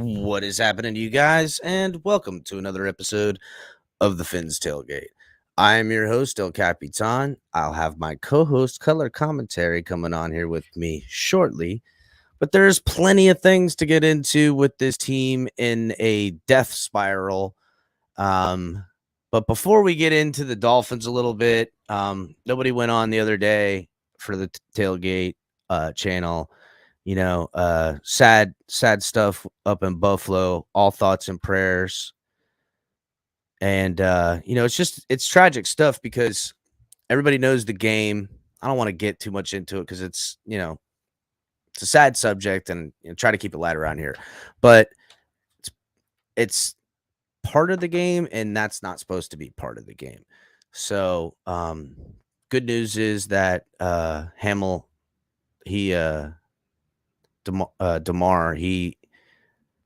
What is happening to you guys, and welcome to another episode of the Fins Tailgate. I am your host, El Capitan. I'll have my co-host, Color Commentary, coming on here with me shortly, but there's plenty of things to get into with this team in a death spiral. But before we get into the Dolphins a little bit, nobody went on the other day for the Tailgate channel. You know, sad stuff up in Buffalo. All thoughts and prayers. And, you know, it's tragic stuff because everybody knows the game. I don't want to get too much into it because it's, you know, it's a sad subject and try to keep it light around here. But it's part of the game, and that's not supposed to be part of the game. So, good news is that Hamlin, Damar, he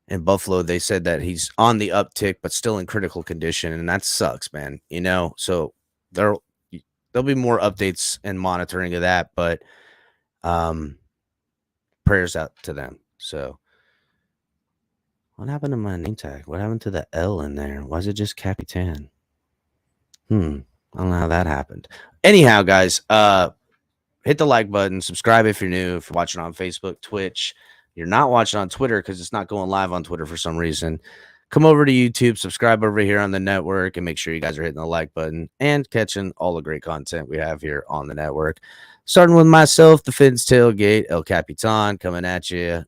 in Buffalo, they said that he's on the uptick, but still in critical condition, and that sucks, man. You know, so there'll be more updates and monitoring of that, but prayers out to them. So, what happened to my name tag? What happened to the L in there? Why is it just Capitan? I don't know how that happened. Anyhow, guys, hit the like button, subscribe if you're new, if you're watching on Facebook, Twitch. You're not watching on Twitter because it's not going live on Twitter for some reason. Come over to YouTube, subscribe over here on the network, and make sure you guys are hitting the like button and catching all the great content we have here on the network. Starting with myself, the Fins Tailgate, El Capitan, coming at you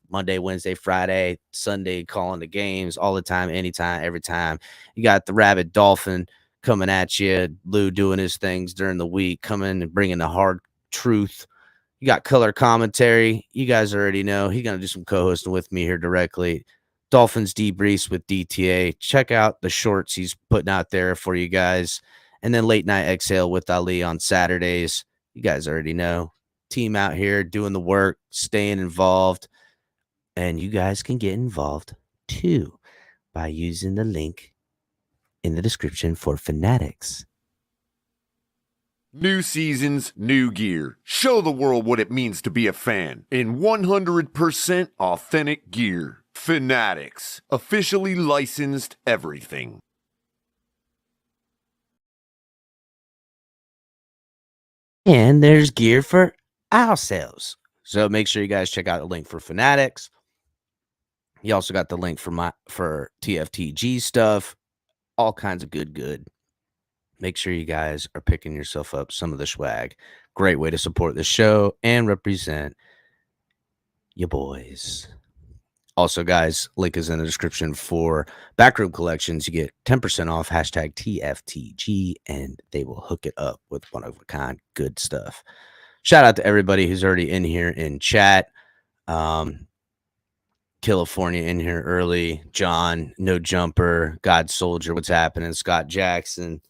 Monday, Wednesday, Friday, Sunday, calling the games all the time, anytime, every time. You got the Rabid Dolphin coming at you, Lou doing his things during the week, coming and bringing the hard truth. You got Color Commentary. You guys already know he's going to do some co-hosting with me here directly. Dolphins debriefs with DTA. Check out the shorts he's putting out there for you guys. And then Late Night Exhale with Ali on Saturdays. You guys already know. Team out here doing the work, staying involved. And you guys can get involved too by using the link in the description for Fanatics. New seasons, new gear. Show the world what it means to be a fan in 100% authentic gear. Fanatics. Officially licensed everything. And there's gear for ourselves. So make sure you guys check out the link for Fanatics. You also got the link for TFTG stuff. All kinds of good. Make sure you guys are picking yourself up some of the swag. Great way to support the show and represent your boys. Also, guys, link is in the description for Backroom Collections. You get 10% off, hashtag TFTG, and they will hook it up with one-of-a-kind good stuff. Shout out to everybody who's already in here in chat. California in here early. John, No Jumper, God Soldier, what's happening? Scott Jackson.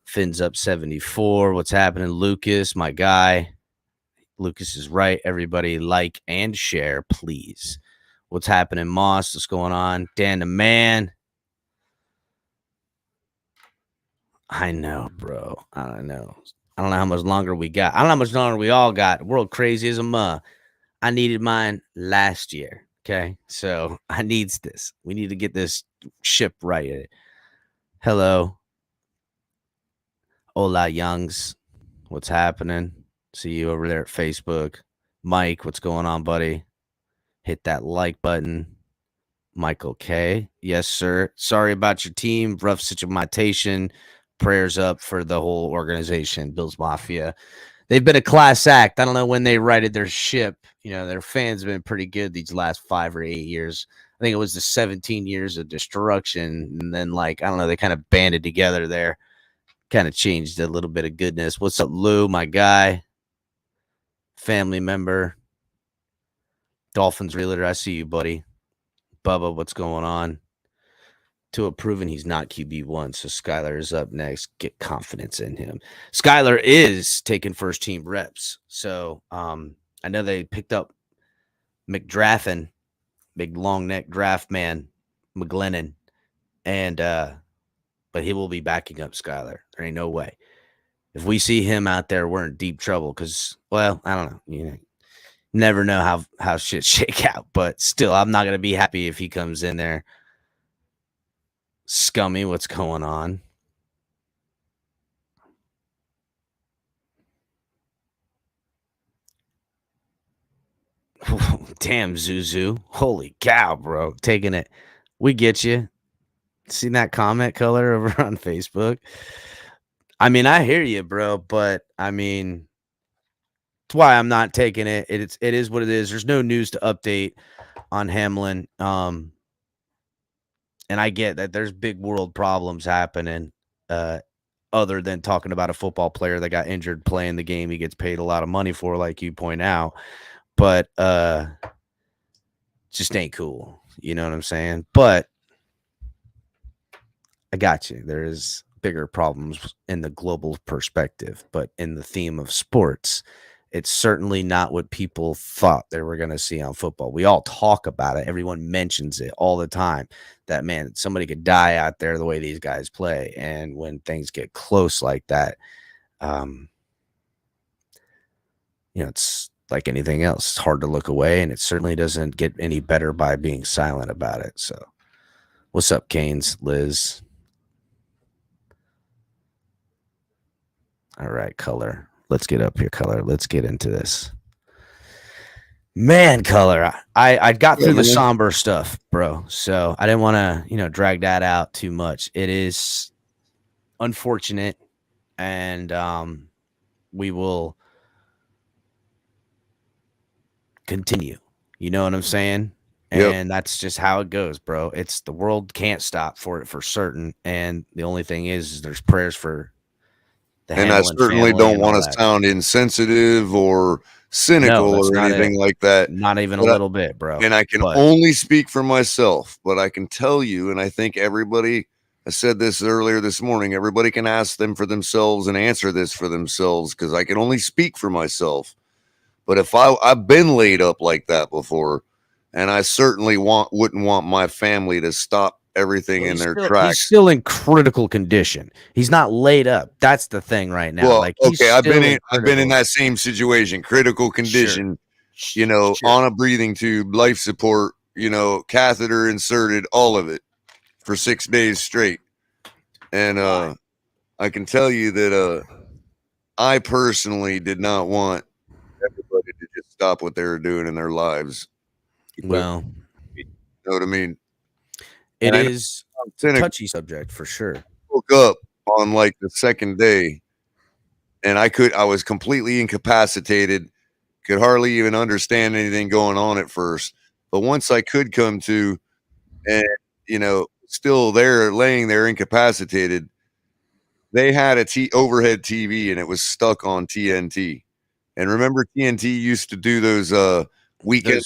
Fins up 74. What's happening? Lucas, my guy. Lucas is right. Everybody like and share, please. What's happening? Moss, what's going on? Dan the Man. I know, bro. I don't know. I don't know how much longer we got. I don't know how much longer we all got. World crazy as a mug. I needed mine last year. Okay. So I needs this. We need to get this ship right. Hello. Hola, Youngs. What's happening? See you over there at Facebook. Mike, what's going on, buddy? Hit that like button. Michael K. Yes, sir. Sorry about your team. Rough situation. Prayers up for the whole organization, Bills Mafia. They've been a class act. I don't know when they righted their ship. You know, their fans have been pretty good these last 5 or 8 years. I think it was the 17 years of destruction. And then, like, I don't know, they kind of banded together there. Kind of changed a little bit of goodness. What's up, Lou, my guy? Family member. Dolphins realtor. I see you, buddy. Bubba, what's going on? Tua proven he's not QB1, so Skylar is up next. Get confidence in him. Skylar is taking first team reps. So I know they picked up McDraffin, big long neck draft man, McGlennon, and but he will be backing up Skylar. There ain't no way. If we see him out there, we're in deep trouble because, well, I don't know. You know, never know how shit shake out, but still, I'm not gonna be happy if he comes in there. Scummy, what's going on? Damn, Zuzu. Holy cow, bro. Taking it. We get you. Seen that comment color over on Facebook? I mean, I hear you, bro, but I mean, that's why I'm not taking it. It is what it is. There's no news to update on Hamlin. And I get that there's big world problems happening. Other than talking about a football player that got injured playing the game he gets paid a lot of money for, like you point out. But just ain't cool. You know what I'm saying? But I got you. There is bigger problems in the global perspective, but in the theme of sports, it's certainly not what people thought they were going to see on football. We all talk about it. Everyone mentions it all the time that, man, somebody could die out there the way these guys play. And when things get close like that, you know, it's like anything else. It's hard to look away, and it certainly doesn't get any better by being silent about it. So what's up, Canes, Liz? All right, Color. Let's get up here, Color. Let's get into this. Man, Color, I got through the somber stuff, bro. So I didn't want to, you know, drag that out too much. It is unfortunate, and we will continue. You know what I'm saying? And that's just how it goes, bro. It's the world can't stop for it for certain. And the only thing is there's prayers for the and I certainly don't want to sound insensitive or cynical or anything like that. Not even a little bit, bro. And I can only speak for myself, but I can tell you, and I think everybody, I said this earlier this morning, everybody can ask them for themselves and answer this for themselves because I can only speak for myself. But if I've been laid up like that before, and I certainly wouldn't want my family to stop everything in their tracks. He's still in critical condition. He's not laid up. That's the thing right now. Well, like, okay, I've been in that same situation, critical condition, you know, on a breathing tube, life support, you know, catheter inserted, all of it for 6 days straight. And I can tell you that I personally did not want everybody to just stop what they were doing in their lives. Well, you know what I mean? It is a touchy subject for sure. Woke up on like the second day, and I was completely incapacitated, could hardly even understand anything going on at first. But once I could come to, and you know, still there, laying there incapacitated, they had a overhead TV, and it was stuck on TNT. And remember, TNT used to do those weekend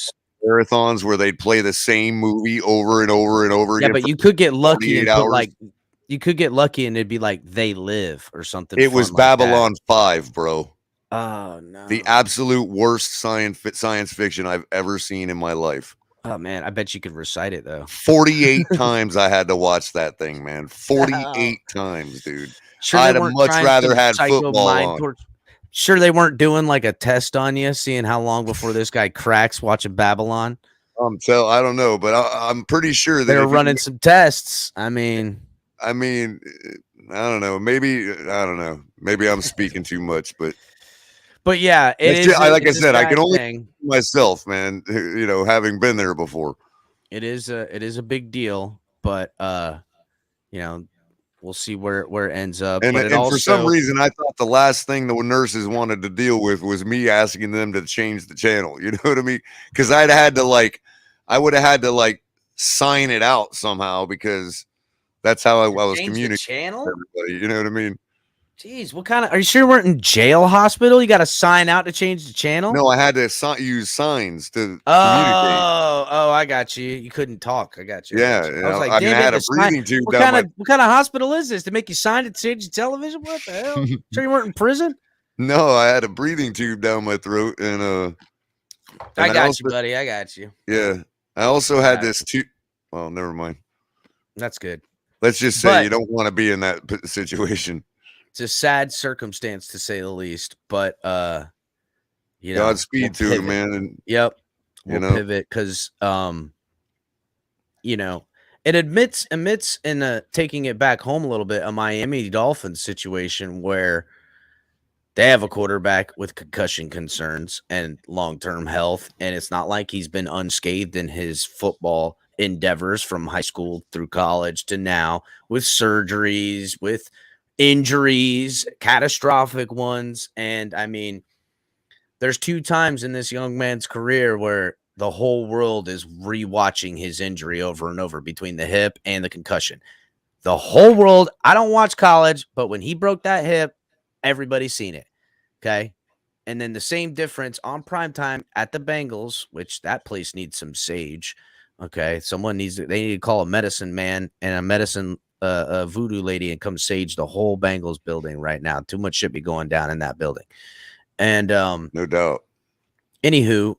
marathons where they'd play the same movie over and over and over again. Yeah, but you could get lucky and put like you could get lucky and it'd be like They Live or something. It was Babylon 5, bro. Oh no. The absolute worst science fiction I've ever seen in my life. Oh man, I bet you could recite it though. 48 times I had to watch that thing, man. 48 times, dude. Sure, I'd they have weren't much trying rather some had psycho football mind on. torture. Sure, they weren't doing like a test on you, seeing how long before this guy cracks watching Babylon. I don't know, but I'm pretty sure that They were if you- running some tests. I mean, I don't know. Maybe I don't know. Maybe I'm speaking too much, but yeah, it that's is. like I it's a said, I sad can only thing. myself, man. You know, having been there before. It is a big deal, but you know, we'll see where it ends up. And But it for some also, reason, I thought the last thing the nurses wanted to deal with was me asking them to change the channel. You know what I mean? Because I would have had to like sign it out somehow because that's how I was change the communicating channel. with everybody. You know what I mean? Jeez, what kind of? Are you sure you weren't in jail hospital? You got to sign out to change the channel. No, I had to use signs to communicate. Oh, I got you. You couldn't talk. I got you. Yeah, I was like, I damn, had you a breathing tube what down kind of hospital is this to make you sign to change the television? What the hell? Sure you weren't in prison? No, I had a breathing tube down my throat, and I got you, buddy. I got you. Yeah, I also had this too. Well, never mind. That's good. Let's just say you don't want to be in that situation. It's a sad circumstance to say the least, but you know, Godspeed to him, man. And yep, we'll pivot because you know, it admits in taking it back home a little bit, a Miami Dolphins situation where they have a quarterback with concussion concerns and long-term health, and it's not like he's been unscathed in his football endeavors from high school through college to now, with surgeries, with injuries, catastrophic ones. And I mean, there's 2 times in this young man's career where the whole world is rewatching his injury over and over between the hip and the concussion. The whole world, I don't watch college, but when he broke that hip, everybody's seen it. Okay. And then the same difference on primetime at the Bengals, which that place needs some sage. Okay. They need to call a medicine man and a medicine a voodoo lady and come sage the whole Bengals building right now. Too much shit be going down in that building. And no doubt. Anywho,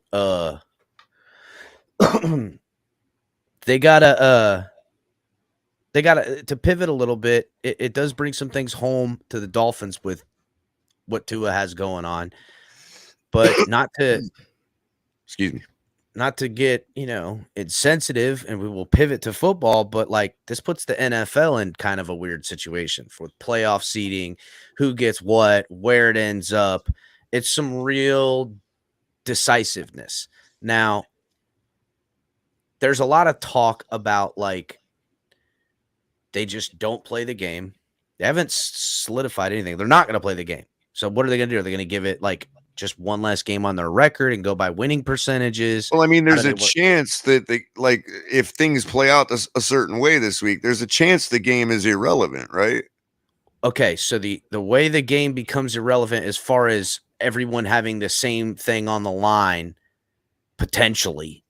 they gotta to pivot a little bit. It does bring some things home to the Dolphins with what Tua has going on, but not to excuse me, not to get, insensitive, and we will pivot to football, but like this puts the NFL in kind of a weird situation for playoff seeding, who gets what, where it ends up. It's some real decisiveness. Now, there's a lot of talk about like they just don't play the game. They haven't solidified anything. They're not going to play the game. So what are they going to do? Are they going to give it like just one less game on their record and go by winning percentages? Well, I mean, there's a chance that if things play out a certain way this week, there's a chance the game is irrelevant, right? Okay, so the way the game becomes irrelevant as far as everyone having the same thing on the line, potentially,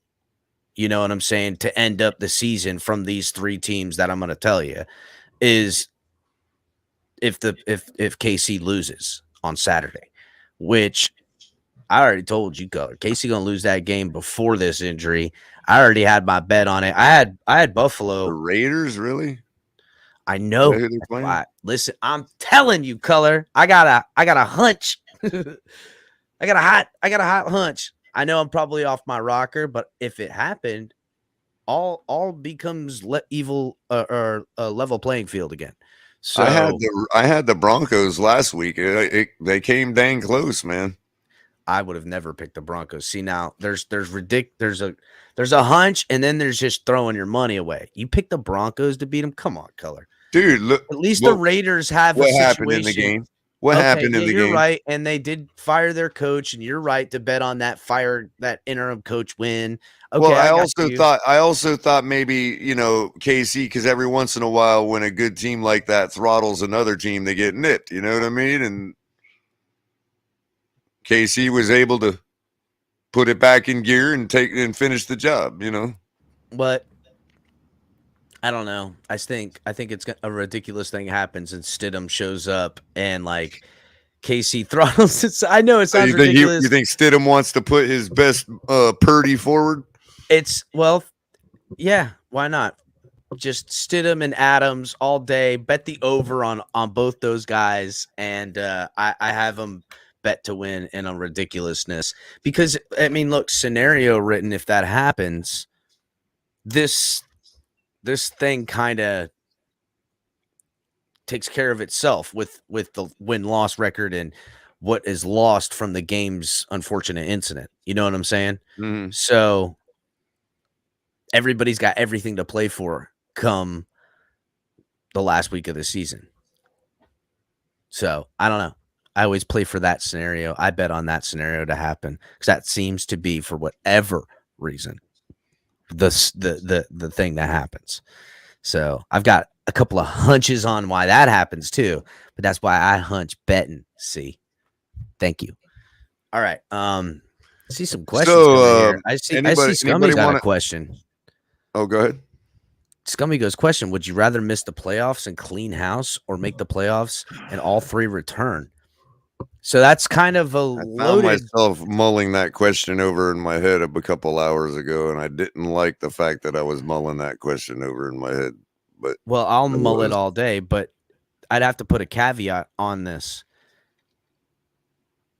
you know what I'm saying, to end up the season from these 3 teams that I'm going to tell you, is if KC loses on Saturday, which I already told you, Color. KC going to lose that game before this injury. I already had my bet on it. I had Buffalo. The Raiders, really? I know. Listen, I'm telling you, Color. I got a hunch. I got a hot hunch. I know I'm probably off my rocker, but if it happened, all becomes evil or a level playing field again. So I had the Broncos last week. They came dang close, man. I would have never picked the Broncos. See, now there's a hunch, and then there's just throwing your money away. You pick the Broncos to beat them. Come on, Color. Dude, look. At least the Raiders have what a situation. Happened in the game. What happened in the game? You're right, and they did fire their coach, and you're right to bet on that interim coach win. Okay, well, I also thought maybe, KC, because every once in a while when a good team like that throttles another team, they get nipped. You know what I mean? And KC was able to put it back in gear and finish the job, But I don't know. I think it's a ridiculous thing happens and Stidham shows up and like KC throttles it. I know it sounds ridiculous. You think Stidham wants to put his best Purdy forward? Yeah, why not? just Stidham and Adams all day. Bet the over on both those guys, and I have them bet to win in a ridiculousness because I mean, look, scenario written. If that happens, this thing kind of takes care of itself with the win-loss record and what is lost from the game's unfortunate incident. You know what I'm saying? Mhm. So everybody's got everything to play for come the last week of the season. So I don't know. I always play for that scenario. I bet on that scenario to happen because that seems to be, for whatever reason, the thing that happens. So I've got a couple of hunches on why that happens too, but that's why I hunch betting. See, thank you. All right. See some questions coming here. I see Scummy's got a question. Oh, go ahead. Scummy goes, question: would you rather miss the playoffs and clean house, or make the playoffs and all three return? So that's kind of a loaded. I found myself mulling that question over in my head a couple hours ago, and I didn't like the fact that I was mulling that question over in my head. But well, I'll mull it all day, but I'd have to put a caveat on this.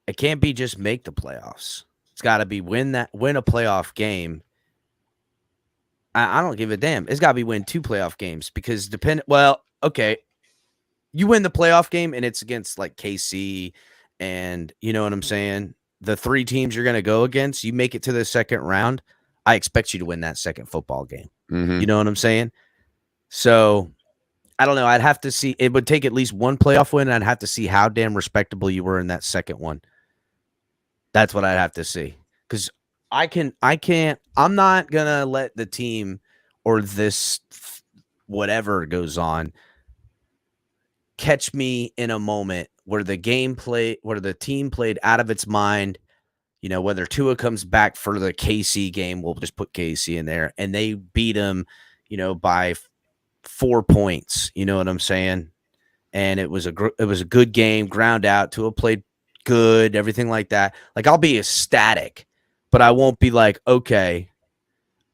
It can't be just make the playoffs. It's got to be win a playoff game. I don't give a damn. It's got to be win 2 playoff games because okay, you win the playoff game and it's against like KC and you know what I'm saying? The 3 teams you're going to go against, you make it to the second round, I expect you to win that second football game. Mm-hmm. You know what I'm saying? So I don't know. I'd have to see. It would take at least one playoff win, and I'd have to see how damn respectable you were in that second one. That's what I'd have to see. Because I'm not going to let the team or this whatever goes on catch me in a moment where the team played out of its mind. You know, whether Tua comes back for the KC game, we'll just put KC in there, and they beat him, by 4 points. You know what I'm saying? And it was a good game, ground out. Tua played good, everything like that. Like, I'll be ecstatic, but I won't be like, okay,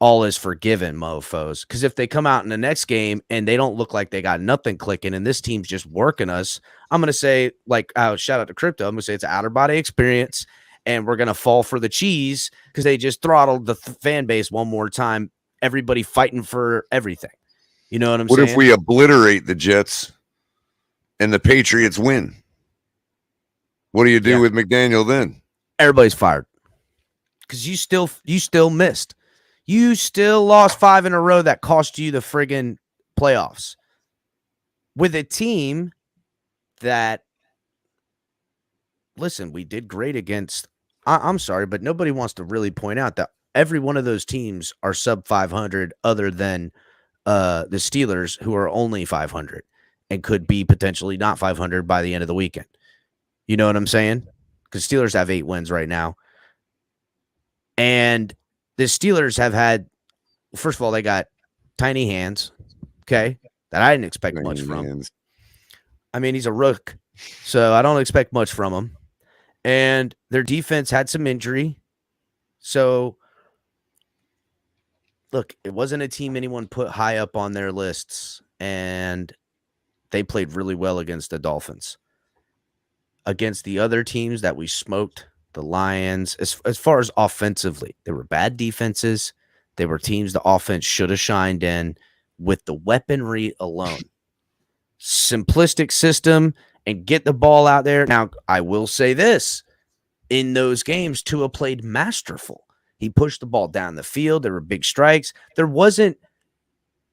all is forgiven, mofos. Because if they come out in the next game and they don't look like they got nothing clicking and this team's just working us, I'm going to say, like, shout out to Crypto. I'm going to say it's an outer body experience and we're going to fall for the cheese because they just throttled the fan base one more time. Everybody fighting for everything. You know what I'm saying? What if we obliterate the Jets and the Patriots win? What do you do with McDaniel then? Everybody's fired because you still missed. You still lost 5 in a row that cost you the friggin' playoffs with a team that, listen, we did great against. I'm sorry, but nobody wants to really point out that every one of those teams are sub 500 other than the Steelers, who are only 500 and could be potentially not 500 by the end of the weekend. You know what I'm saying? Because Steelers have 8 wins right now. And the Steelers have had, first of all, they got tiny hands, okay, that I didn't expect much from. I mean, he's a rook, so I don't expect much from him. And their defense had some injury. So, look, it wasn't a team anyone put high up on their lists, and they played really well against the Dolphins. Against the other teams that we smoked, the Lions, as far as offensively, they were bad defenses. They were teams the offense should have shined in with the weaponry alone. Simplistic system and get the ball out there. Now, I will say this. In those games, Tua played masterful. He pushed the ball down the field. There were big strikes. There wasn't,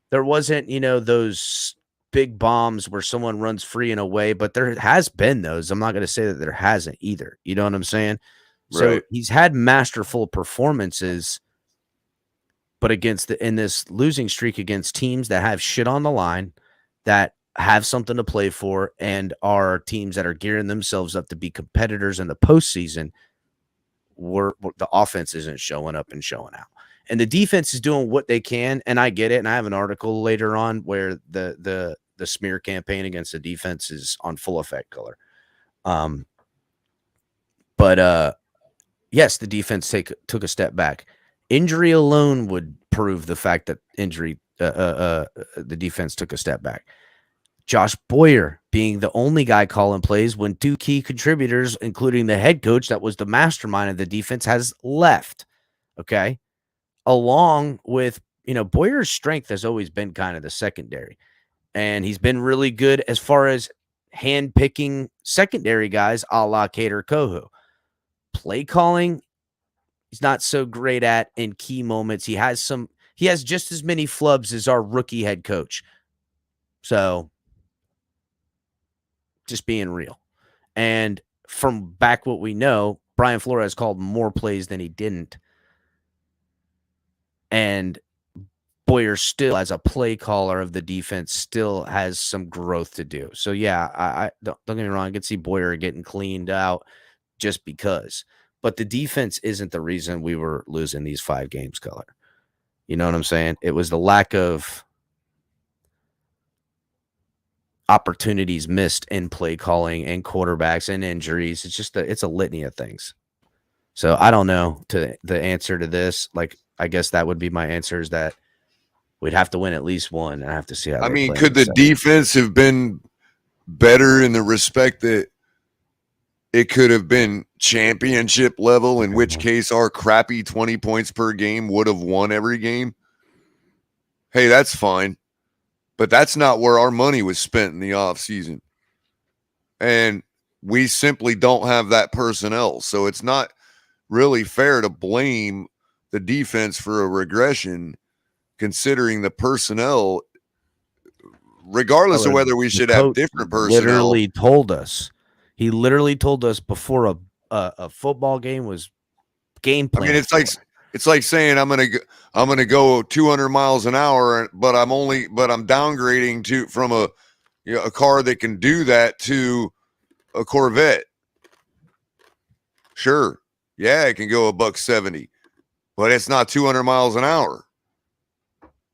those big bombs where someone runs free and away, but there has been those. I'm not going to say that there hasn't either. You know what I'm saying? Right. So he's had masterful performances, but in this losing streak against teams that have shit on the line, that have something to play for, and are teams that are gearing themselves up to be competitors in the postseason, the offense isn't showing up and showing out. And the defense is doing what they can, and I get it. And I have an article later on where the smear campaign against the defense is on full effect color. But yes, the defense took a step back. Injury alone would prove the fact that the defense took a step back. Josh Boyer being the only guy calling plays when two key contributors, including the head coach that was the mastermind of the defense, has left. Okay. Along with, Boyer's strength has always been kind of the secondary. And he's been really good as far as hand-picking secondary guys a la Cater Kohu. Play calling, he's not so great at in key moments. He has just as many flubs as our rookie head coach. So, just being real. And from back what we know, Brian Flores called more plays than he didn't. And Boyer still, as a play caller of the defense, still has some growth to do. So, yeah, I don't get me wrong. I could see Boyer getting cleaned out just because. But the defense isn't the reason we were losing these 5 games, Color. You know what I'm saying? It was the lack of opportunities missed in play calling and quarterbacks and injuries. It's just it's a litany of things. So I don't know the answer to this. Like, I guess that would be my answer, is that we'd have to win at least one. I have to see how. I mean, could the defense have been better in the respect that it could have been championship level, in which case our crappy 20 points per game would have won every game? Hey, that's fine. But that's not where our money was spent in the offseason. And we simply don't have that personnel. So it's not really fair to blame the defense for a regression, considering the personnel, regardless of whether we should have different personnel. He literally told us before a football game was game plan. I mean, it's like saying I'm gonna go 200 miles an hour, but I'm downgrading from a car that can do that to a Corvette. Sure, yeah, it can go $170, but it's not 200 miles an hour,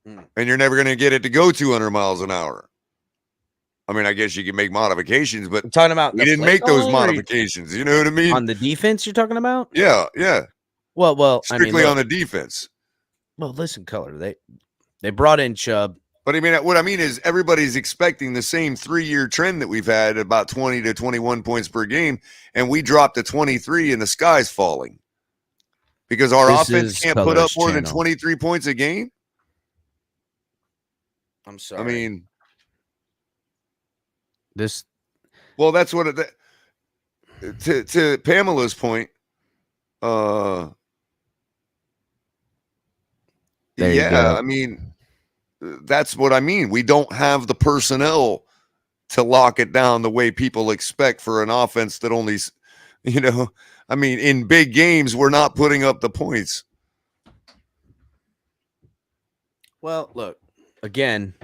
and you're never gonna get it to go 200 miles an hour. I mean, I guess you can make modifications, but I'm talking about we didn't make those modifications. You know what I mean? On the defense, you're talking about? Yeah. Well, strictly on the defense. Well, listen, Color, they brought in Chubb. But I mean, what I mean is everybody's expecting the same 3-year trend that we've had, about 20 to 21 points per game, and we dropped to 23 and the sky's falling because our offense can't put up more than 23 points a game. I'm sorry. I mean, well, that's what to Pamela's point. Yeah, I mean, that's what I mean. We don't have the personnel to lock it down the way people expect for an offense that only, I mean, in big games, we're not putting up the points. Well, look, again,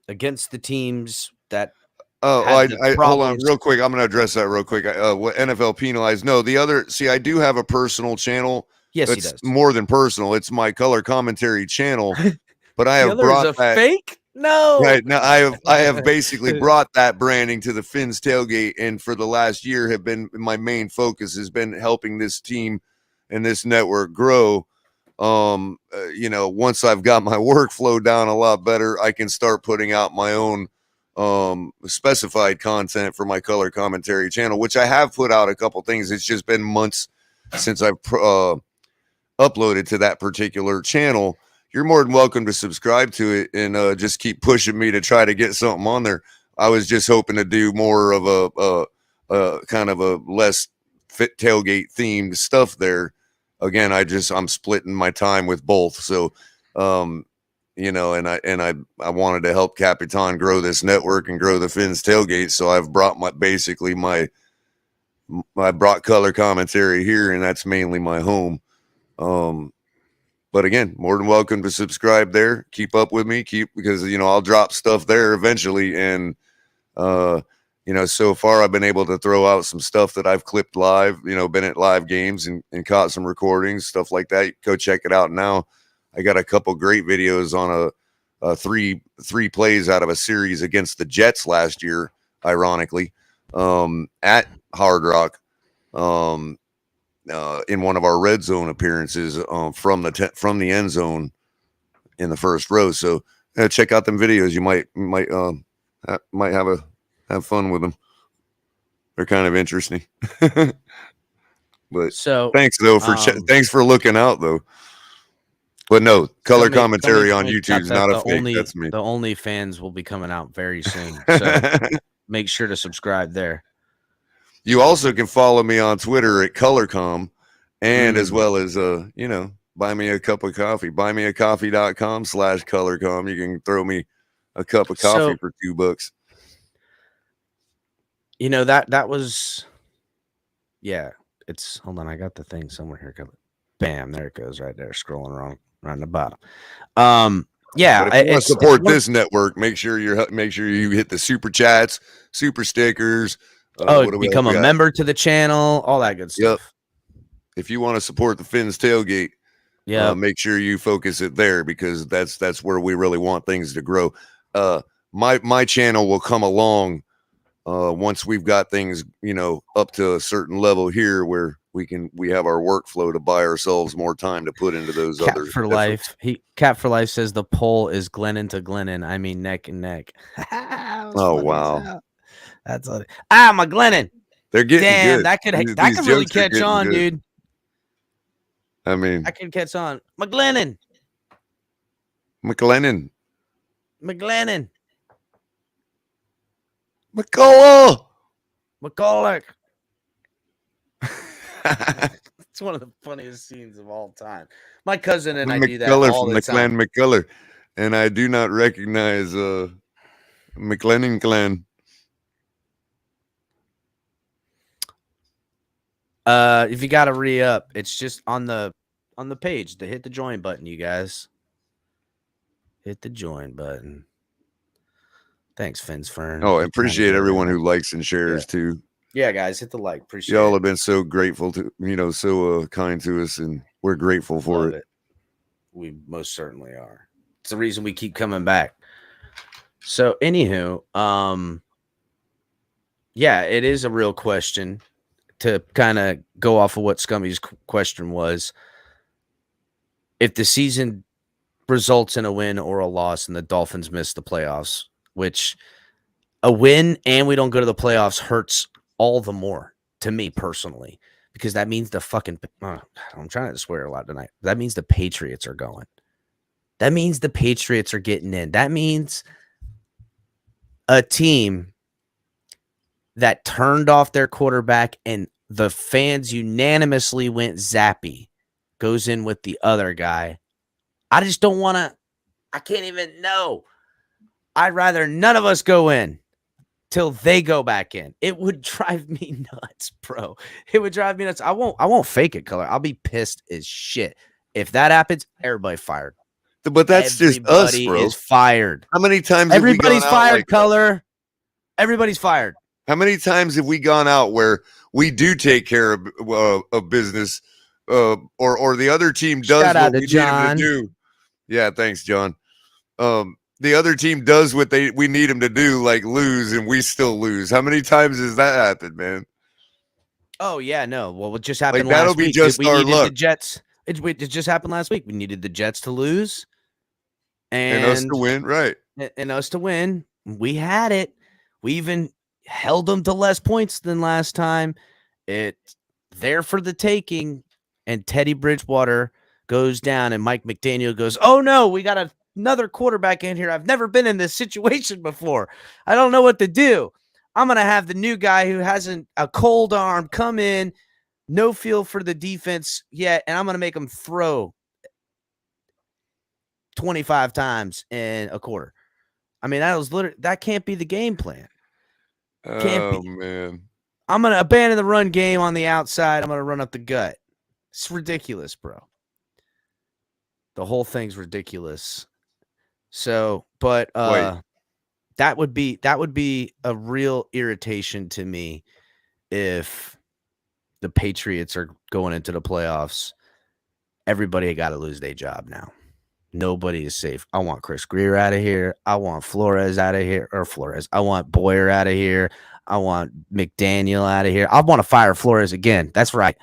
against the teams that. I hold on real quick. I'm going to address that real quick. What NFL penalized? No, I do have a personal channel. Yes, it's more than personal. It's my color commentary channel. But I have brought that fake. No, right now I have basically brought that branding to the Fins tailgate, and for the last year have been my main focus has been helping this team and this network grow. Once I've got my workflow down a lot better, I can start putting out my own specified content for my color commentary channel, which I have put out a couple things. It's just been months since I've uploaded to that particular channel. You're more than welcome to subscribe to it and just keep pushing me to try to get something on there. I was just hoping to do more of a kind of a less fit tailgate themed stuff there. Again, I'm splitting my time with both. So, and I wanted to help Capitan grow this network and grow the Fins tailgate. So I've brought I brought color commentary here, and that's mainly my home. But again, more than welcome to subscribe there. Keep up with me, because I'll drop stuff there eventually. And so far I've been able to throw out some stuff that I've clipped live, been at live games and caught some recordings, stuff like that. Go check it out now. I got a couple great videos on a three plays out of a series against the Jets last year, ironically, at Hard Rock, in one of our red zone appearances, from the end zone in the first row. So check out them videos. You might have fun with them. They're kind of interesting. But So thanks though thanks for looking out though. But no, color commentary on YouTube is not a fake. That's me. The OnlyFans will be coming out very soon. So make sure to subscribe there. You also can follow me on Twitter at ColorCom, and as well as buy me a cup of coffee. Buymeacoffee.com/ColorCom. You can throw me a cup of coffee for $2. You know, that was, yeah. It's, hold on, I got the thing somewhere here. Bam, there it goes, right there, scrolling around the bottom. Yeah, but if you want to support this network, make sure you hit the super chats, super stickers. Become a member to the channel, all that good stuff. Yep. If you want to support the Finn's Tailgate, make sure you focus it there, because that's where we really want things to grow. My channel will come along once we've got things, up to a certain level here where we have our workflow to buy ourselves more time to put into those Cat other for efforts. Cat for Life says the poll is Glennon to Glennon. I mean neck and neck. Oh wow. That's all. My Glennon. They're getting good. That could really catch on, good. Dude. I mean, I can catch on. McGlennon. McCulloch. It's one of the funniest scenes of all time. My cousin and I do that all from the clan time. McCulloch, and I do not recognize McLennan clan. If you got to re-up, it's just on the page to hit the join button, you guys. Hit the join button. Thanks, Finn's Fern. Oh, I appreciate everyone who likes and shares too. Yeah, guys, hit the like. Appreciate y'all it. have been so grateful to, so kind to us, and we're grateful for it. We most certainly are. It's the reason we keep coming back. So, anywho, yeah, it is a real question. To kind of go off of what Scummy's question was, if the season results in a win or a loss and the Dolphins miss the playoffs, which a win and we don't go to the playoffs hurts all the more to me personally, because that means the fucking, I'm trying to swear a lot tonight. That means the Patriots are going. That means the Patriots are getting in. That means a team that turned off their quarterback and the fans unanimously went Zappy goes in with the other guy. I just don't want to, I can't even know. I'd rather none of us go in till they go back in. It would drive me nuts, bro. It would drive me nuts. I won't fake it, Color. I'll be pissed as shit. If that happens, everybody fired. But that's just us, bro. Everybody is fired. How many times everybody's have we gone fired, out like Color? Everybody's fired. How many times have we gone out where we do take care of business, or the other team does what we need them to do? Yeah, thanks, John. The other team does what we need them to do, like lose, and we still lose. How many times has that happened, man? Oh yeah, no. Well, what just happened that'll last be week? Just we our needed luck. The Jets. It just happened last week. We needed the Jets to lose, and us to win, right? And us to win. We had it. We even held them to less points than last time. It's there for the taking, and Teddy Bridgewater goes down, and Mike McDaniel goes, "Oh no, we got another quarterback in here. I've never been in this situation before. I don't know what to do. I'm gonna have the new guy who hasn't a cold arm come in, no feel for the defense yet, and I'm gonna make him throw 25 times in a quarter." I mean, that can't be the game plan. Oh man, I'm gonna abandon the run game on the outside. I'm gonna run up the gut. It's ridiculous, bro. The whole thing's ridiculous. So, but that would be a real irritation to me if the Patriots are going into the playoffs. Everybody got to lose their job now. Nobody is safe. I want Chris Grier out of here. I want Flores out of here, I want Boyer out of here. I want McDaniel out of here. I want to fire Flores again. That's right.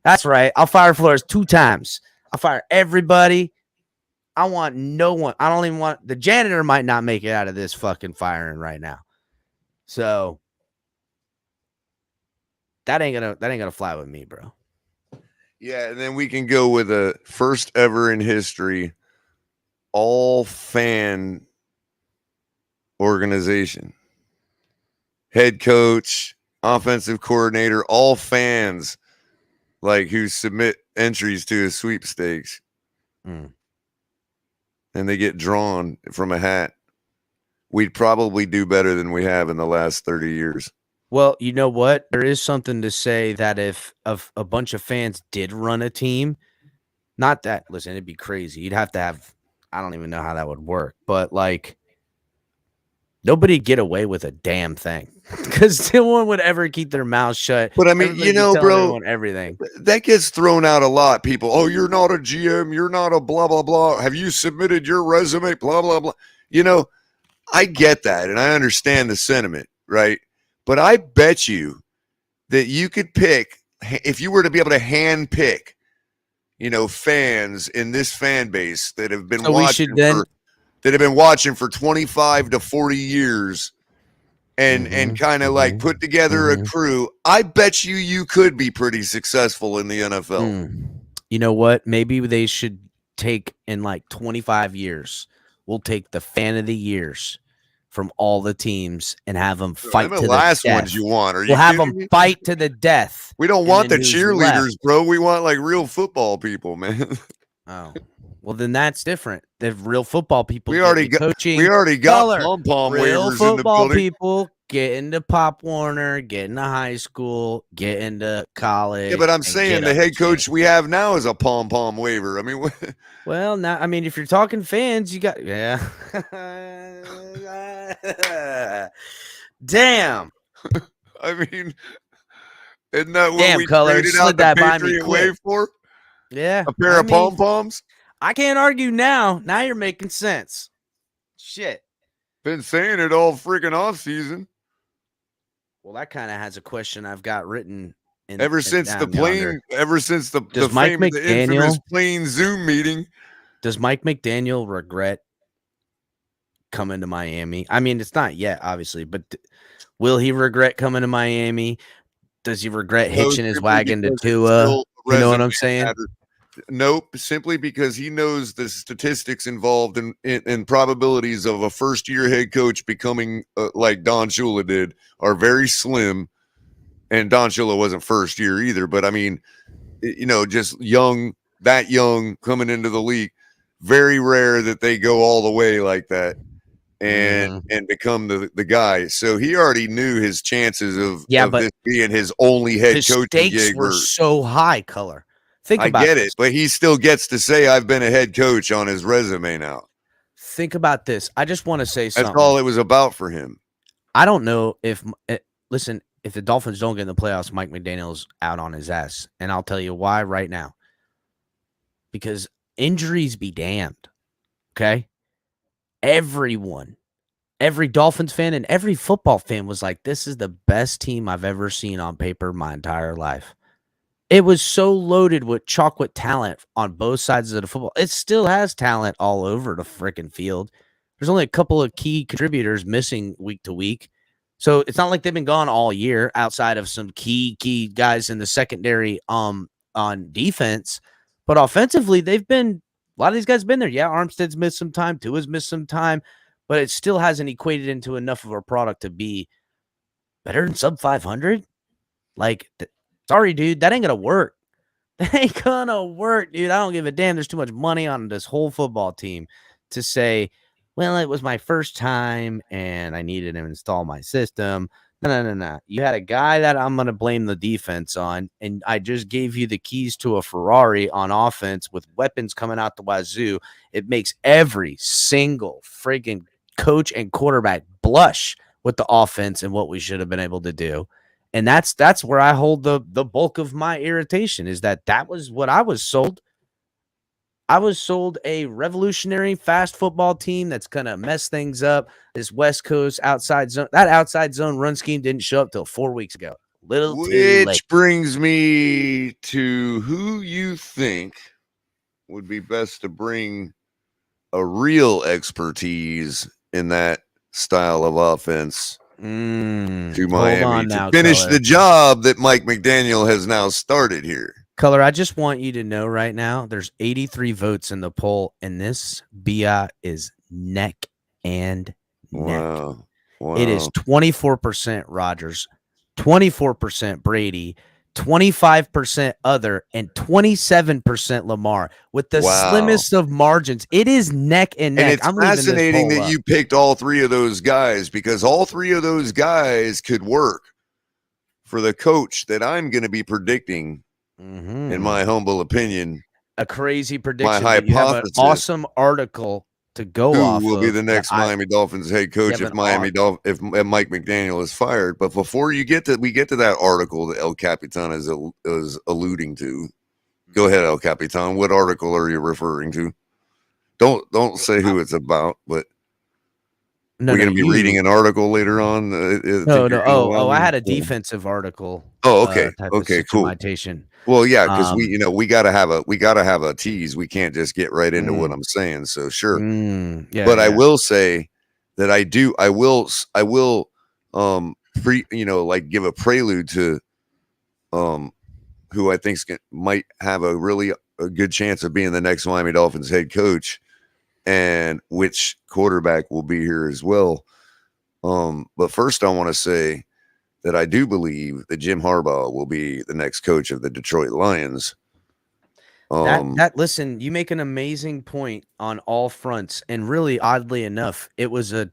I'll fire Flores 2 times. I'll fire everybody I want no one. I don't even want the janitor might not make it out of this fucking firing right now. So that ain't gonna fly with me, bro. Yeah, and then we can go with a first ever in history all fan organization. Head coach, offensive coordinator, all fans like who submit entries to a sweepstakes. Mm. And they get drawn from a hat. We'd probably do better than we have in the last 30 years. Well, you know what? There is something to say that if a bunch of fans did run a team, not that, listen, it'd be crazy. You'd have to have, I don't even know how that would work, but like nobody get away with a damn thing because no one would ever keep their mouth shut. But I mean, Everybody you know, be telling bro, everyone everything. that gets thrown out a lot. People, oh, you're not a GM. You're not a blah, blah, blah. Have you submitted your resume? Blah, blah, blah. You know, I get that. And I understand the sentiment, right? But I bet you that you could pick, if you were to be able to hand pick, you know, fans in this fan base that have been watching for 25 to 40 years and kind of like put together a crew. I bet you could be pretty successful in the NFL. You know what? Maybe they should take in like 25 years. We'll take the fan of the years from all the teams and have them fight to the last death. Ones you want? We'll have them fight to the death. We don't want the cheerleaders, bro. We want like real football people, man. Oh, well, then that's different. The real football people. We already got pom pom real waivers football in the building. People get into Pop Warner, get into high school, get into college. Yeah, but I'm saying the head coach we have now is a pom pom waiver. I mean, well, now I mean, if you're talking fans, you got Damn. I mean, isn't that what damn we color traded slid out that the by me Patriot quick. wave for? Yeah, a pair of pom poms. I can't argue now. Now you're making sense. Shit. Been saying it all freaking off season. Well, that kind of has a question I've got written in ever since the Mike McDaniel, the infamous plane Zoom meeting. Does Mike McDaniel regret coming to Miami? I mean, it's not yet, obviously, but will he regret coming to Miami? Does he regret hitching his wagon to Tua? You know what I'm saying? Nope, simply because he knows the statistics involved in probabilities of a first-year head coach becoming like Don Shula did are very slim. And Don Shula wasn't first year either, but I mean, you know, just young coming into the league, very rare that they go all the way like that and become the guy. So he already knew his chances of this being his only head coaching gig. His stakes were so high, color. I get it, but he still gets to say I've been a head coach on his resume now. Think about this. I just want to say something. That's all it was about for him. I don't know if listen, if the Dolphins don't get in the playoffs, Mike McDaniel's out on his ass. And I'll tell you why right now. Because injuries be damned. Okay? Everyone, every Dolphins fan and every football fan was like, this is the best team I've ever seen on paper my entire life. It was so loaded with chocolate talent on both sides of the football. It still has talent all over the freaking field. There's only a couple of key contributors missing week to week. So it's not like they've been gone all year outside of some key guys in the secondary on defense. But offensively, a lot of these guys have been there. Yeah, Armstead's missed some time. Tua's missed some time. But it still hasn't equated into enough of a product to be better than sub 500. Like, sorry, dude, that ain't going to work. That ain't going to work, dude. I don't give a damn. There's too much money on this whole football team to say, well, it was my first time and I needed to install my system. No. You had a guy that I'm going to blame the defense on, and I just gave you the keys to a Ferrari on offense with weapons coming out the wazoo. It makes every single freaking coach and quarterback blush with the offense and what we should have been able to do. And that's where I hold the bulk of my irritation, is that was what I was sold. I was sold a revolutionary fast football team that's going to mess things up. This West Coast outside zone, that outside zone run scheme didn't show up till 4 weeks ago. Too late. Which brings me to who you think would be best to bring a real expertise in that style of offense to Hold Miami on to now, finish Color. the job that Mike McDaniel has now started here. Color, I just want you to know right now there's 83 votes in the poll, and this BI is neck and neck. Wow. It is 24% Rodgers, 24% Brady, 25% other, and 27% Lamar with the slimmest of margins. It is neck and neck. And it's I'm leaving this fascinating poll that up. you picked all three of those guys, because all three of those guys could work for the coach that I'm going to be predicting, in my humble opinion, a crazy my prediction. But you have an hypothesis, awesome article to go who off will be of the that next Miami Dolphins head coach if if Mike McDaniel is fired. But before we get to that article that El Capitan is alluding to, go ahead, El Capitan. What article are you referring to? Don't say who it's about, but we're going to be reading an article later on. No. I had a defensive article. Oh, okay. Type Okay, of cool. citation. Well, yeah, because we gotta have a tease. We can't just get right into what I'm saying. So sure. But I will say that I will give a prelude to who I think might have a good chance of being the next Miami Dolphins head coach, and which quarterback will be here as well. But first I want to say that I do believe that Jim Harbaugh will be the next coach of the Detroit Lions. Listen, you make an amazing point on all fronts, and really, oddly enough, it was a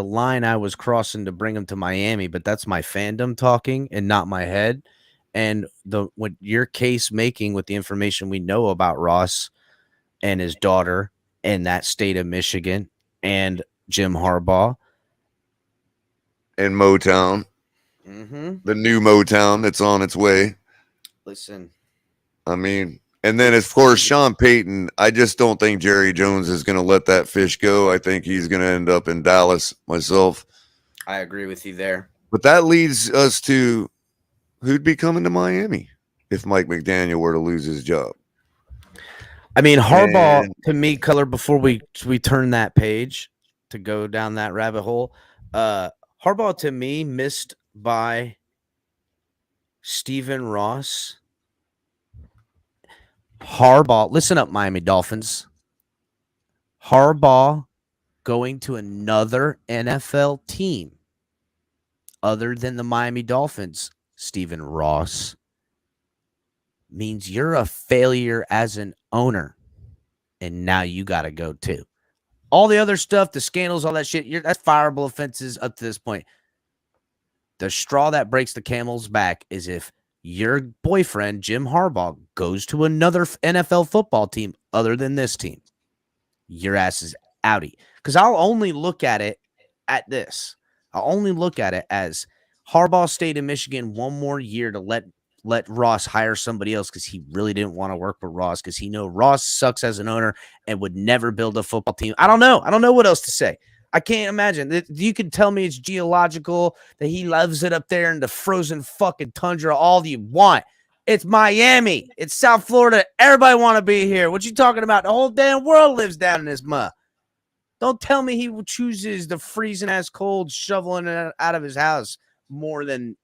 line I was crossing to bring him to Miami, but that's my fandom talking and not my head. And what your case making with the information we know about Ross and his daughter and that state of Michigan and Jim Harbaugh and Motown. The new Motown that's on its way. Listen, I mean, and then of course Sean Payton. I just don't think Jerry Jones is going to let that fish go. I think he's going to end up in Dallas myself. I agree with you there. But that leads us to who'd be coming to Miami if Mike McDaniel were to lose his job. I mean, Harbaugh, to me, Color, before we turn that page to go down that rabbit hole, Harbaugh to me missed by Stephen Ross. Harbaugh, listen up, Miami Dolphins. Harbaugh going to another NFL team other than the Miami Dolphins, Stephen Ross, means you're a failure as an owner, and now you got to go too. All the other stuff, the scandals, all that shit, that's fireable offenses up to this point. The straw that breaks the camel's back is if your boyfriend, Jim Harbaugh, goes to another NFL football team other than this team. Your ass is outie. Because I'll only look at it at this. I'll only look at it as Harbaugh stayed in Michigan one more year to let Ross hire somebody else because he really didn't want to work with Ross because he know Ross sucks as an owner and would never build a football team. I don't know. I don't know what else to say. I can't imagine. You can tell me it's geological, that he loves it up there in the frozen fucking tundra, all you want. It's Miami. It's South Florida. Everybody want to be here. What you talking about? The whole damn world lives down in this mud. Don't tell me he chooses the freezing ass cold shoveling it out of his house more than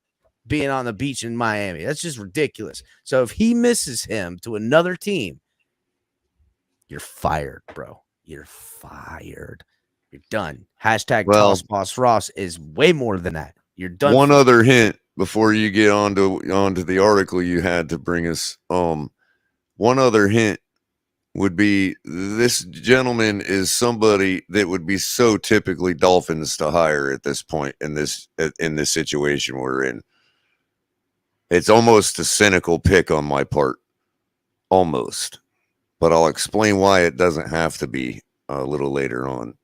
being on the beach in Miami. That's just ridiculous. So if he misses him to another team, you're fired, bro. You're fired. You're done. Hashtag Toss Boss Ross is way more than that. You're done. One other hint before you get onto the article you had to bring us. One other hint would be this gentleman is somebody that would be so typically Dolphins to hire at this point in this situation we're in. It's almost a cynical pick on my part. Almost. But I'll explain why it doesn't have to be a little later on.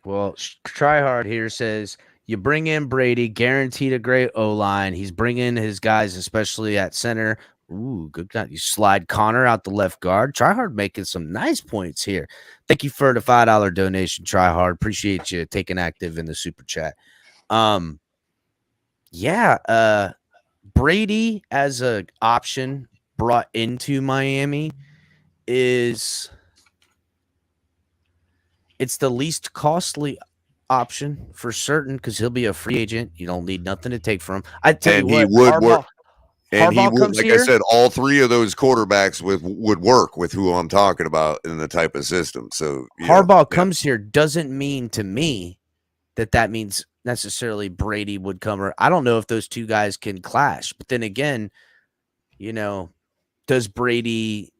Well, Tryhard here says you bring in Brady, guaranteed a great O-line. He's bringing his guys, especially at center. Ooh, good guy. You slide Connor out the left guard. Tryhard making some nice points here. Thank you for the $5 donation, Tryhard. Appreciate you taking active in the super chat. Brady as a option brought into Miami is It's the least costly option for certain because he'll be a free agent. You don't need nothing to take from him. I tell you And he what, would work. And he Harbaugh would, comes like I here. said, all three of those quarterbacks would work with who I'm talking about in the type of system. So Harbaugh comes here doesn't mean to me that means necessarily Brady would come. Or I don't know if those two guys can clash. But then again, does Brady?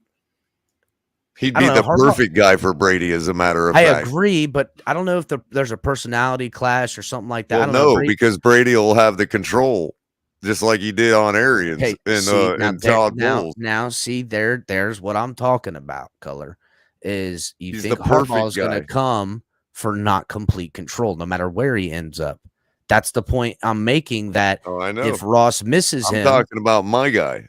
He'd be the perfect guy for Brady, as a matter of fact. I agree, but I don't know if there's a personality clash or something like that. Well, I don't know, because Brady will have the control, just like he did on Arians and Todd Bowles. Now, see, there's what I'm talking about. Color is you He's think Harbaugh's going to come for not complete control, no matter where he ends up. That's the point I'm making. That I know. If Ross misses him, I'm talking about my guy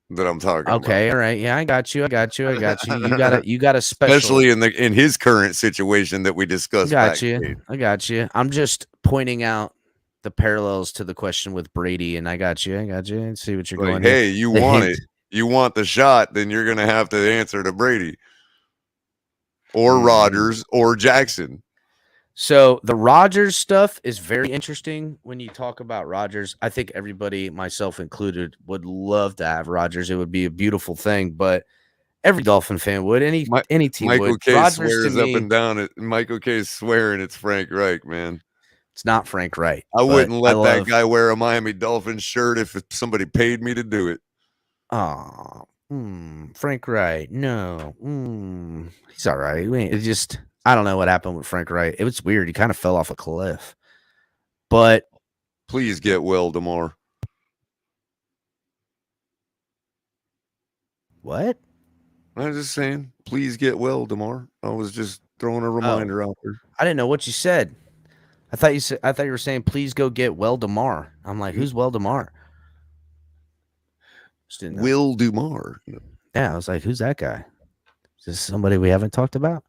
that I'm talking about. Okay, all right, yeah, I got you. You got a special, especially in his current situation that we discussed. I got you. I'm just pointing out the parallels to the question with Brady, and I got you. And see what you're going. Hey, you want it? You want the shot? Then you're going to have to answer to Brady, or Rodgers, or Jackson. So the Rodgers stuff is very interesting when you talk about Rodgers. I think everybody, myself included, would love to have Rodgers. It would be a beautiful thing, but every Dolphin fan would. Any team Michael would. K Rodgers swears up and down. Michael K is swearing it's Frank Reich, man. It's not Frank Reich. I wouldn't let that guy wear a Miami Dolphins shirt if somebody paid me to do it. Oh, Frank Reich. No, he's all right. It just. I don't know what happened with Frank Reich. It was weird. He kind of fell off a cliff. But please get well, Damar. What? I was just saying, please get well, Damar. I was just throwing a reminder out there. I didn't know what you said. I thought you were saying, please go get well, Damar. I'm like, who's well, Damar? Will Damar. Yeah, I was like, who's that guy? Is this somebody we haven't talked about?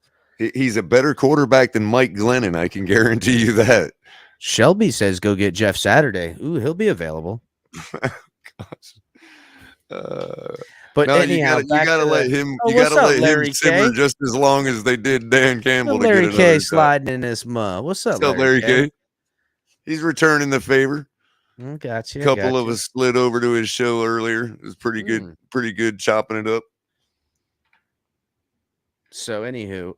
He's a better quarterback than Mike Glennon. I can guarantee you that. Shelby says go get Jeff Saturday. Ooh, he'll be available. But no, anyhow, you gotta let him. You gotta let him simmer just as long as they did Dan Campbell. Larry K sliding in this mud. What's up, Larry K? He's returning the favor. Gotcha. A couple of us slid over to his show earlier. It was pretty good. Pretty good chopping it up. So, anywho.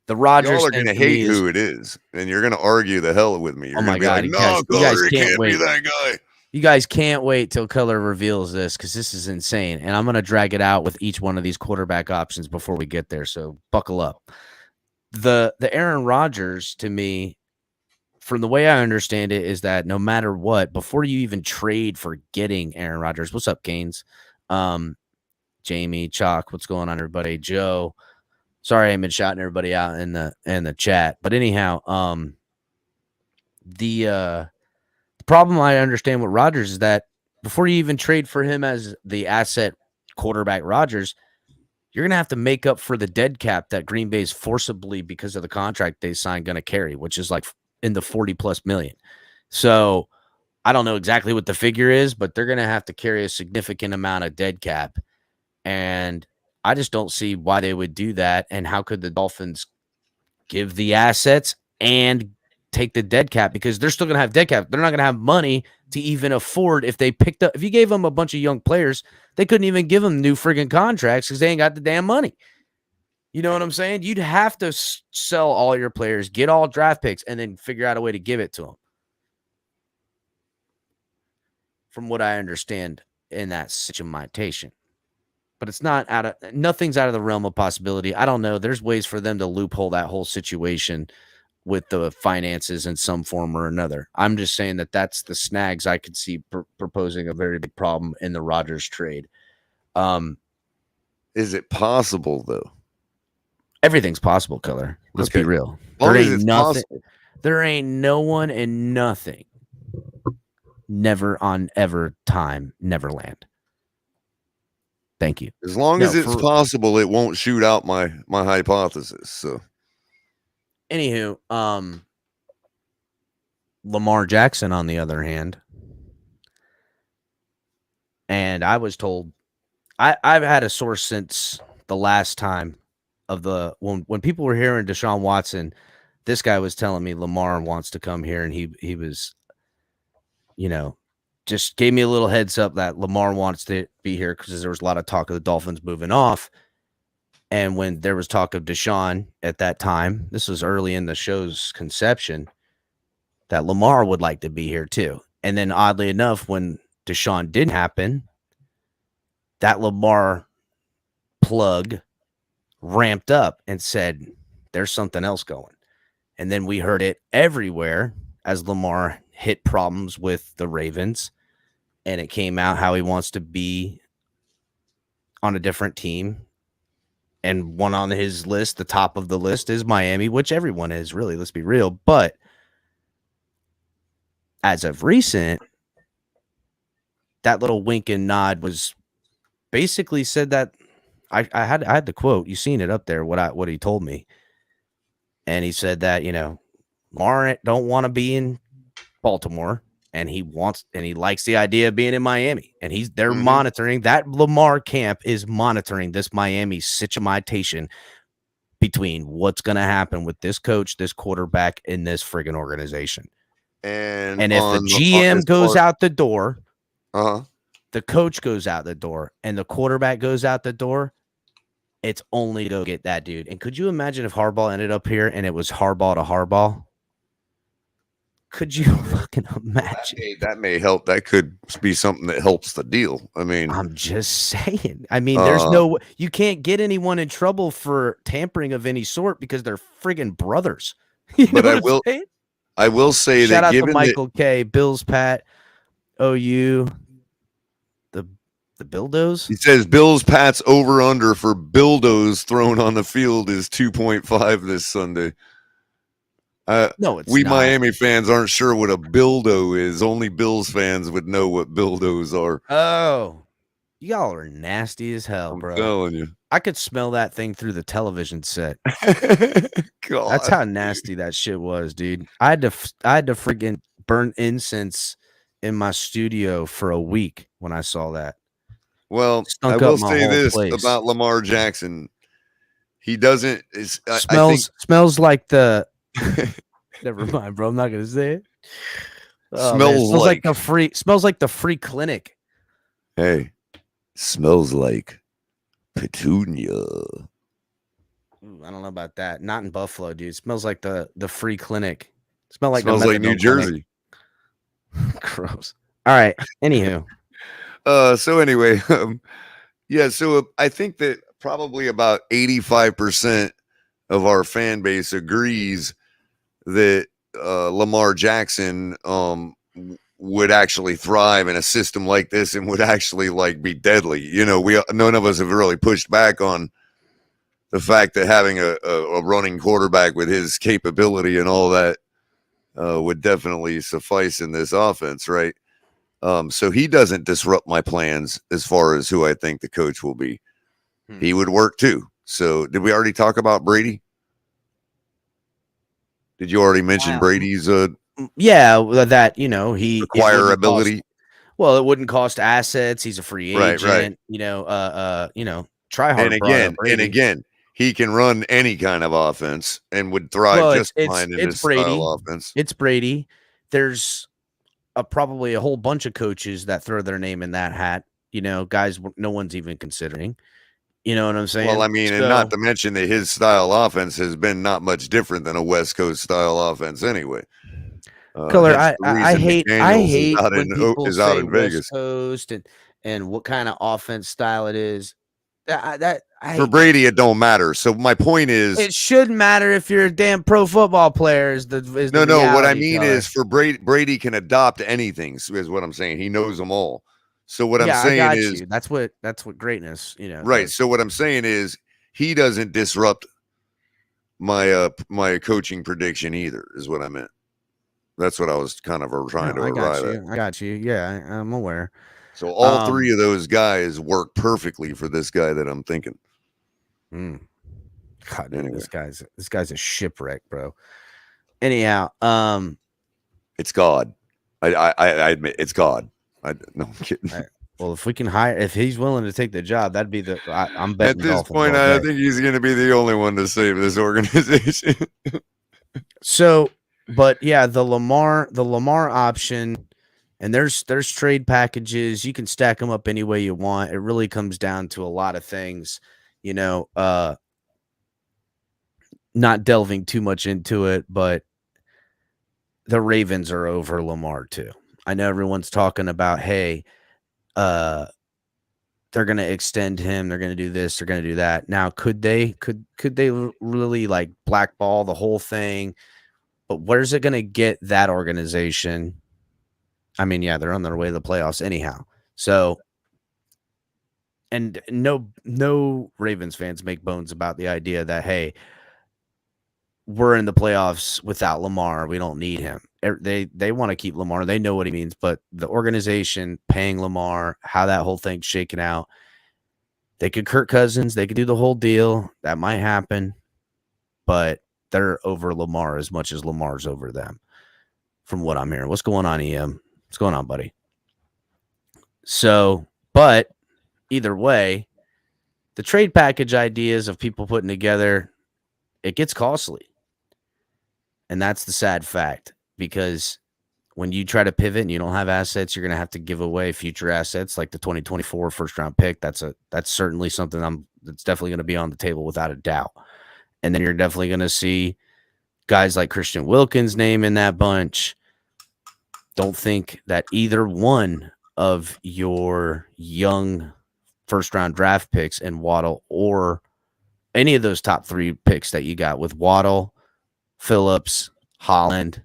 The Rodgers, y'all are going to hate who it is, and you're going to argue the hell with me. You're my God, like, no, you guys can't wait. Be that guy. You guys can't wait till Color reveals this because this is insane, and I'm going to drag it out with each one of these quarterback options before we get there. So buckle up. The Aaron Rodgers, to me, from the way I understand it, is that no matter what, before you even trade for getting Aaron Rodgers, what's up, Gaines? Jamie, Chalk, what's going on, everybody? Joe, sorry I've been shouting everybody out in the chat, but anyhow, the problem I understand with Rodgers is that before you even trade for him as the asset quarterback Rodgers, you're gonna have to make up for the dead cap that Green Bay's forcibly, because of the contract they signed, gonna carry, which is like in the 40+ million. So I don't know exactly what the figure is, but they're gonna have to carry a significant amount of dead cap. And I just don't see why they would do that. And how could the Dolphins give the assets and take the dead cap? Because they're still going to have dead cap. They're not going to have money to even afford. If you gave them a bunch of young players, they couldn't even give them new friggin' contracts because they ain't got the damn money. You know what I'm saying? You'd have to sell all your players, get all draft picks, and then figure out a way to give it to them. From what I understand in that situation. But it's nothing's out of the realm of possibility. I don't know. There's ways for them to loophole that whole situation with the finances in some form or another. I'm just saying that's the snags I could see proposing a very big problem in the Rodgers trade. Is it possible though? Everything's possible, Color. Let's be real. There ain't nothing. There ain't no one and nothing. Never on ever time, Neverland. Thank you. As long as it's possible, it won't shoot out my hypothesis. So, anywho, Lamar Jackson, on the other hand, and I was told, I've had a source since the last time of the when people were hearing Deshaun Watson, this guy was telling me Lamar wants to come here, and he was, just gave me a little heads up that Lamar wants to be here because there was a lot of talk of the Dolphins moving off. And when there was talk of Deshaun at that time, this was early in the show's conception, that Lamar would like to be here too. And then oddly enough, when Deshaun didn't happen, that Lamar plug ramped up and said, there's something else going. And then we heard it everywhere as Lamar hit problems with the Ravens, and it came out how he wants to be on a different team. And one on his list, the top of the list, is Miami, which everyone is, really, let's be real. But as of recent, that little wink and nod was basically said that I had the quote. You seen it up there, what he told me. And he said that, Lamar don't want to be in Baltimore, and he likes the idea of being in Miami. And they're monitoring, that Lamar camp is monitoring this Miami situation between what's going to happen with this coach, this quarterback, and this friggin' organization. And if the GM goes out the door, the coach goes out the door, and the quarterback goes out the door, it's only to go get that dude. And could you imagine if Harbaugh ended up here and it was Harbaugh to Harbaugh? Could you fucking imagine? That may help. That could be something that helps the deal. I mean, I'm just saying. I mean, there's you can't get anyone in trouble for tampering of any sort because they're friggin' brothers. But I will say Shout that out to given Michael K, Bills Pat, OU, the Bildos. He says Bills Pats over under for Bildos thrown on the field is 2.5 this Sunday. No, it's we not. Miami fans aren't sure what a Bildo is. Only Bills fans would know what Bildos are. Oh, y'all are nasty as hell, bro. I'm telling you. I could smell that thing through the television set. God. That's how nasty that shit was, dude. I had to freaking burn incense in my studio for a week when I saw that. Well, I will say this about Lamar Jackson. He doesn't smells like the never mind, bro. I'm not gonna say it. Oh, smells like the free clinic. Hey, smells like petunia. Ooh, I don't know about that. Not in Buffalo, dude. It smells like the free clinic. Smells like New Jersey. Gross. All right. Anywho. So anyway, so I think that probably about 85% of our fan base agrees that Lamar Jackson would actually thrive in a system like this and would actually be deadly. None of us have really pushed back on the fact that having a running quarterback with his capability and all that would definitely suffice in this offense, right? So he doesn't disrupt my plans as far as who I think the coach will be. He would work too. So did we already talk about Brady? Did you already mention Brady's that he acquirability? It wouldn't cost assets. He's a free agent. Right. Try hard. And again, he can run any kind of offense and would thrive just fine in this style offense. It's Brady. There's probably a whole bunch of coaches that throw their name in that hat. Guys no one's even considering. You know what I'm saying? Well, I mean, and not to mention that his style offense has been not much different than a West Coast style offense anyway. Color, I hate when people is say out in Vegas. West Coast and what kind of offense style it is. For Brady, it don't matter. So my point is, it shouldn't matter if you're a damn pro football player. No. What I mean is, for Brady can adopt anything. Is what I'm saying. He knows them all. So what I'm saying is, that's what greatness, right. So what I'm saying is, he doesn't disrupt my my coaching prediction either. Is what I meant. That's what I was kind of trying to arrive at. I got you. Yeah, I'm aware. So all three of those guys work perfectly for this guy that I'm thinking. God, anyway. This guy's a shipwreck, bro. Anyhow, it's God. I admit it's God. No, I'm kidding. Well, if we can hire, if he's willing to take the job, that'd be I'm betting At the this Dolphins point, all I day. think he's going to be the only one to save this organization. So, but yeah, the Lamar option, and there's trade packages. You can stack them up any way you want. It really comes down to a lot of things, not delving too much into it, but the Ravens are over Lamar too. I know everyone's talking about, hey, they're going to extend him. They're going to do this. They're going to do that. Now, could they really like blackball the whole thing? But where's it going to get that organization? I mean, yeah, they're on their way to the playoffs anyhow. So, and no Ravens fans make bones about the idea that, hey, we're in the playoffs without Lamar. We don't need him. They want to keep Lamar. They know what he means, but the organization paying Lamar, how that whole thing's shaken out, they could Kirk Cousins. They could do the whole deal. That might happen, but they're over Lamar as much as Lamar's over them, from what I'm hearing. What's going on, EM? What's going on, buddy? So, but either way, the trade package ideas of people putting together, it gets costly. And that's the sad fact, because when you try to pivot and you don't have assets, you're going to have to give away future assets like the 2024 first round pick. That's certainly something that's definitely going to be on the table without a doubt. And then you're definitely going to see guys like Christian Wilkins' name in that bunch. Don't think that either one of your young first round draft picks in Waddle or any of those top 3 picks that you got with Waddle, Phillips, Holland,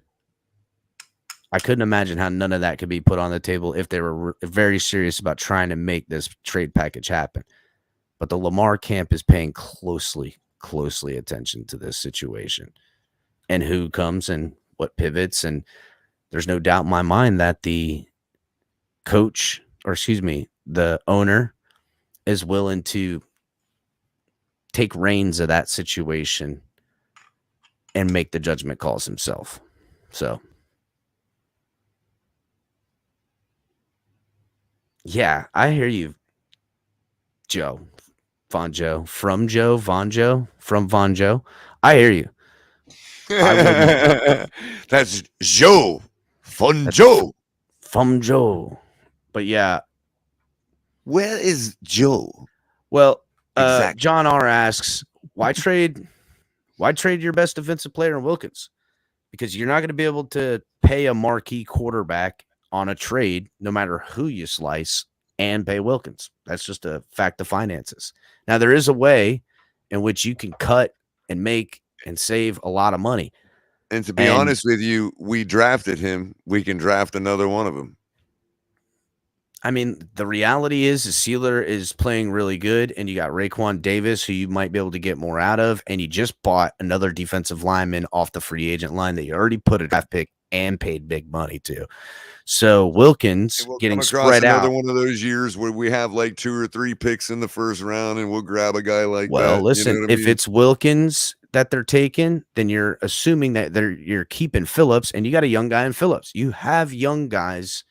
I couldn't imagine how none of that could be put on the table if they were very serious about trying to make this trade package happen. But the Lamar camp is paying closely attention to this situation and who comes and what pivots. And there's no doubt in my mind that the owner is willing to take reins of that situation and make the judgment calls himself. So, yeah, I hear you, Joe. Von Joe. I hear you. That's Joe. Fun Joe. From Joe. But yeah. Where is Joe? Well, Exactly. John R. asks, why trade your best defensive player in Wilkins? Because you're not going to be able to pay a marquee quarterback on a trade, no matter who you slice, and pay Wilkins. That's just a fact of finances. Now, there is a way in which you can cut and make and save a lot of money. And to be honest with you, we drafted him. We can draft another one of them. I mean, the reality is Sealer is playing really good, and you got Raekwon Davis, who you might be able to get more out of, and you just bought another defensive lineman off the free agent line that you already put a draft pick and paid big money to. So Wilkins getting spread out. Another one of those years where we have like 2 or 3 picks in the first round, and we'll grab a guy like that. Well, listen, you know what I mean? it's Wilkins that they're taking, then you're assuming that you're keeping Phillips, and you got a young guy in Phillips. You have young guys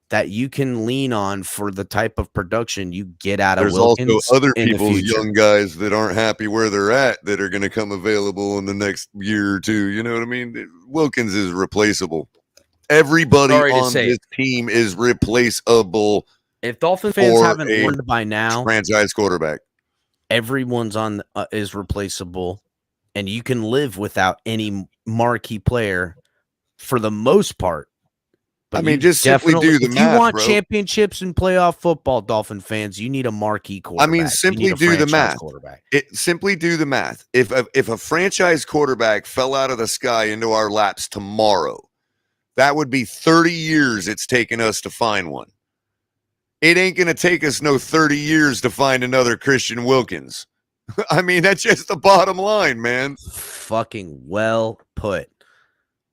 that you can lean on for the type of production you get out of Wilkins. There's also other people's young guys that aren't happy where they're at that are going to come available in the next year or two. You know what I mean? Wilkins is replaceable. Everybody on this team is replaceable. If Dolphin fans haven't learned by now, franchise quarterback, everyone's is replaceable, and you can live without any marquee player for the most part. But I mean, just simply do the math. If you want championships and playoff football, Dolphin fans, you need a marquee quarterback. I mean, simply do the math. Simply do the math. If a franchise quarterback fell out of the sky into our laps tomorrow, that would be 30 years it's taken us to find one. It ain't going to take us no 30 years to find another Christian Wilkins. I mean, that's just the bottom line, man. Fucking well put.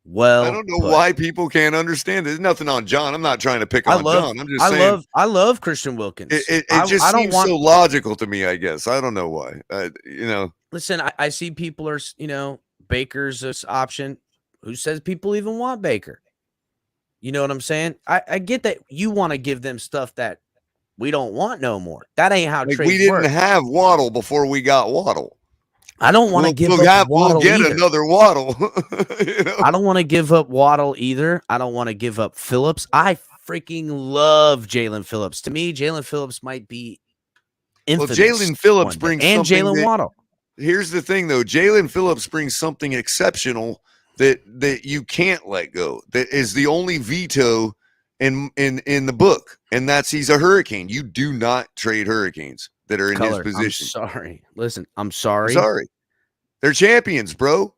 Well, I don't know why people can't understand. There's nothing on John. I'm not trying to pick on John. I'm just saying. I love Christian Wilkins. It just seems so logical to me, I guess. I don't know why. Listen, I see people are, Baker's this option. Who says people even want Baker? You know what I'm saying? I get that you want to give them stuff that We don't want no more. That ain't how Like, trades we didn't work. have Waddle before we got Waddle. I don't want to give up Waddle we'll get either. another Waddle. You know? I don't want to give up Waddle either. I don't want to give up Phillips. I freaking love Jalen Phillips. To me, Jalen Phillips might be infamous. Well, Jalen Phillips brings and something Jalen Waddle. Here's the thing, though. Jalen Phillips brings something exceptional that you can't let go. That is the only veto in the book, and that's he's a Hurricane. You do not trade Hurricanes that are in his position. I'm sorry. Listen, I'm sorry. Sorry. They're champions, bro.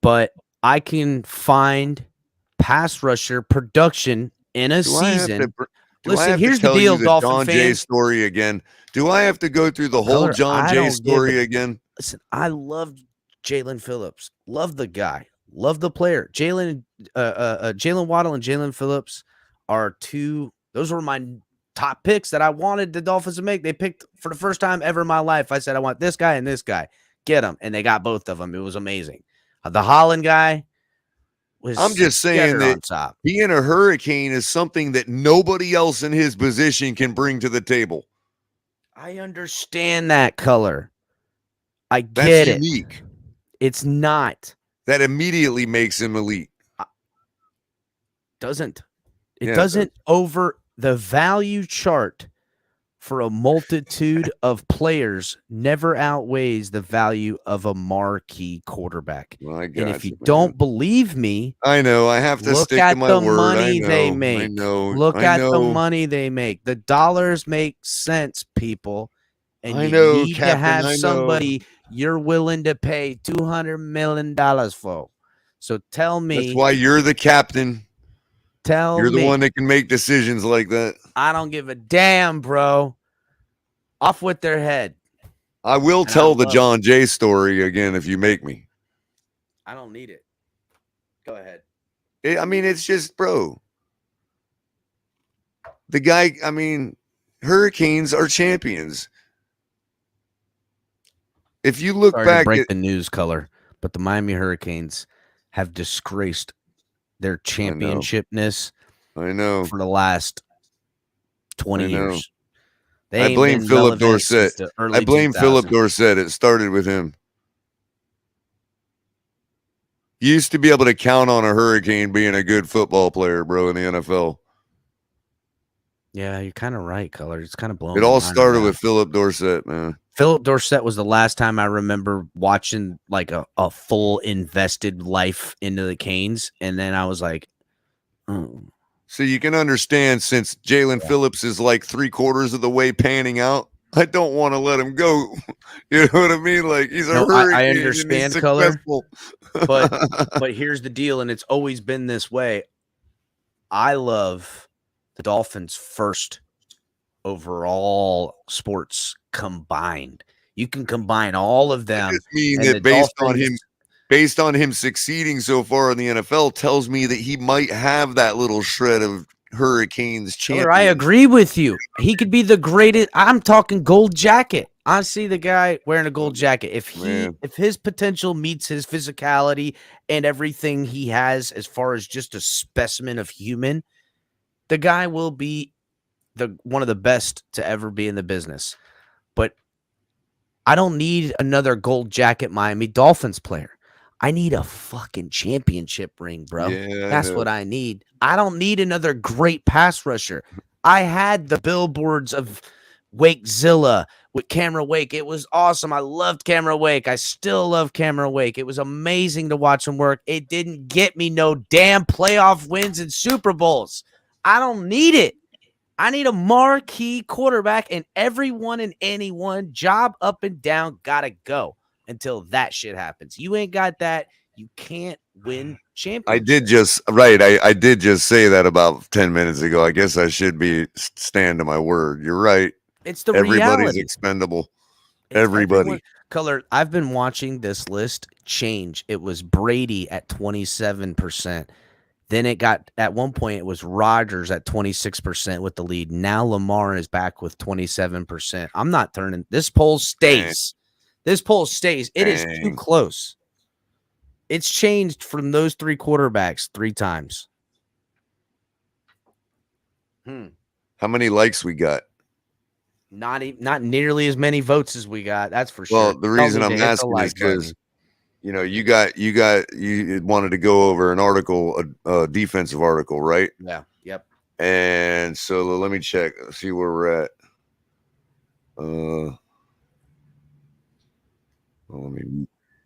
But I can find pass rusher production in a season. Listen, here's the deal, Dolphin John fans. Jay story again. Do I have to go through the whole John Jay story again? Listen, I love Jalen Phillips. Love the guy. Love the player. Jalen Waddle and Jalen Phillips are those were my top picks that I wanted the Dolphins to make. They picked for the first time ever in my life. I said, I want this guy and this guy. Get them. And they got both of them. It was amazing. The Holland guy was I'm just saying that top. Being a Hurricane is something that nobody else in his position can bring to the table. I understand that, Color. I get That's it. unique. It's not. That immediately makes him elite. Doesn't. It doesn't over the value chart for a multitude of players never outweighs the value of a marquee quarterback. Well, and if you don't believe me, I know I have to stick to my word. Look at the money they make. I know. Look at the money they make. The dollars make sense, people. And you need to have somebody you're willing to pay $200 million for. So tell me. That's why you're the captain. You're the one that can make decisions like that. I don't give a damn, bro. Off with their head. I will tell the John Jay story again if you make me. I don't need it. Go ahead. It's just, bro. The guy, Hurricanes are champions. If you look back, break the news, Color, but the Miami Hurricanes have disgraced their championshipness. I know for the last 20 years. I blame Philip Dorsett. I blame Philip Dorsett. It started with him. You used to be able to count on a Hurricane being a good football player, bro, in the NFL. Yeah, you're kind of right, Color. It's kind of blown. It all started with Philip Dorsett, man. Philip Dorsett was the last time I remember watching like a full invested life into the Canes. And then I was like, oh. So you can understand, since Jalen Phillips is like 3/4 of the way panning out, I don't want to let him go. You know what I mean? Like, he's a Hurricane. I understand, Color. But here's the deal, and it's always been this way. I love the Dolphins first overall sports combined. You can combine all of them. I mean that based on him succeeding so far in the NFL tells me that he might have that little shred of Hurricanes champion. I agree with you. He could be the greatest. I'm talking gold jacket. I see the guy wearing a gold jacket. If his potential meets his physicality and everything he has as far as just a specimen of human, the guy will be one of the best to ever be in the business. But I don't need another gold jacket Miami Dolphins player. I need a fucking championship ring, bro. Yeah, that's what I need. I don't need another great pass rusher. I had the billboards of Wakezilla with Camera Wake. It was awesome. I loved Camera Wake. I still love Camera Wake. It was amazing to watch him work. It didn't get me no damn playoff wins and Super Bowls. I don't need it. I need a marquee quarterback, and everyone and anyone, job up and down, gotta go until that shit happens. You ain't got that. You can't win championships. I did just say that about 10 minutes ago. I guess I should stand to my word. You're right. It's the Everybody's reality. Expendable. Everybody. Color, I've been watching this list change. It was Brady at 27%. Then it got, at one point, it was Rodgers at 26% with the lead. Now Lamar is back with 27%. I'm not turning. This poll stays. This poll stays. It is too close. It's changed from those three quarterbacks 3 times. How many likes we got? not nearly as many votes as we got. That's for sure. Well, the Y'all reason need to I'm hit the asking like is because button. you know you wanted to go over an article, a defensive article, right? Yeah. Yep. And so let me check, see where we're at.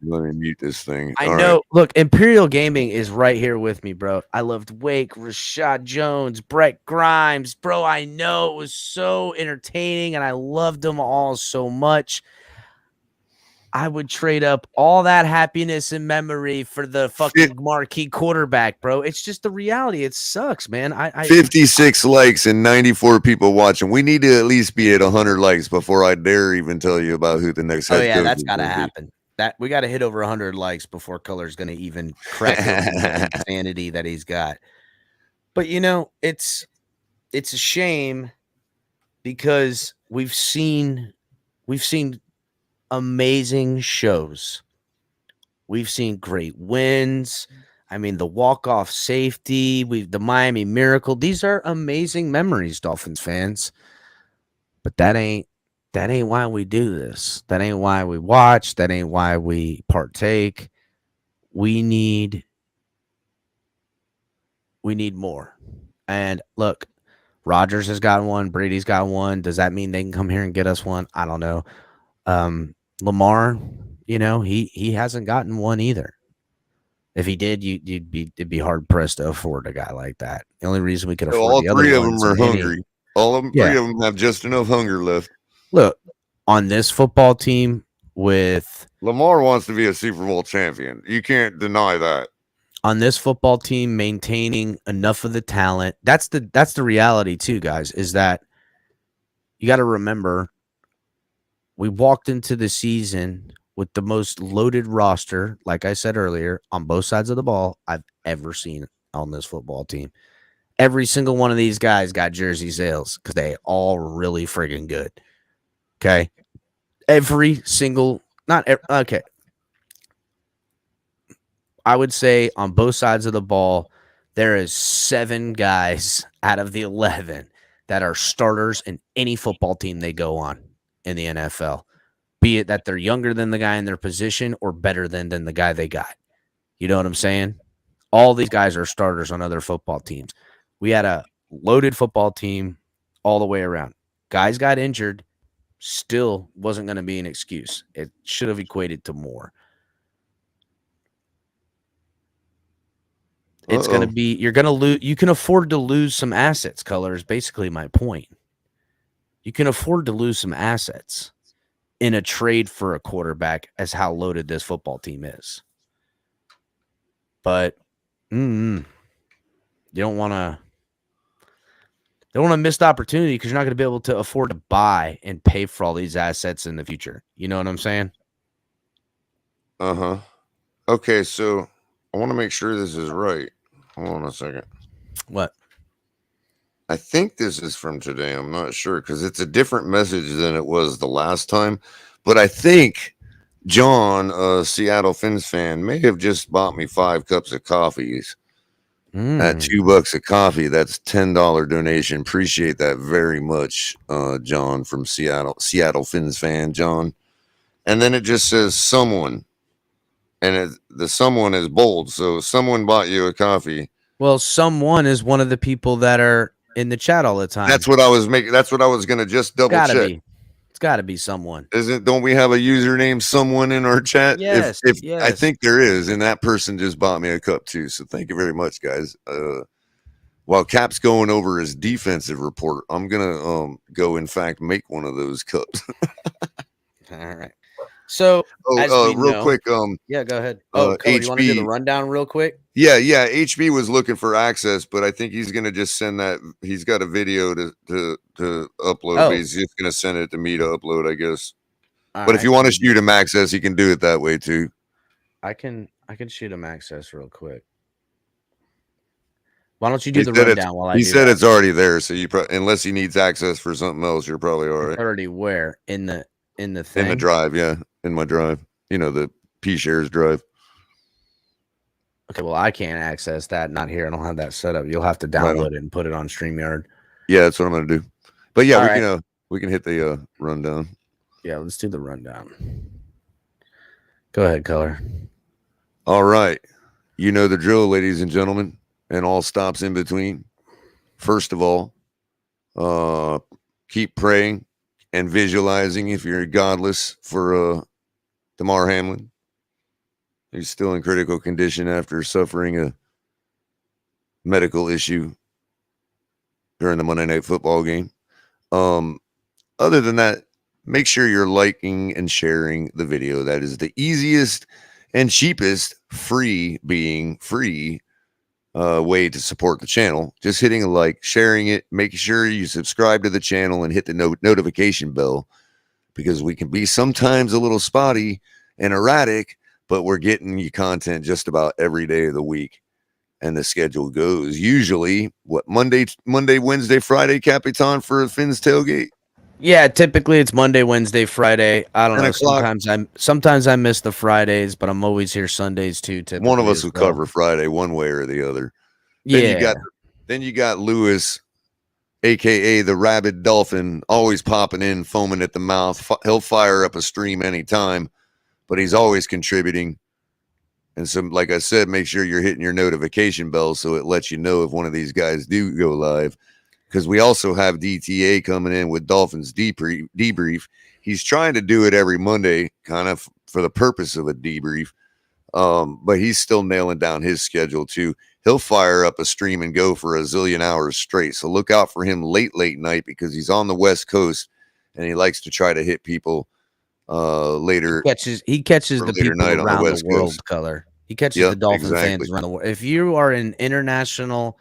Let me mute this thing. I All know. right. Look, Imperial Gaming is right here with me, bro. I loved Wake, Rashad Jones, Brett Grimes, bro. I know it was so entertaining, and I loved them all so much. I would trade up all that happiness and memory for the fucking marquee quarterback, bro. It's just the reality. It sucks, man. 56 likes and 94 people watching. We need to at least be at 100 likes before I dare even tell you about who the next head coach that's is got to gonna be. happen. That we got to hit over 100 likes before Color's going to even crack open the insanity that he's got. But you know, it's a shame because we've seen amazing shows. We've seen great wins. I mean, the walk-off safety, the Miami Miracle. These are amazing memories, Dolphins fans. But that ain't why we do this. That ain't why we watch. That ain't why we partake. We need more. And look, Rodgers has got one. Brady's got one. Does that mean they can come here and get us one? I don't know. Lamar, you know, he hasn't gotten one either. If he did, it'd be hard pressed to afford a guy like that. The only reason we could afford all the other three of ones them are in any- hungry. All of them, Yeah. three of them have just enough hunger left. Look, on this football team with Lamar wants to be a Super Bowl champion. You can't deny that. on this football team maintaining enough of the talent. That's the reality too, guys, is that you got to remember we walked into the season with the most loaded roster, like I said earlier, on both sides of the ball I've ever seen on this football team. Every single one of these guys got jersey sales because they all really friggin' good. Okay. Every single, okay. I would say on both sides of the ball, there is 7 guys out of the 11 that are starters in any football team they go on in the NFL. Be it that they're younger than the guy in their position or better than the guy they got. You know what I'm saying? All these guys are starters on other football teams. We had a loaded football team all the way around. Guys got injured, still wasn't going to be an excuse. It should have equated to more. It's going to be, you're going to lose. You can afford to lose some assets, Color, is basically my point. You can afford to lose some assets in a trade for a quarterback as how loaded this football team is. But you don't want to miss the opportunity because you're not going to be able to afford to buy and pay for all these assets in the future. You know what I'm saying? Uh-huh. Okay, so I want to make sure this is right. Hold on a second. What? I think this is from today. I'm not sure because it's a different message than it was the last time. But I think John, a Seattle Fins fan, may have just bought me 5 cups of coffees at $2 a coffee. That's $10 donation. Appreciate that very much, John from Seattle Fins fan, John. And then it just says someone. And the someone is bold. So someone bought you a coffee. Well, someone is one of the people that are in the chat all the time. That's what I was making. That's what I was going to just double check. It's got to be someone. Don't we have a username someone in our chat? Yes, if yes. I think there is, and that person just bought me a cup too. So thank you very much, guys. While Cap's going over his defensive report, I'm gonna go in fact make one of those cups. All right. So real quick, yeah, go ahead. Color, you want to do the rundown real quick? Yeah. HB was looking for access, but I think he's gonna just send that. He's got a video to upload, but he's just gonna send it to me to upload, I guess. But if you want to shoot him access, you can do it that way too. I can shoot him access real quick. Why don't you do the rundown while I do He said it's already there, so you unless he needs access for something else, you're probably all right. It's already where? In the thing? In the drive, yeah. In my drive. You know, the P-Shares drive. Okay, well, I can't access that. Not here. I don't have that set up. You'll have to download it and put it on StreamYard. Yeah, that's what I'm going to do. But yeah, We can hit the rundown. Yeah, let's do the rundown. Go ahead, Color. All right. You know the drill, ladies and gentlemen, and all stops in between. First of all, keep praying and visualizing if you're godless for Damar Hamlin. He's still in critical condition after suffering a medical issue during the Monday Night Football game. Other than that, make sure you're liking and sharing the video. That is the easiest and cheapest, free way to support the channel. Just hitting a like, sharing it, making sure you subscribe to the channel and hit the notification bell, because we can be sometimes a little spotty and erratic, but we're getting you content just about every day of the week. And the schedule goes usually Monday, Wednesday, Friday, Capitan for Finn's tailgate. Yeah, typically it's Monday, Wednesday, Friday. I don't know. 10 o'clock. Sometimes I miss the Fridays, but I'm always here Sundays too. Typically, one of us will cover Friday one way or the other. Then you got Lewis, aka the Rabid Dolphin, always popping in, foaming at the mouth. He'll fire up a stream anytime, but he's always contributing. And so, like I said, make sure you're hitting your notification bell so it lets you know if one of these guys do go live. Because we also have DTA coming in with Dolphins debrief. He's trying to do it every Monday, kind of for the purpose of a debrief. But he's still nailing down his schedule too. He'll fire up a stream and go for a zillion hours straight. So look out for him late night, because he's on the West Coast and he likes to try to hit people later. He catches the people night around the the West world, Coast. Color. He catches the Dolphin fans around the world. If you are in international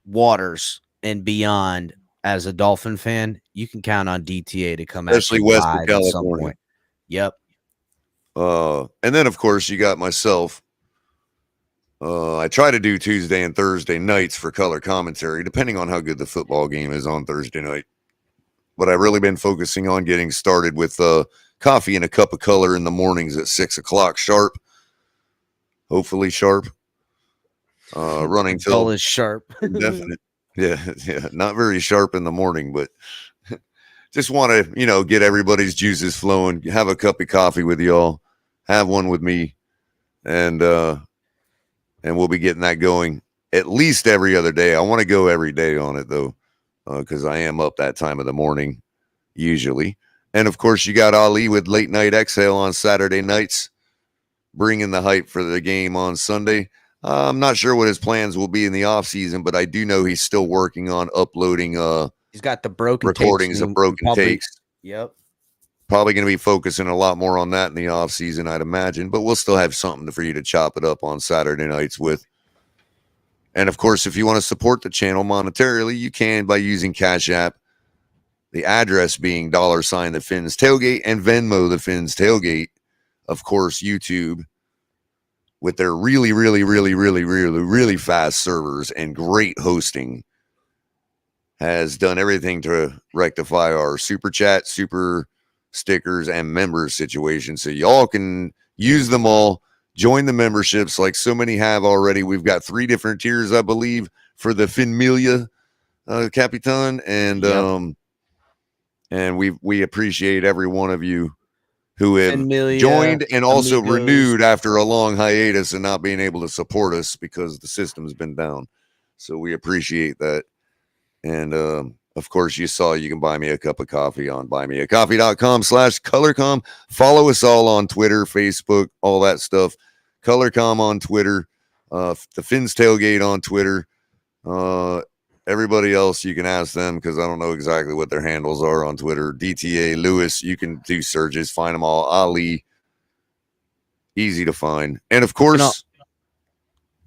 waters and beyond as a Dolphin fan, you can count on DTA to come especially west of California. At some point. Yep. And then of course you got myself. I try to do Tuesday and Thursday nights for color commentary, depending on how good the football game is on Thursday night. But I've really been focusing on getting started with coffee and a cup of color in the mornings at 6 o'clock sharp. Hopefully sharp. Running till is sharp. Definite. Yeah. Not very sharp in the morning, but just want to, get everybody's juices flowing. Have a cup of coffee with y'all. Have one with me, and we'll be getting that going at least every other day. I want to go every day on it though, because I am up that time of the morning usually. And of course, you got Ali with Late Night Exhale on Saturday nights, bringing the hype for the game on Sunday. I'm not sure what his plans will be in the off season, but I do know he's still working on uploading. He's got the broken recordings of broken takes. Yep. Probably going to be focusing a lot more on that in the off season, I'd imagine. But we'll still have something for you to chop it up on Saturday nights with. And of course, if you want to support the channel monetarily, you can by using Cash App. The address being $ the Fins Tailgate and Venmo the Fins Tailgate. Of course, YouTube, with their really, really, really, really, really, really fast servers and great hosting, has done everything to rectify our super chat, super stickers, and members situation. So y'all can use them all. Join the memberships like so many have already. We've got 3 different tiers, I believe, for the FinMily Capitan. And and we appreciate every one of you who have joined and also renewed after a long hiatus and not being able to support us because the system's been down. So we appreciate that. And of course, you saw you can buy me a cup of coffee on buymeacoffee.com/colorcom. Follow us all on Twitter, Facebook, all that stuff. Colorcom on Twitter, the Fins Tailgate on Twitter. Everybody else, you can ask them because I don't know exactly what their handles are on Twitter. DTA, Lewis, you can do searches, find them all. Ali, easy to find. And of course,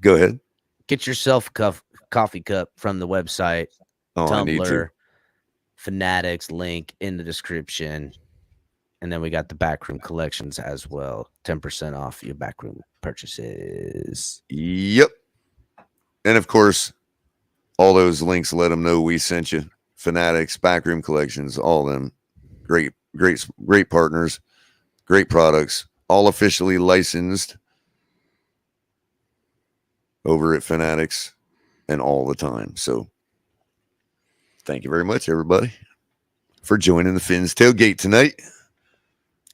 go ahead. Get yourself a coffee cup from the website. Tumblr, Fanatics link in the description. And then we got the backroom collections as well. 10% off your backroom purchases. Yep. And of course, all those links, let them know we sent you. Fanatics, backroom collections, all them. Great partners, great products, all officially licensed over at Fanatics and all the time. So thank you very much, everybody. for joining the Fins tailgate tonight.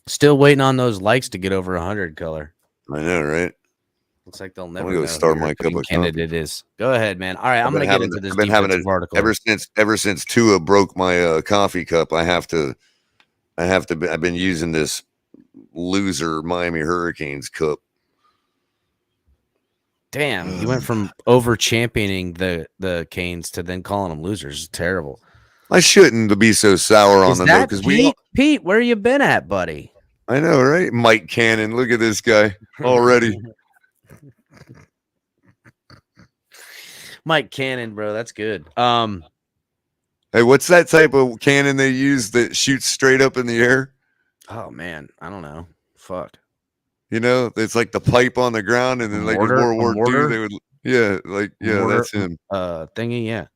Still waiting on those likes to get over 100, Color. I know, right? Looks like they'll I'm never gonna go know start who my your cup of candidate is. Go ahead, man. All right, I'm going to get into this I've been having defensive article. ever since Tua broke my coffee cup. I've been using this loser Miami Hurricanes cup. Damn, you went from over championing the Canes to then calling them losers. It's terrible. I shouldn't be so sour on them though, because Pete, where you been at, buddy? I know, right? Mike Cannon, look at this guy already. Mike Cannon, bro, that's good. Hey, what's that type of cannon they use that shoots straight up in the air? Oh man, I don't know. Fuck. You know, it's like the pipe on the ground, and then like in World War II, they would, that's him. Thingy, yeah.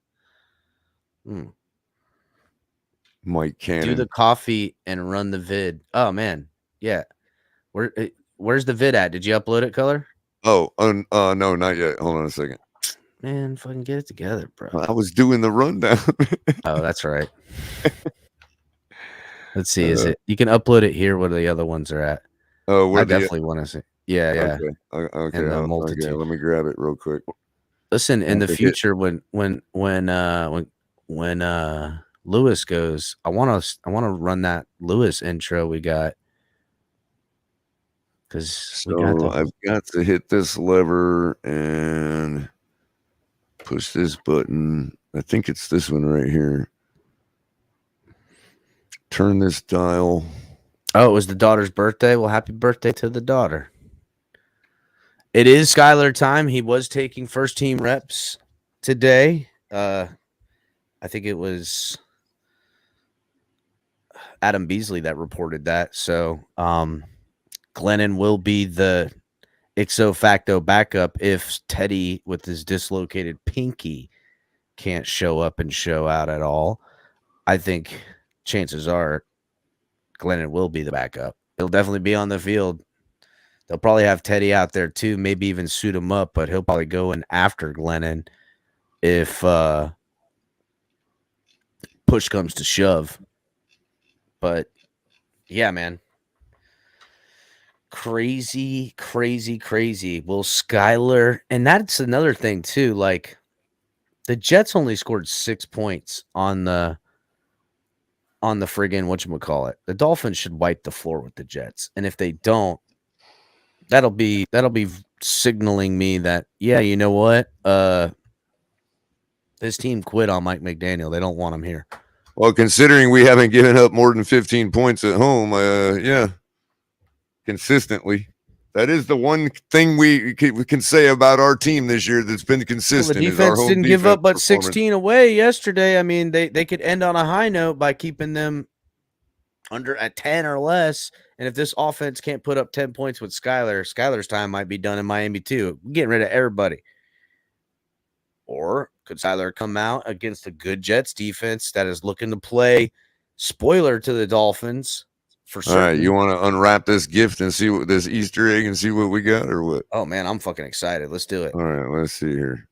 Mike Cannon. Do the coffee and run the vid. Oh man, yeah. Where's the vid at? Did you upload it, Color? Oh, no, not yet. Hold on a second. Man, fucking get it together, bro. I was doing the rundown. Oh, that's right. Let's see. Is it? You can upload it here. Where the other ones are at? Oh, I definitely want to see. Yeah. Okay. And the multitude. Okay, let me grab it real quick. Listen, in the future, when Lewis goes, I want to run that Lewis intro we got. Because I've got to hit this lever and push this button. I think it's this one right here. Turn this dial. Oh, it was the daughter's birthday. Well, happy birthday to the daughter. It is Skylar time. He was taking first team reps today. I think it was Adam Beasley that reported that. So Glennon will be the ipso facto backup if Teddy with his dislocated pinky can't show up and show out at all. I think chances are Glennon will be the backup. He'll definitely be on the field. They'll probably have Teddy out there too, maybe even suit him up, but he'll probably go in after Glennon if push comes to shove. But yeah, man. Crazy. Will Skylar, and that's another thing too, like the Jets only scored 6 points on the friggin' whatchamacallit. The Dolphins should wipe the floor with the Jets. And if they don't, that'll be signaling me that, yeah, you know what? This team quit on Mike McDaniel. They don't want him here. Well, considering we haven't given up more than 15 points at home, consistently. That is the one thing we can say about our team this year that's been consistent. Well, the defense didn't give up but 16 away yesterday. I mean, they could end on a high note by keeping them under at 10 or less. And if this offense can't put up 10 points with Skylar's time might be done in Miami too. We're getting rid of everybody. Or could Skylar come out against a good Jets defense that is looking to play spoiler to the Dolphins? For certain. All right, you want to unwrap this gift and see what this Easter egg and see what we got or what? Oh man, I'm fucking excited. Let's do it. All right, let's see here.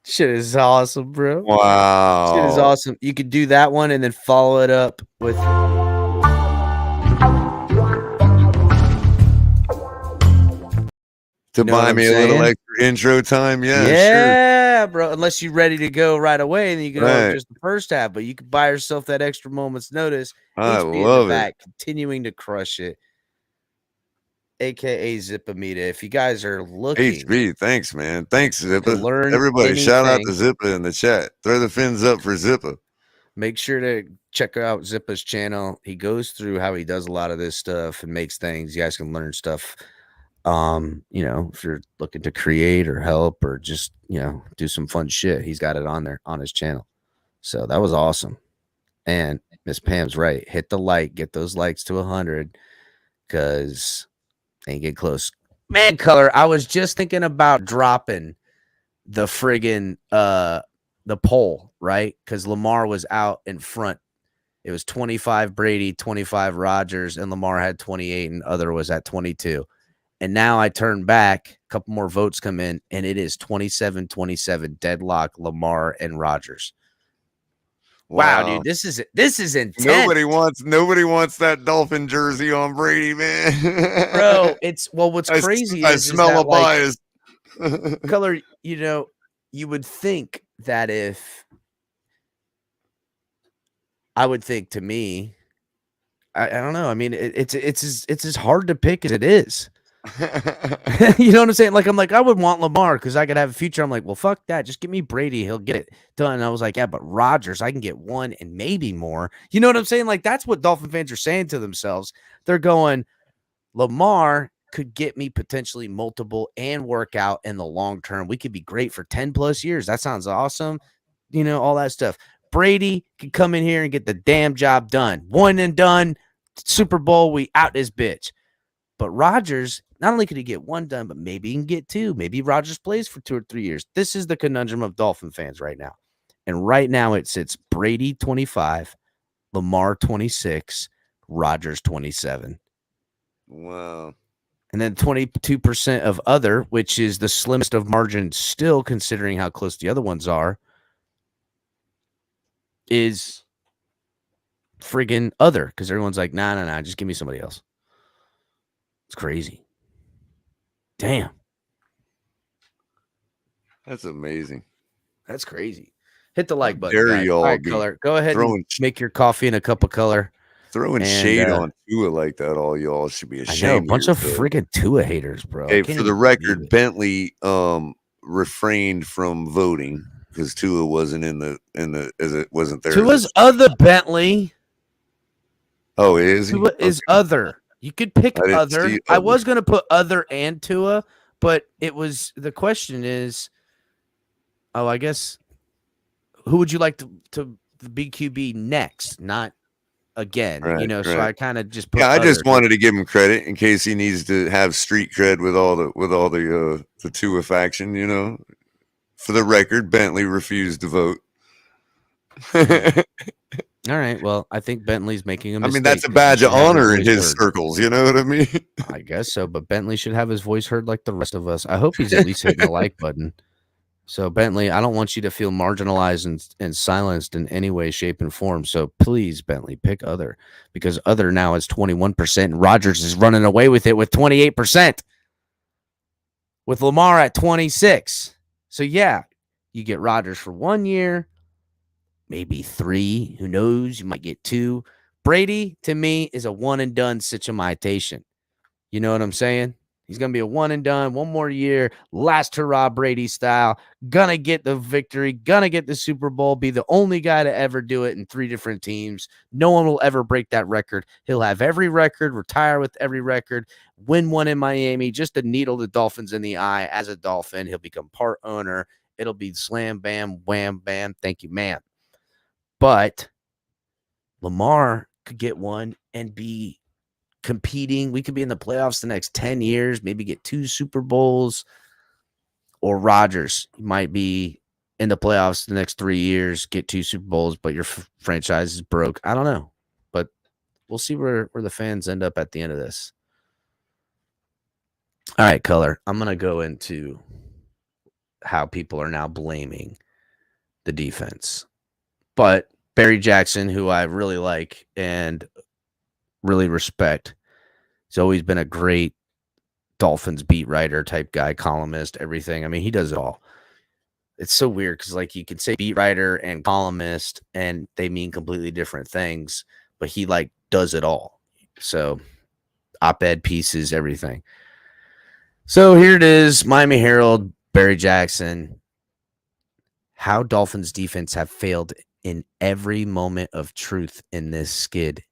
Shit is awesome, bro. Wow. Shit is awesome. You could do that one and then follow it up with to buy me a little extra intro time. Yeah, sure. Bro. Unless you're ready to go right away, and then you can go just the first half, but you can buy yourself that extra moment's notice. I love it. Continuing to crush it. AKA Zipamita. If you guys are looking, HB, thanks, man. Thanks, Zippa. Learn everybody, anything, shout out to Zippa in the chat. Throw the fins up for Zippa. Make sure to check out Zippa's channel. He goes through how he does a lot of this stuff and makes things. You guys can learn stuff. If you're looking to create or help or just, do some fun shit, he's got it on there on his channel. So that was awesome. And Miss Pam's right. Hit the like. Get those likes to 100 because ain't get close. Man, Color, I was just thinking about dropping the friggin' the poll, right? Because Lamar was out in front. It was 25 Brady, 25 Rodgers, and Lamar had 28, and other was at 22. And now I turn back, a couple more votes come in, and it is 27-27 deadlock Lamar and Rodgers. Wow, dude, this is intense. Nobody wants that Dolphin jersey on Brady, man. Bro, what's crazy I is smell that, a bias. Color, you would think that if I would think to me, I don't know. I mean, it's as hard to pick as it is. You know what I'm saying? Like, I'm like, I would want Lamar because I could have a future. I'm like, well, fuck that. Just give me Brady. He'll get it done. And I was like, yeah, but Rodgers, I can get one and maybe more. You know what I'm saying? Like, that's what Dolphin fans are saying to themselves. They're going, Lamar could get me potentially multiple and work out in the long term. We could be great for 10 plus years. That sounds awesome. You know, all that stuff. Brady could come in here and get the damn job done. One and done. Super Bowl, we out this bitch. But Rodgers, not only could he get one done, but maybe he can get two. Maybe Rodgers plays for 2 or 3 years. This is the conundrum of Dolphin fans right now. And right now it sits Brady 25, Lamar 26, Rodgers 27. Wow. And then 22% of other, which is the slimmest of margins still, considering how close the other ones are, is friggin' other. Because everyone's like, nah, just give me somebody else. It's crazy. Damn. That's amazing. That's crazy. Hit the like button. Dare Guys. y'all All right, be Color. Go ahead and make your coffee in a cup of Color. Throwing shade on Tua like that, all y'all should be ashamed. I know, a bunch of friggin' Tua haters, bro. Hey, for the record, Bentley refrained from voting because Tua wasn't as it wasn't there. Tua's other Bentley. Oh, is he? Tua is other. You could pick other. I was gonna put other and Tua, but it was the question is, I guess who would you like to be QB next? Not again, right, so I kind of just put I just wanted to give him credit in case he needs to have street cred with all the Tua faction, For the record, Bentley refused to vote. All right, well, I think Bentley's making a mistake. I mean, that's a badge of honor in his circles, you know what I mean? I guess so, but Bentley should have his voice heard like the rest of us. I hope he's at least hitting the like button. So, Bentley, I don't want you to feel marginalized and silenced in any way, shape, and form. So, please, Bentley, pick other. Because other now is 21%, and Rodgers is running away with it with 28%. With Lamar at 26%. So, yeah, you get Rodgers for 1 year, maybe 3. Who knows? You might get 2. Brady, to me, is a one-and-done situation. You know what I'm saying? He's going to be a one and done, 1 more year, last hurrah Brady style, going to get the victory, going to get the Super Bowl, be the only guy to ever do it in 3 different teams. No one will ever break that record. He'll have every record, retire with every record, win one in Miami, just to needle the Dolphins in the eye as a Dolphin. He'll become part owner. It'll be slam, bam, wham, bam. Thank you, ma'am. But Lamar could get one and be competing. We could be in the playoffs the next 10 years, maybe get 2 Super Bowls. Or Rodgers might be in the playoffs the next 3 years, get 2 Super Bowls, but your franchise is broke. I don't know, but we'll see where the fans end up at the end of this. All right, Color, I'm going to go into how people are now blaming the defense. But Barry Jackson, who I really like and really respect, he's always been a great Dolphins beat writer type guy, columnist, everything. I mean, he does it all. It's so weird because, like, you can say beat writer and columnist, and they mean completely different things, but he, like, does it all. So, op-ed pieces, everything. So, here it is, Miami Herald, Barry Jackson. How Dolphins defense have failed in every moment of truth in this skid,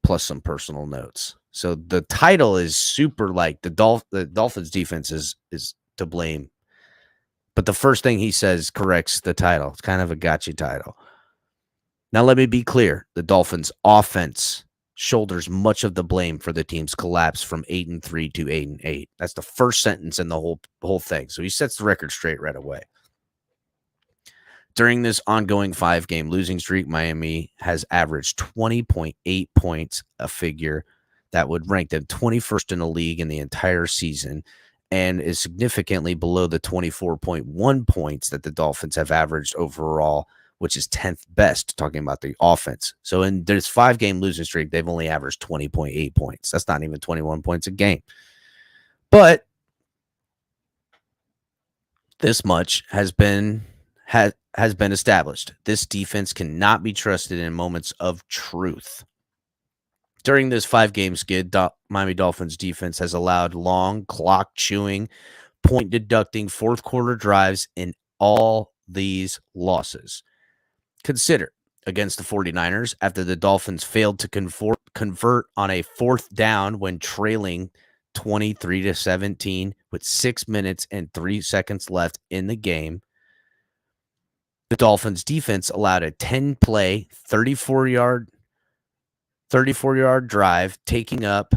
plus some personal notes. So the title is super like the Dolphins defense is to blame. But the first thing he says corrects the title. It's kind of a gotcha title. Now, let me be clear. The Dolphins' offense shoulders much of the blame for the team's collapse from 8-3 to 8-8. That's the first sentence in the whole thing. So he sets the record straight right away. During this ongoing 5-game losing streak, Miami has averaged 20.8 points, a figure that would rank them 21st in the league in the entire season, and is significantly below the 24.1 points that the Dolphins have averaged overall, which is 10th best, talking about the offense. So in this 5-game losing streak, they've only averaged 20.8 points. That's not even 21 points a game. But this much has been established. This defense cannot be trusted in moments of truth. During this 5-game skid, Miami Dolphins defense has allowed long, clock-chewing, point-deducting fourth-quarter drives in all these losses. Consider, against the 49ers, after the Dolphins failed to convert on a 4th down when trailing 23-17 with 6 minutes and 3 seconds left in the game, the Dolphins defense allowed a 10-play, 34-yard drive, taking up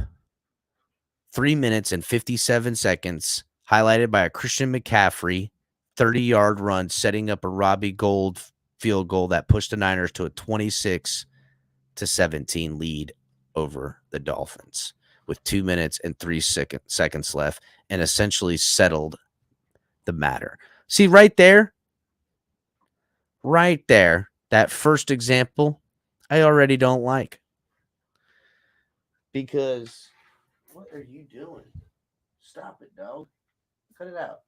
3 minutes and 57 seconds, highlighted by a Christian McCaffrey 30-yard run, setting up a Robbie Gould field goal that pushed the Niners to a 26-17 lead over the Dolphins with 2 minutes and 3 seconds left, and essentially settled the matter. See, right there, that first example, I already don't like. Because, what are you doing? Stop it, dog. Cut it out.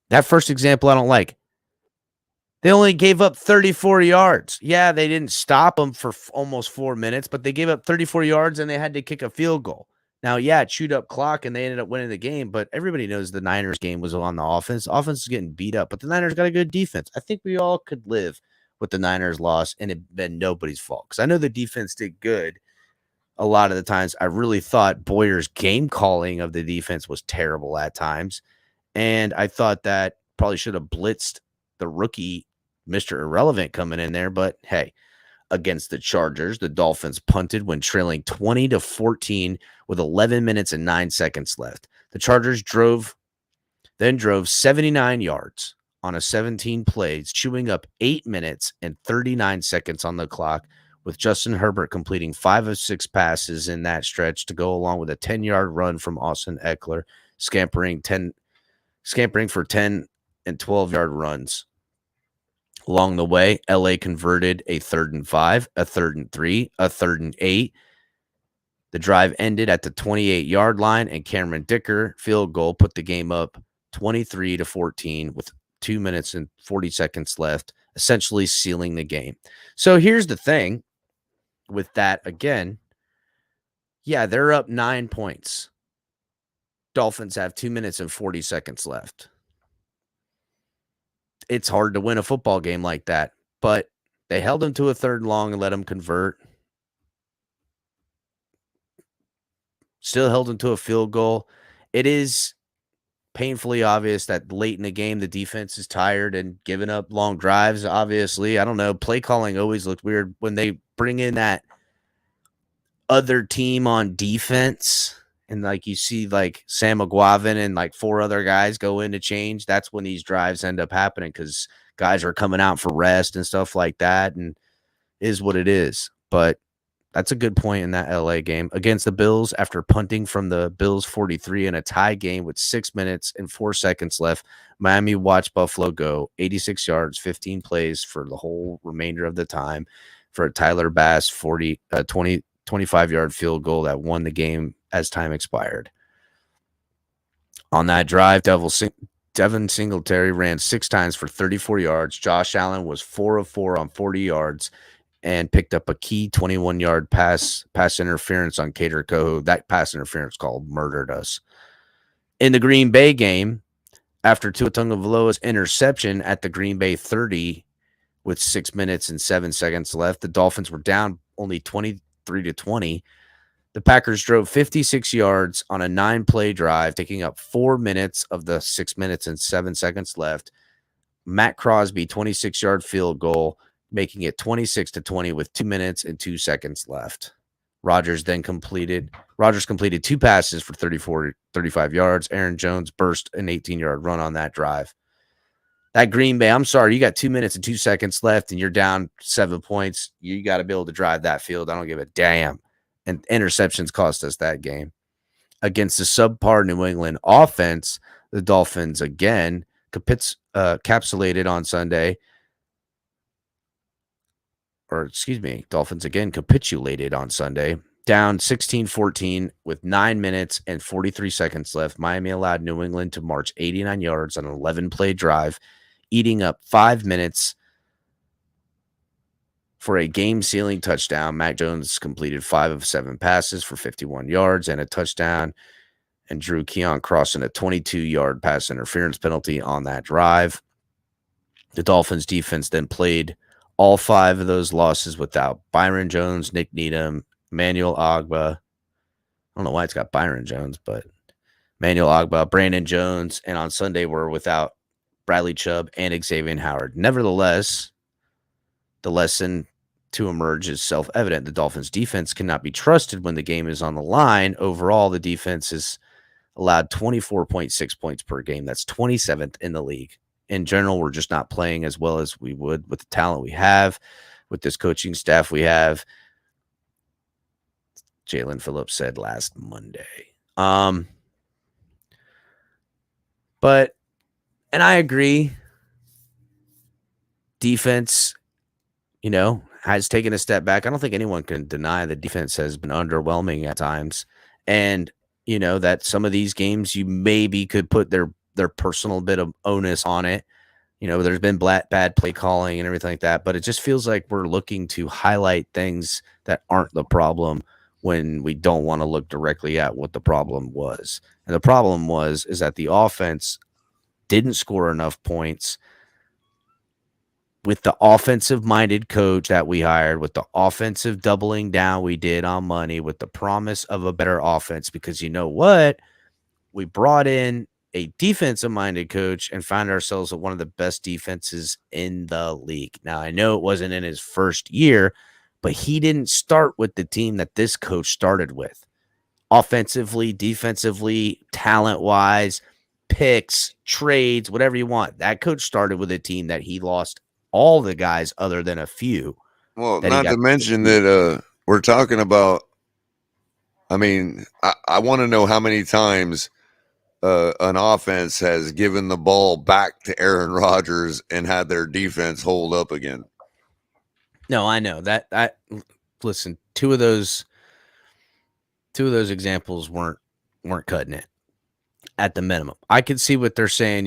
That first example I don't like. They only gave up 34 yards. Yeah, they didn't stop them for almost 4 minutes, but they gave up 34 yards and they had to kick a field goal. Now, yeah, it chewed up clock and they ended up winning the game, but everybody knows the Niners game was on the offense. The offense is getting beat up, but the Niners got a good defense. I think we all could live with the Niners loss and it been nobody's fault. Because I know the defense did good a lot of the times. I really thought Boyer's game calling of the defense was terrible at times. And I thought that probably should have blitzed the rookie Mr. Irrelevant coming in there. But hey, against the Chargers, the Dolphins punted when trailing 20-14 with 11 minutes and 9 seconds left. The Chargers drove 79 yards on a 17 plays, chewing up 8 minutes and 39 seconds on the clock, with Justin Herbert completing 5 of 6 passes in that stretch to go along with a 10-yard run from Austin Eckler, scampering for 10 and 12-yard runs. Along the way, LA converted a 3rd and 5, a 3rd and 3, a 3rd and 8. The drive ended at the 28-yard line, and Cameron Dicker field goal put the game up 23-14 with 2 minutes and 40 seconds left, essentially sealing the game. So here's the thing with that again. Yeah, they're up 9 points. Dolphins have 2 minutes and 40 seconds left. It's hard to win a football game like that, but they held them to a 3rd and long and let them convert. Still held them to a field goal. It is painfully obvious that late in the game, the defense is tired and giving up long drives. Obviously, I don't know. Play calling always looked weird when they bring in that other team on defense. And like you see like Sam McGuavin and like 4 other guys go in to change. That's when these drives end up happening because guys are coming out for rest and stuff like that. And is what it is. But that's a good point in that LA game. Against the Bills, after punting from the Bills 43 in a tie game with 6 minutes and 4 seconds left, Miami watched Buffalo go 86 yards, 15 plays for the whole remainder of the time for a Tyler Bass 25-yard field goal that won the game as time expired. On that drive, Devin Singletary ran 6 times for 34 yards. Josh Allen was 4 of 4 on 40 yards and picked up a key 21-yard pass interference on Cater Coho. That pass interference call murdered us. In the Green Bay game, after Tua Tagovailoa's interception at the Green Bay 30 with 6 minutes and 7 seconds left, the Dolphins were down only 23-20. The Packers drove 56 yards on a 9-play drive, taking up 4 minutes of the 6 minutes and 7 seconds left. Matt Crosby 26-yard field goal, making it 26-20 with 2 minutes and 2 seconds left. Rodgers completed 2 passes for 35 yards. Aaron Jones burst an 18-yard run on that drive. That Green Bay, I'm sorry, you got 2 minutes and 2 seconds left and you're down 7 points. You got to be able to drive that field. I don't give a damn. And interceptions cost us that game. Against the subpar New England offense, the Dolphins again capitulated on Sunday. Dolphins again capitulated on Sunday. Down 16-14 with 9 minutes and 43 seconds left. Miami allowed New England to march 89 yards on an 11-play drive, eating up 5 minutes for a game-sealing touchdown. Mac Jones completed 5 of 7 passes for 51 yards and a touchdown, and Drew Keon crossing a 22-yard pass interference penalty on that drive. The Dolphins defense then played all 5 of those losses without Byron Jones, Nick Needham, Emmanuel Ogbah. I don't know why it's got Byron Jones, but Emmanuel Ogbah, Brandon Jones, and on Sunday we're without Bradley Chubb and Xavier Howard. Nevertheless, the lesson to emerge is self-evident. The Dolphins defense cannot be trusted when the game is on the line. Overall, the defense has allowed 24.6 points per game. That's 27th in the league. In general, we're just not playing as well as we would with the talent we have, with this coaching staff we have. Jalen Phillips said last Monday. And I agree. Defense, has taken a step back. I don't think anyone can deny the defense has been underwhelming at times. And, that some of these games you maybe could put their personal bit of onus on it. There's been bad play calling and everything like that, but it just feels like we're looking to highlight things that aren't the problem when we don't want to look directly at what the problem was. And the problem is that the offense didn't score enough points with the offensive-minded coach that we hired, with the offensive doubling down we did on money, with the promise of a better offense. Because you know what? We brought in a defensive-minded coach and found ourselves at one of the best defenses in the league. Now, I know it wasn't in his first year, but he didn't start with the team that this coach started with. Offensively, defensively, talent-wise, picks, trades, whatever you want. That coach started with a team that he lost all the guys other than a few. Well, not to mention that we're talking about, I want to know how many times an offense has given the ball back to Aaron Rodgers and had their defense hold up again. No, I know that. Listen, two of those examples weren't cutting it at the minimum. I could see what they're saying.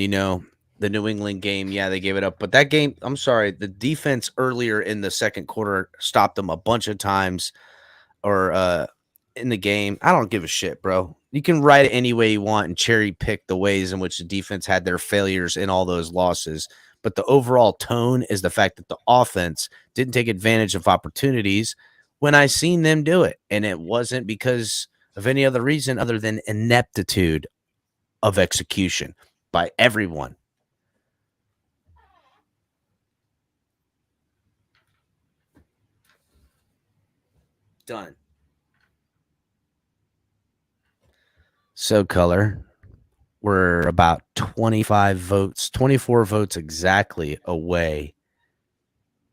The New England game, yeah, they gave it up, but that game, I'm sorry, the defense earlier in the second quarter stopped them a bunch of times, or in the game. I don't give a shit, bro. You can write it any way you want and cherry pick the ways in which the defense had their failures in all those losses. But the overall tone is the fact that the offense didn't take advantage of opportunities when I seen them do it. And it wasn't because of any other reason other than ineptitude of execution by everyone. Done. So, Color, we're about 24 votes exactly away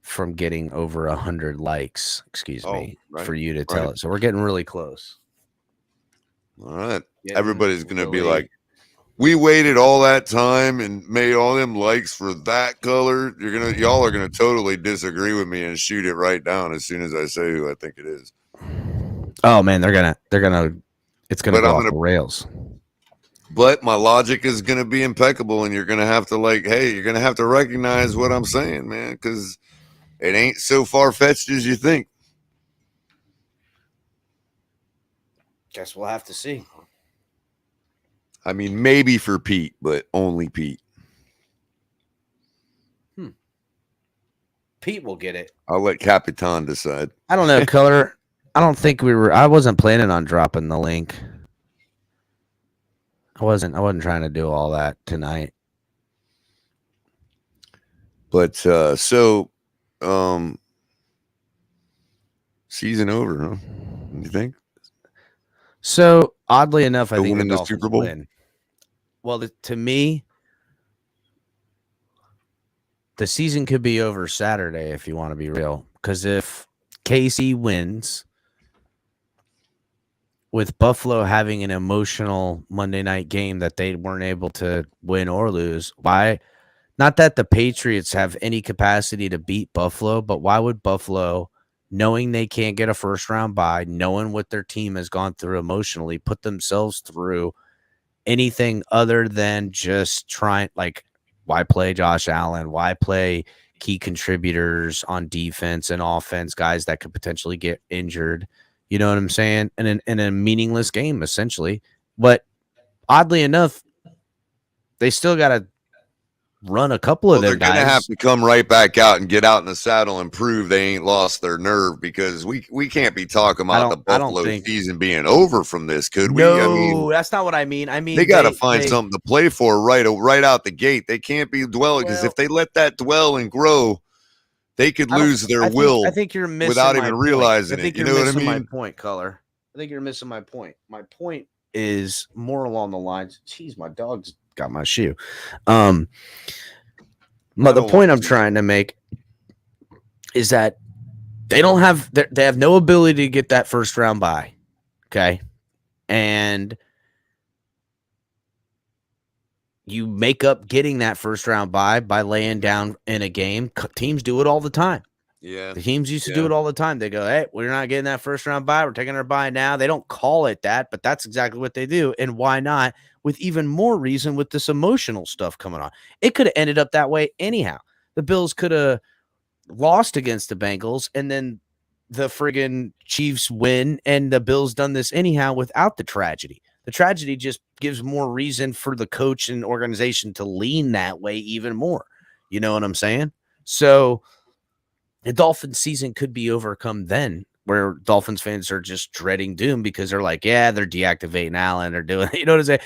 from getting over 100 likes, for you to tell it. So we're getting really close. All right. Everybody's going to be like, we waited all that time and made all them likes for that color. Y'all are going to totally disagree with me and shoot it right down as soon as I say who I think it is. Oh man, it's gonna go off the rails. But my logic is gonna be impeccable, and you're gonna have to you're gonna have to recognize what I'm saying, man, because it ain't so far fetched as you think. Guess we'll have to see. Maybe for Pete, but only Pete. Pete will get it. I'll let Capitan decide. I don't know, Color. I wasn't planning on dropping the link. I wasn't trying to do all that tonight. But season over, huh? You think? So oddly enough, I They'll think the win the Dolphins Super Bowl? win. Well, to me, the season could be over Saturday if you want to be real. Because if KC wins, with Buffalo having an emotional Monday night game that they weren't able to win or lose, why? Not that the Patriots have any capacity to beat Buffalo, but why would Buffalo, knowing they can't get a first round bye, knowing what their team has gone through emotionally, put themselves through anything other than just trying, like, why play Josh Allen? Why play key contributors on defense and offense, guys that could potentially get injured? You know what I'm saying? In a meaningless game, essentially. But oddly enough, they still got to run a couple of Well, them they're gonna have guys. to come right back out and get out in the saddle and prove they ain't lost their nerve, because we can't be talking about the I don't Buffalo think. season being over from this, could we? I mean, No, that's not what I mean. I they mean got to find something to play for right out the gate. They can't be dwelling, because if they let that dwell and grow, they could lose their will. I think you're missing without my even point. realizing I think it. You you're know what I missing my mean? point, Color. I think you're missing my point. My point is more along the lines. Geez, my dog's got my shoe. But the point I'm trying to make is that they have no ability to get that first round bye. Okay. And you make up getting that first round bye by laying down in a game. Teams do it all the time. Yeah. The teams used to do it all the time. They go, hey, we're not getting that first round bye. We're taking our bye now. They don't call it that, but that's exactly what they do. And why not? With even more reason with this emotional stuff coming on. It could have ended up that way anyhow. The Bills could have lost against the Bengals, and then the friggin' Chiefs win, and the Bills done this anyhow without the tragedy. The tragedy just gives more reason for the coach and organization to lean that way even more. You know what I'm saying? So the Dolphins season could be overcome then, where Dolphins fans are just dreading doom because they're like, yeah, they're deactivating Allen or doing, you know what I'm saying?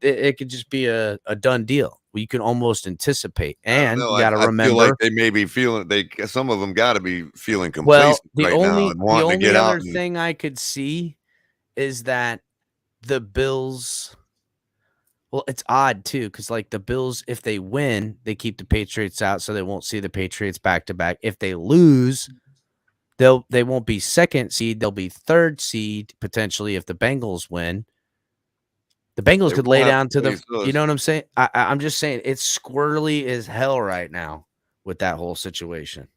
It could just be a done deal. You can almost anticipate. And you got to remember, I feel like they may be feeling, some of them got to be feeling well, complacent now and the wanting to only get other out. thing I could see is that the Bills, well, it's odd too, because like the Bills, if they win, they keep the Patriots out, so they won't see the Patriots back to back. If they lose, they won't be second seed, they'll be third seed potentially if the Bengals win. The Bengals could lay down to the, you know what I'm saying? I'm just saying it's squirrely as hell right now with that whole situation.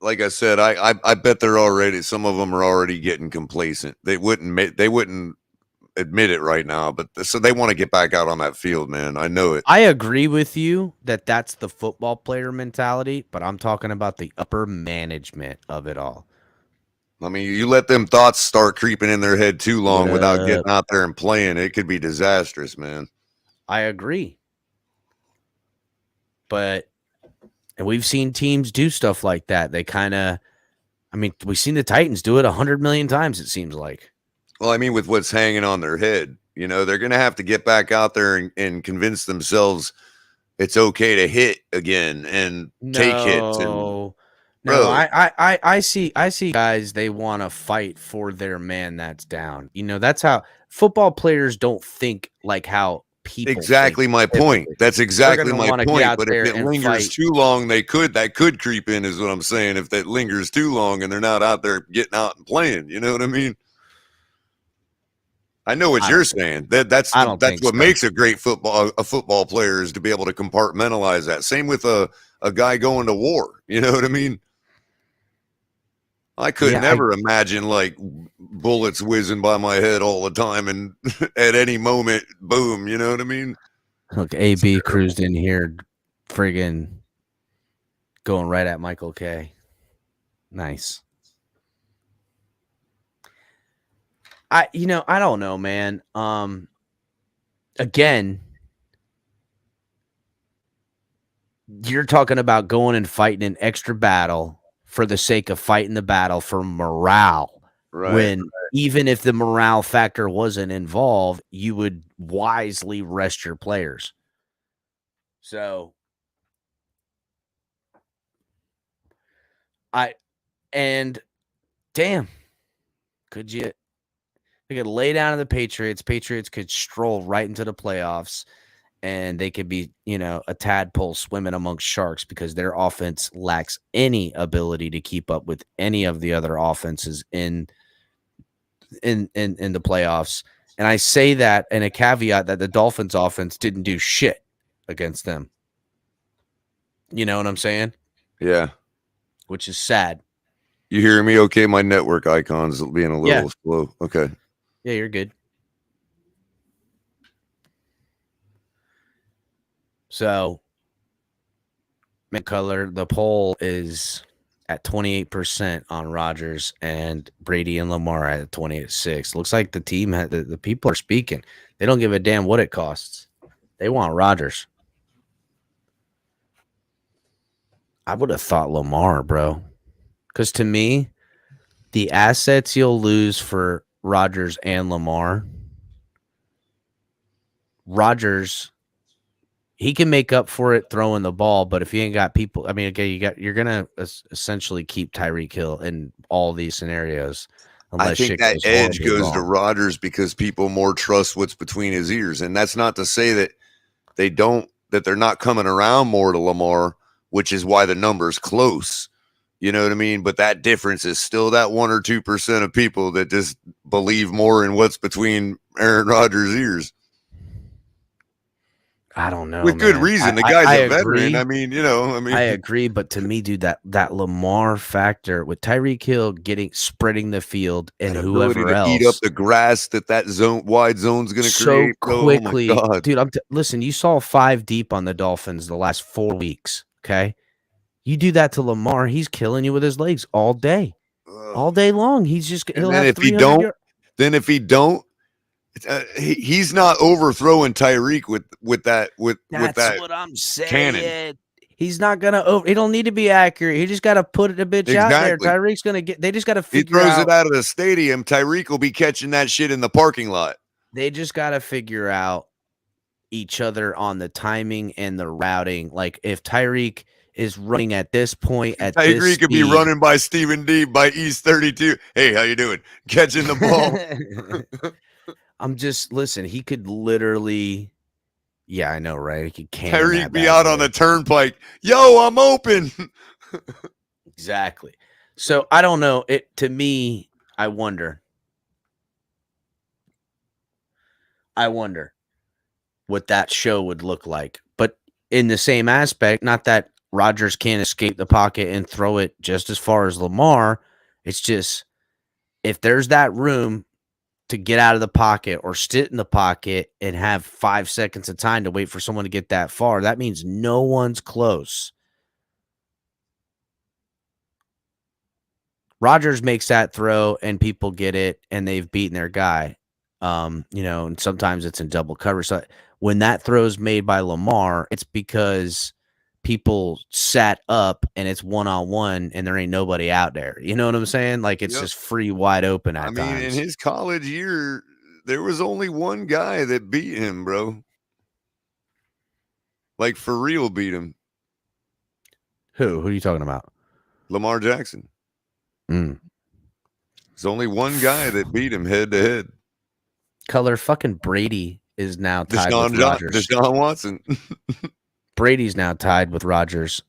Like I said, I bet they're already, some of them are already getting complacent. They wouldn't admit it right now, but so they want to get back out on that field, man. I know it. I agree with you that that's the football player mentality, but I'm talking about the upper management of it all. I mean, you let them thoughts start creeping in their head too long without getting out there and playing, it could be disastrous, man. I agree. But, and we've seen teams do stuff like that. They kind of, I mean, we've seen the Titans do it 100 million times, it seems like. Well, I mean, with what's hanging on their head, you know, they're going to have to get back out there and convince themselves it's okay to hit again and take hits. And no, I see guys, they want to fight for their man that's down. You know, that's how football players don't think like how people exactly think. My point. That's exactly my point. But if it lingers too long, that could creep in, is what I'm saying. If that lingers too long and they're not out there getting out and playing, you know what I mean? I know what you're saying. That's what makes a great football player, is to be able to compartmentalize that. Same with a guy going to war. You know what I mean? I could never imagine like bullets whizzing by my head all the time and at any moment, boom. You know what I mean? Look, AB cruised in here, friggin' going right at Michael K. Nice. I don't know, man. Again, you're talking about going and fighting an extra battle for the sake of fighting the battle for morale. Right. When even if the morale factor wasn't involved, you would wisely rest your players. So Damn, they could lay down to the Patriots. Patriots could stroll right into the playoffs, and they could be, a tadpole swimming amongst sharks because their offense lacks any ability to keep up with any of the other offenses in the playoffs. And I say that in a caveat that the Dolphins offense didn't do shit against them. You know what I'm saying? Yeah. Which is sad. You hear me? Okay, my network icons being a little slow. Okay. Yeah, you're good. So, McCullough, the poll is at 28% on Rodgers, and Brady and Lamar at 28.6. Looks like the team the people are speaking. They don't give a damn what it costs. They want Rodgers. I would have thought Lamar, bro. Because to me, the assets you'll lose for Rodgers and Lamar, Rodgers, he can make up for it throwing the ball, but if you ain't got people, I mean, okay, you're gonna essentially keep Tyreek Hill in all these scenarios. I think that edge goes to Rodgers because people more trust what's between his ears, and that's not to say that they're not coming around more to Lamar, which is why the number's close. You know what I mean? But that difference is still that 1 or 2% of people that just believe more in what's between Aaron Rodgers' ears. I don't know. With good reason. The guy's a veteran. I mean, I agree. But to me, dude, that Lamar factor with Tyreek Hill spreading the field and whoever else eat up the grass that wide zone's going to create quickly, oh my God. Dude. Listen, you saw 5 deep on the Dolphins the last 4 weeks. Okay. You do that to Lamar, he's killing you with his legs all day long. He's just he'll have if he don't, he's not overthrowing Tyreek with that. That's what I'm saying. Cannon. He's not gonna he don't need to be accurate. He just got to put the bitch out there. Tyreek's gonna they just got to figure out. He throws it out of the stadium. Tyreek will be catching that shit in the parking lot. They just got to figure out each other on the timing and the routing. Like if Tyreek is running at this point at Tyreek this could be running by Stephen D by East 32. Hey, how you doing? Catching the ball. Listen, he could literally, I know, right? He could Tyreek be out on the turnpike. Yo, I'm open. Exactly. So I don't know. To me, I wonder what that show would look like. But in the same aspect, not that Rodgers can't escape the pocket and throw it just as far as Lamar. It's just if there's that room to get out of the pocket or sit in the pocket and have 5 seconds of time to wait for someone to get that far, that means no one's close. Rodgers makes that throw and people get it and they've beaten their guy. And sometimes it's in double coverage. So when that throw is made by Lamar, it's because people sat up and it's one-on-one and there ain't nobody out there. You know what I'm saying? Like it's just free wide open at times. In his college year, there was only one guy that beat him, bro. Like for real beat him. Who are you talking about? Lamar Jackson. There's only one guy that beat him head to head. Color fucking Brady is now tied with Rodgers. Deshaun Watson. Brady's now tied with Rodgers.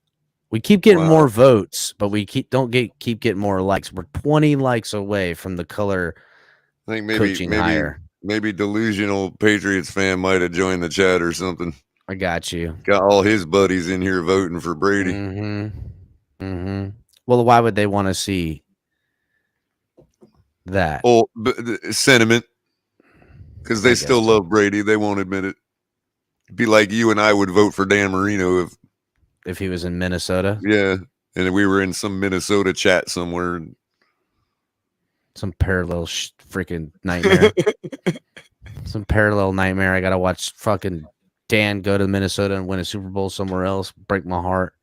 We keep getting more votes, but we keep getting more likes. We're 20 likes away from the color. I think maybe delusional Patriots fan might have joined the chat or something. I got you. Got all his buddies in here voting for Brady. Well, why would they want to see that? Oh, sentiment. Because they still love Brady. They won't admit it. It'd be like you and I would vote for Dan Marino if he was in Minnesota. Yeah. And we were in some Minnesota chat somewhere. Some parallel freaking nightmare. Some parallel nightmare. I got to watch fucking Dan go to Minnesota and win a Super Bowl somewhere else. Break my heart.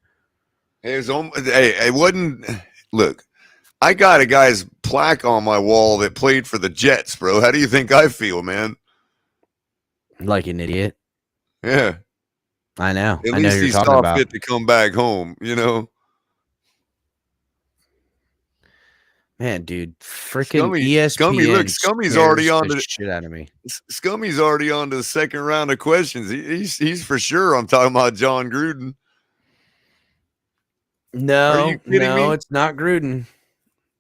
It wasn't. Look, I got a guy's plaque on my wall that played for the Jets, bro. How do you think I feel, man? Like an idiot. Yeah. I know. At least he saw fit to come back home, Man, dude, freaking Scummy, look, ESPN scares the shit out of me. Scummy's already on to the second round of questions. He's for sure. I'm talking about John Gruden. No, kidding me? it's not Gruden.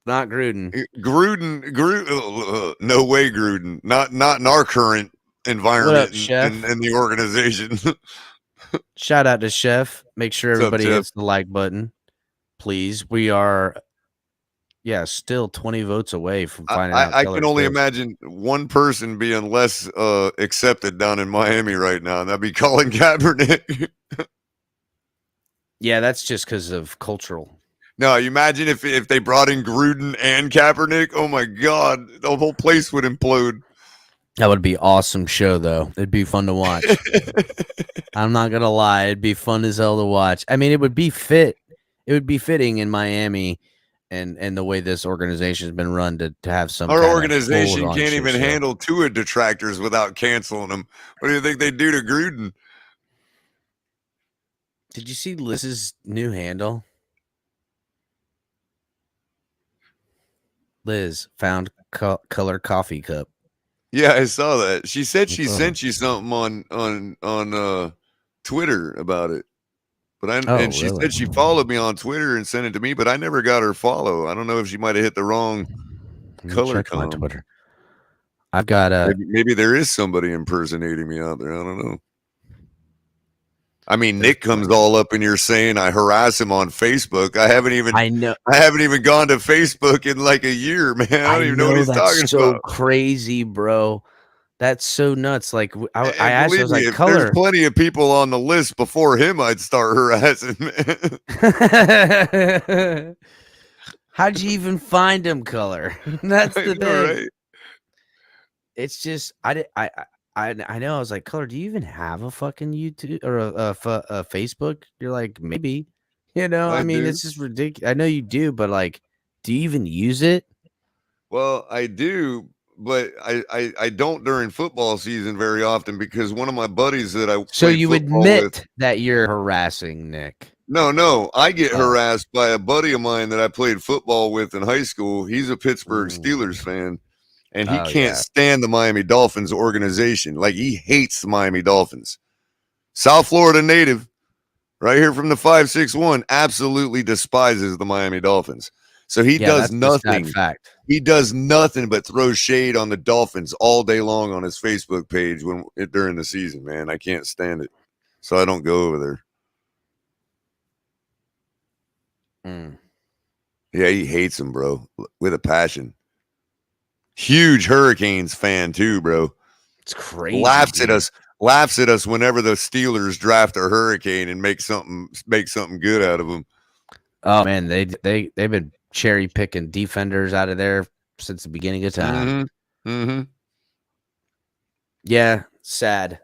Not Gruden. Gruden, no way, Gruden. Not in our current environment Chef? in the organization. Shout out to Chef. Make sure everybody Chef? hits the like button, please. We are, still 20 votes away from finding out. I can only imagine one person being less accepted down in Miami right now, and that'd be Colin Kaepernick. Yeah, that's just because of cultural. No, you imagine if they brought in Gruden and Kaepernick. Oh my God, the whole place would implode. That would be awesome show, though. It'd be fun to watch. I'm not gonna lie, it'd be fun as hell to watch. I mean, it would be fit. It would be fitting in Miami, and the way this organization has been run to have some. Our organization can't even handle Tua detractors without canceling them. What do you think they do to Gruden? Did you see Liz's new handle? Liz found color coffee cup. Yeah, I saw that. She said she sent you something on Twitter about it. But she said she followed me on Twitter and sent it to me, but I never got her follow. I don't know if she might have hit the wrong color check my Twitter. I've got maybe there is somebody impersonating me out there. I don't know. I mean, Nick comes all up in here saying I harass him on Facebook. I haven't even gone to Facebook in like a year, man. I don't even know what he's talking about. So crazy, bro. That's so nuts. Like I asked, I was like, color. There's plenty of people on the list before him. I'd start harassing, man. How'd you even find him, color? That's the thing. Right? It's just I know. I was like, color, do you even have a fucking YouTube or a Facebook? You're like, maybe. I mean, it's just ridiculous. I know you do, but like, do you even use it? Well, I do. But I don't during football season very often because one of my buddies that I so you admit that you're harassing Nick. No, I get harassed by a buddy of mine that I played football with in high school. He's a Pittsburgh Steelers fan, and he can't stand the Miami Dolphins organization. Like he hates the Miami Dolphins. South Florida native, right here from the 561, absolutely despises the Miami Dolphins. So he does nothing. Fact. He does nothing but throw shade on the Dolphins all day long on his Facebook page during the season, man. I can't stand it. So I don't go over there. Yeah, he hates them, bro, with a passion. Huge Hurricanes fan too, bro. It's crazy. Laughs at us whenever the Steelers draft a Hurricane and make something good out of them. Oh man, they've been cherry picking defenders out of there since the beginning of time. Mm-hmm. Yeah, sad.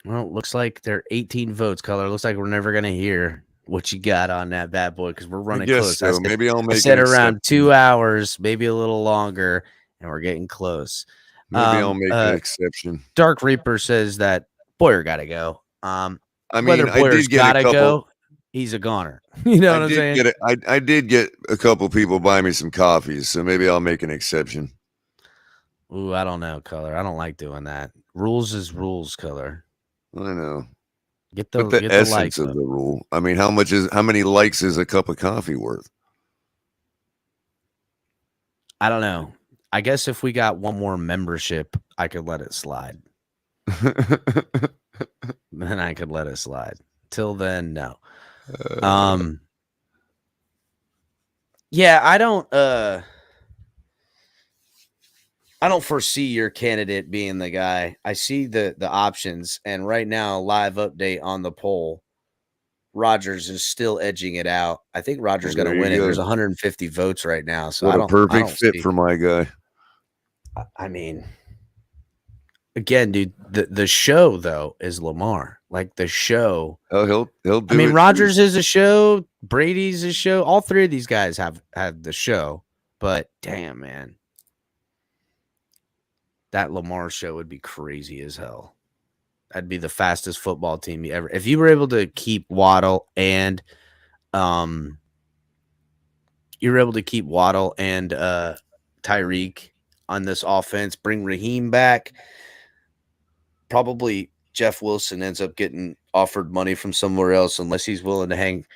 Well, it looks like there are 18 votes, color. Looks like we're never gonna hear what you got on that bad boy because we're running close. So. Maybe I'll make. I said around 2 hours, maybe a little longer, and we're getting close. Maybe I'll make an exception. Dark Reaper says that Boyer got to go. I mean, whether Boyer's gotta go, he's a goner. You know what I'm saying? I did get a couple people buy me some coffees, so maybe I'll make an exception. Ooh, I don't know, color. I don't like doing that. Rules is rules, color. I know. Get the essence of the rule. I mean, how many likes is a cup of coffee worth? I don't know. I guess if we got one more membership, I could let it slide. Then I could let it slide. Till then, no. Yeah, I don't foresee your candidate being the guy. I see the options, and right now, live update on the poll. Rodgers is still edging it out. I think Rodgers going to win it. There's 150 votes right now, so what a perfect fit for my guy. I mean, again, dude, the show though is Lamar. Like the show. Oh, he'll do. I mean, Rodgers is a show. Brady's a show. All three of these guys have the show. But damn, man, that Lamar show would be crazy as hell. That'd be the fastest football team you ever. If you were able to keep Waddle and You're able to keep Waddle and Tyreek on this offense, bring Raheem back. Probably Jeff Wilson ends up getting offered money from somewhere else unless he's willing to hang.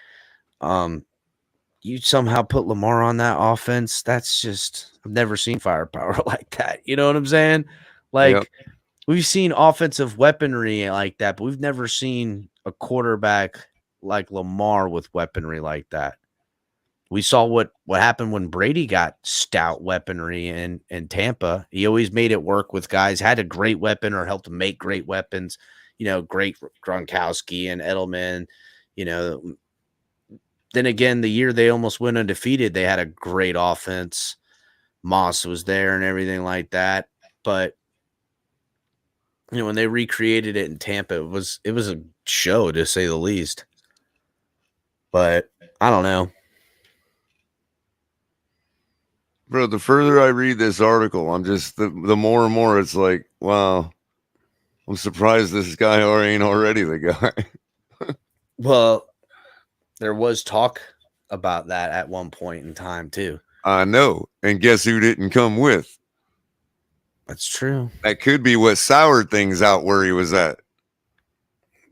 You somehow put Lamar on that offense. That's just, I've never seen firepower like that. You know what I'm saying? Like, we've seen offensive weaponry like that, but we've never seen a quarterback like Lamar with weaponry like that. We saw what happened when Brady got stout weaponry in Tampa. He always made it work with guys, had a great weapon or helped him make great weapons. You know, great Gronkowski and Edelman. You know, then again, the year they almost went undefeated, they had a great offense. Moss was there and everything like that. But you know, when they recreated it in Tampa, it was a show to say the least. But I don't know. Bro, the further I read this article, I'm just the more and more it's like, wow, I'm surprised this guy ain't already the guy. Well, there was talk about that at one point in time too. I know. And guess who didn't come with? That's true. That could be what soured things out where he was at.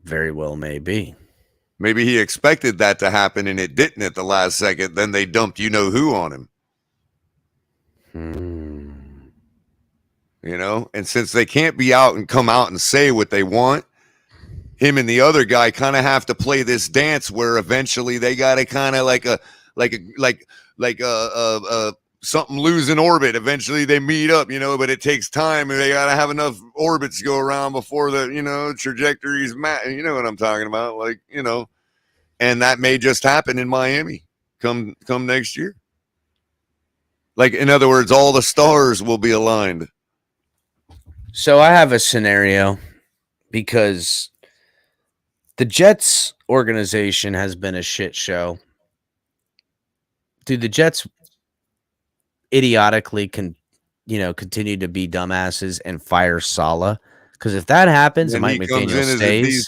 Very well may be. Maybe he expected that to happen and it didn't at the last second. Then they dumped you-know-who on him. You know? And since they can't be out and come out and say what they want, him and the other guy kind of have to play this dance where eventually they got to kind of like something losing orbit. Eventually they meet up, you know, but it takes time and they got to have enough orbits go around before the, you know, trajectories you know what I'm talking about? Like, you know, and that may just happen in Miami come next year. Like, in other words, all the stars will be aligned. So I have a scenario because the Jets organization has been a shit show. Do the Jets idiotically continue to be dumbasses and fire Saleh? Because if that happens and Mike McDaniel stays,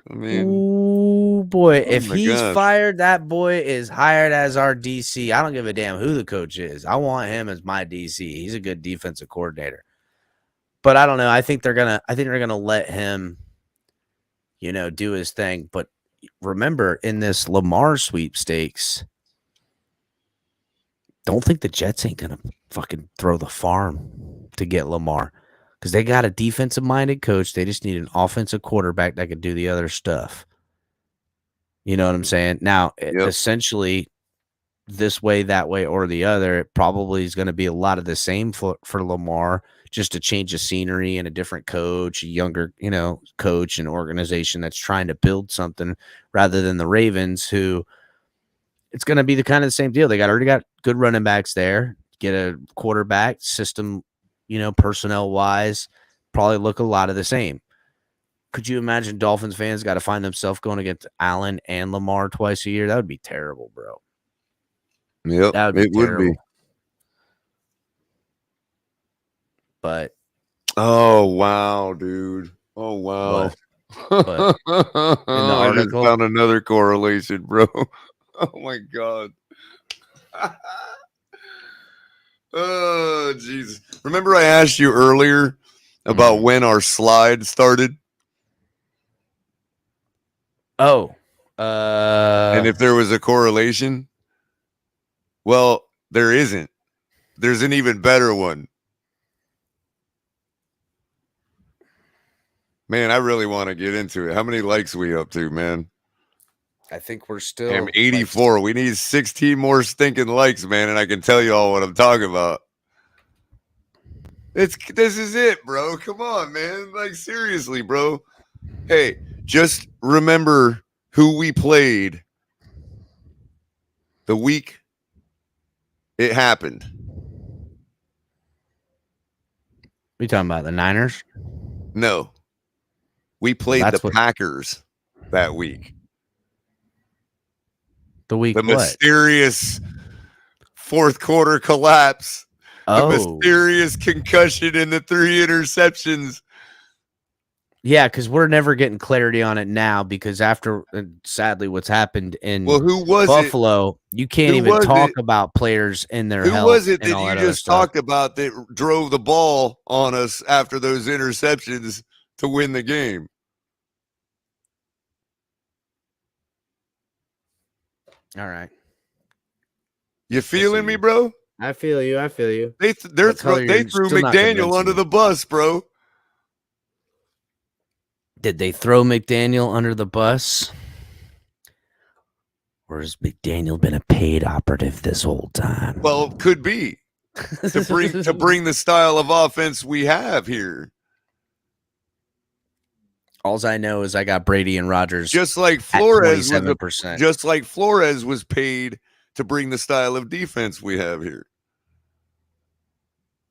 I mean, ooh boy, oh if my he's gosh. fired, that boy is hired as our DC. I don't give a damn who the coach is. I want him as my DC. He's a good defensive coordinator. But I don't know. I think they're gonna let him, you know, do his thing. But remember, in this Lamar sweepstakes, don't think the Jets ain't gonna fucking throw the farm to get Lamar. Because they got a defensive-minded coach. They just need an offensive quarterback that can do the other stuff. You know what I'm saying? Now, essentially, this way, that way, or the other, it probably is going to be a lot of the same for Lamar, just a change of scenery and a different coach, a younger, you know, coach and organization that's trying to build something rather than the Ravens, who it's going to be the kind of the same deal. They already got good running backs there, get a quarterback system, you know, personnel wise, probably look a lot of the same. Could you imagine Dolphins fans got to find themselves going against Allen and Lamar twice a year? That would be terrible, bro. Yep, That would be terrible. Would be. But oh wow, dude. Oh wow. But in the article, I just found another correlation, bro. Oh my god. Oh Jesus. Remember I asked you earlier about when our slide started? Oh. And if there was a correlation? Well, there isn't. There's an even better one. Man, I really want to get into it. How many likes we up to, man? I think we're still I'm 84. We need 16 more stinking likes, man, and I can tell you all what I'm talking about. This is it, bro. Come on, man. Like, seriously, bro. Hey, just remember who we played the week it happened. You talking about the Niners? No. We played the Packers that week. The week the mysterious fourth quarter collapse. The mysterious concussion and the 3 interceptions. Yeah, because we're never getting clarity on it now because after, sadly, what's happened in Well, who was it? Buffalo, you can't Who even was talk it? about players and their Who health was it and that all you that other just stuff. talked about that drove the ball on us after those interceptions to win the game? All right. You feeling me, bro? I feel you. I feel you. They But Color, they you're threw still not McDaniel convincing under me. the bus, bro. Did they throw McDaniel under the bus? Or has McDaniel been a paid operative this whole time? Well, could be to bring the style of offense we have here. All I know is I got Brady and Rodgers Just like at Flores 27%. just like Flores was paid to bring the style of defense we have here.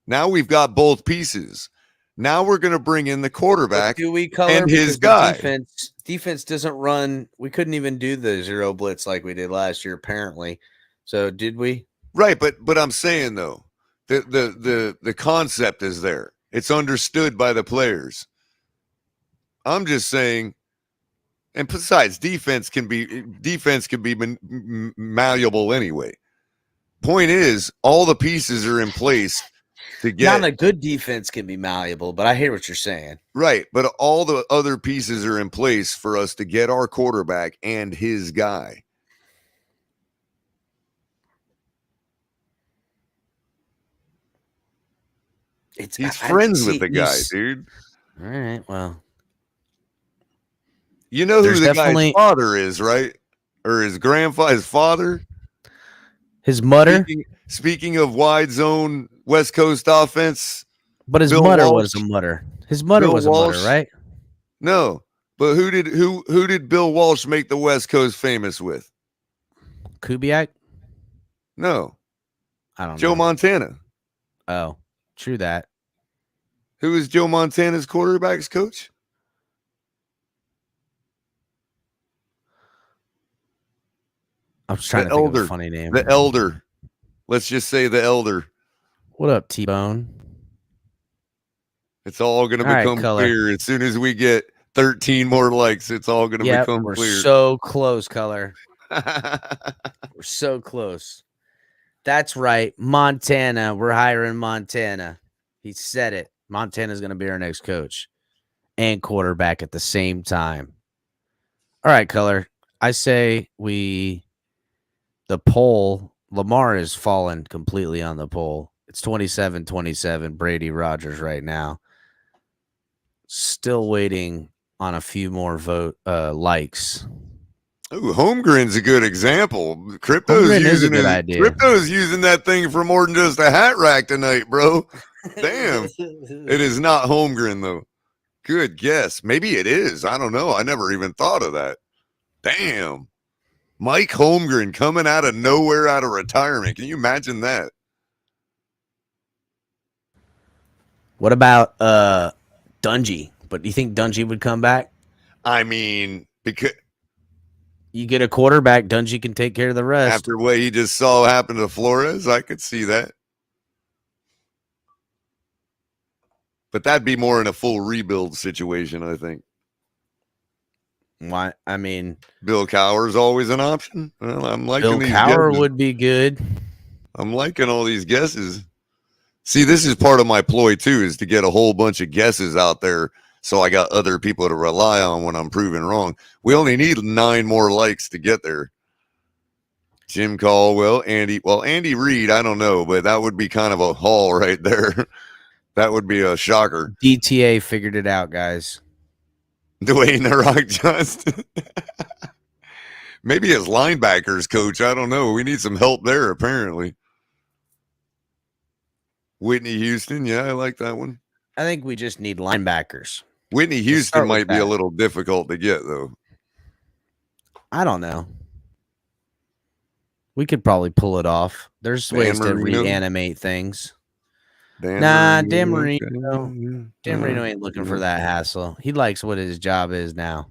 Now we've got both pieces. Now we're going to bring in the quarterback do we color and his because guy. defense doesn't run. We couldn't even do the zero blitz like we did last year, apparently. So did we? Right, but I'm saying though, the concept is there. It's understood by the players. I'm just saying, and besides, defense can be malleable anyway. Point is, all the pieces are in place to get. Not a good defense can be malleable, but I hear what you're saying. Right, but all the other pieces are in place for us to get our quarterback and his guy. He's friends with the guy, dude. All right, well. You know who the guy's father is, right? Or his grandfather, his father? His mother? Speaking of wide zone West Coast offense. But his mother was a mutter. His mother was a mutter, right? No. But who did Bill Walsh make the West Coast famous with? Kubiak? No. I don't know. Joe Montana. Oh, true that. Who is Joe Montana's quarterback's coach? I was trying to think of a funny name. The elder. Let's just say the elder. What up, T-Bone? It's all going to become clear as soon as we get 13 more likes. It's all going to become clear. We're so close, Color. We're so close. That's right. Montana. We're hiring Montana. He said it. Montana's going to be our next coach and quarterback at the same time. All right, Color. I say the poll, Lamar is fallen completely on the poll. It's 27-27, Brady Rodgers right now. Still waiting on a few more likes. Ooh, Holmgren's a good example. Crypto's using that thing for more than just a hat rack tonight, bro. Damn. It is not Holmgren, though. Good guess. Maybe it is. I don't know. I never even thought of that. Damn. Mike Holmgren coming out of nowhere, out of retirement. Can you imagine that? What about Dungy? But do you think Dungy would come back? I mean, because you get a quarterback, Dungy can take care of the rest. After what he just saw happen to Flores, I could see that. But that'd be more in a full rebuild situation, I think. Why? I mean, Bill Cowher's always an option. Well, I'm liking Bill Cowher would be good. I'm liking all these guesses. See, this is part of my ploy too, is to get a whole bunch of guesses out there, so I got other people to rely on when I'm proven wrong. We only need 9 more likes to get there. Jim Caldwell, Andy Reid, I don't know, but that would be kind of a haul right there. That would be a shocker. DTA figured it out, guys. Dwayne The Rock Johnson. Maybe his linebackers coach. I don't know. We need some help there, apparently. Whitney Houston. Yeah, I like that one. I think we just need linebackers. Whitney Houston might be a little difficult to get, though. I don't know. We could probably pull it off. There's ways to reanimate things. Dan Marino. Dan Marino ain't looking for that hassle. He likes what his job is now.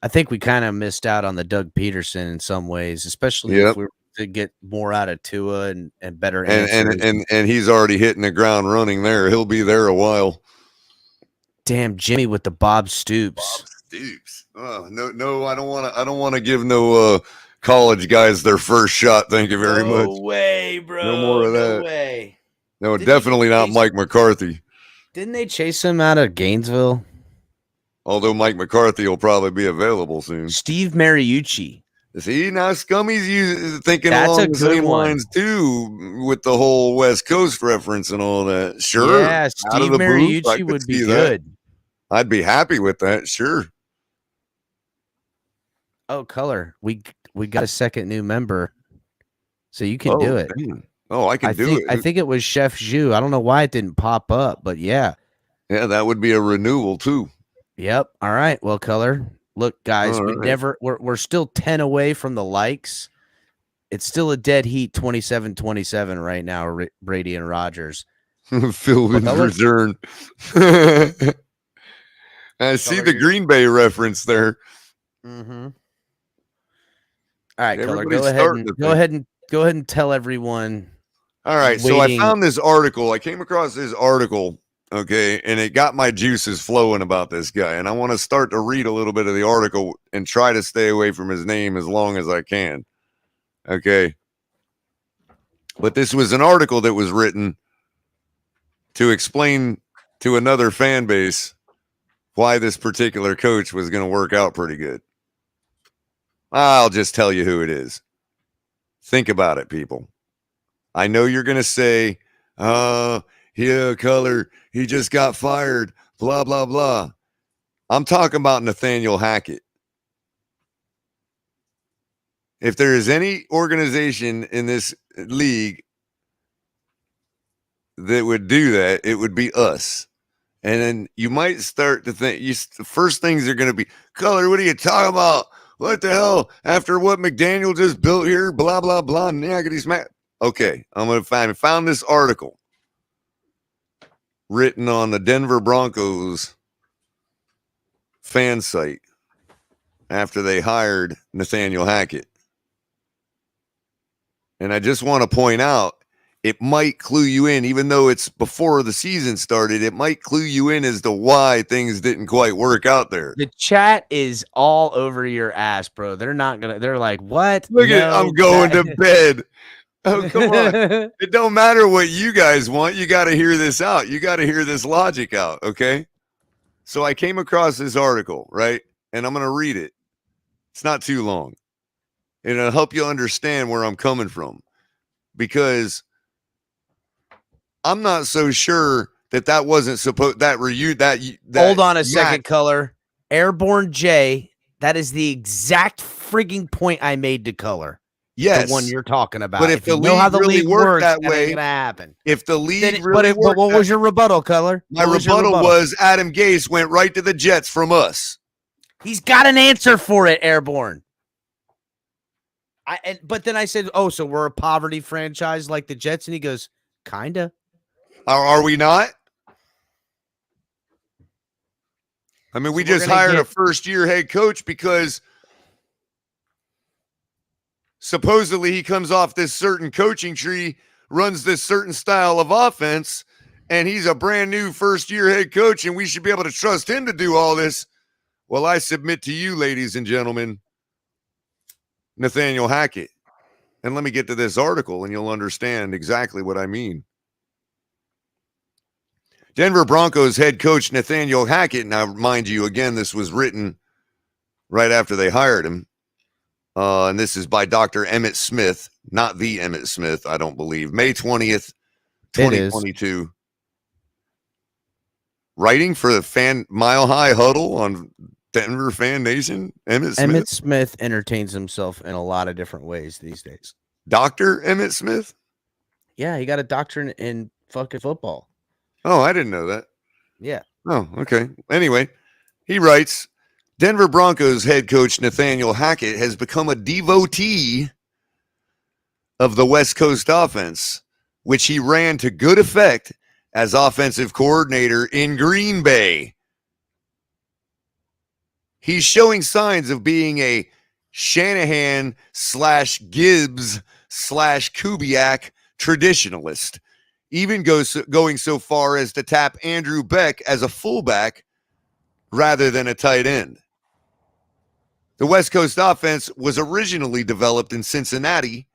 I think we kind of missed out on the Doug Peterson in some ways, especially if we were to get more out of Tua and better answers. And he's already hitting the ground running there. He'll be there a while. Damn, Jimmy with the Bob Stoops. Stoops. Oh, no, I don't want to give no college guys their first shot. Thank you very much. No way, bro. No more of that. No way. No, definitely not Mike McCarthy. Didn't they chase him out of Gainesville? Although Mike McCarthy will probably be available soon. Steve Mariucci. See, now Scummy's thinking That's along a the good same one. lines too, with the whole West Coast reference and all that. Sure. Yeah, Steve Mariucci would be good. I'd be happy with that. Sure. Oh, color. We got a second new member, so you can do it. Damn. Oh, I can do it. I think it was Chef Zhu. I don't know why it didn't pop up, but yeah. Yeah, that would be a renewal too. Yep. All right. Well, color. Look, guys, All right. we're still 10 away from the likes. It's still a dead heat 27-27 right now, Brady and Rogers. Philbin's return. I see the Green Bay reference there. Mm-hmm. All right, color. Everybody's Go ahead and tell everyone. All right. So I found this article. I came across this article. Okay. And it got my juices flowing about this guy. And I want to start to read a little bit of the article and try to stay away from his name as long as I can. Okay. But this was an article that was written to explain to another fan base why this particular coach was going to work out pretty good. I'll just tell you who it is. Think about it, people. I know you're going to say, yeah, color, he just got fired, blah, blah, blah. I'm talking about Nathaniel Hackett. If there is any organization in this league that would do that, it would be us. And then you might start to think, the first things are going to be, color, what are you talking about? What the hell? After what McDaniel just built here, blah, blah, blah, naggity smack. Okay, I'm going to found this article written on the Denver Broncos fan site after they hired Nathaniel Hackett. And I just want to point out, it might clue you in, even though it's before the season started, it might clue you in as to why things didn't quite work out there. The chat is all over your ass, bro. They're like, what? Look at I'm going to bed. Oh, come on. It don't matter what you guys want. You got to hear this out. You got to hear this logic out, okay? So I came across this article, right? And I'm going to read it. It's not too long. And it'll help you understand where I'm coming from. Because I'm not so sure that wasn't supposed that Hold on a second, color. Airborne J, that is the exact frigging point I made to color. Yes, the one you're talking about. But if the you know how the really league works that way, way, ain't gonna happen. If the league then, really but what was your rebuttal, color? My rebuttal was Adam Gase went right to the Jets from us. He's got an answer for it, Airborne. But then I said, "Oh, so we're a poverty franchise like the Jets?" And he goes, "Kinda." Are we not? I mean, we just hired a first-year head coach because supposedly he comes off this certain coaching tree, runs this certain style of offense, and he's a brand new first-year head coach, and we should be able to trust him to do all this. Well, I submit to you, ladies and gentlemen, Nathaniel Hackett. And let me get to this article, and you'll understand exactly what I mean. Denver Broncos head coach Nathaniel Hackett. Now, mind you, again, this was written right after they hired him. And this is by Dr. Emmett Smith, not the Emmett Smith, I don't believe. May 20th, 2022. Writing for the Mile High Huddle on Denver Fan Nation, Emmett Smith. Emmett Smith entertains himself in a lot of different ways these days. Dr. Emmett Smith? Yeah, he got a doctorate in fucking football. Oh, I didn't know that. Yeah. Oh, okay. Anyway, he writes, Denver Broncos head coach Nathaniel Hackett has become a devotee of the West Coast offense, which he ran to good effect as offensive coordinator in Green Bay. He's showing signs of being a Shanahan / Gibbs / Kubiak traditionalist, even going so far as to tap Andrew Beck as a fullback rather than a tight end. The West Coast offense was originally developed in Cincinnati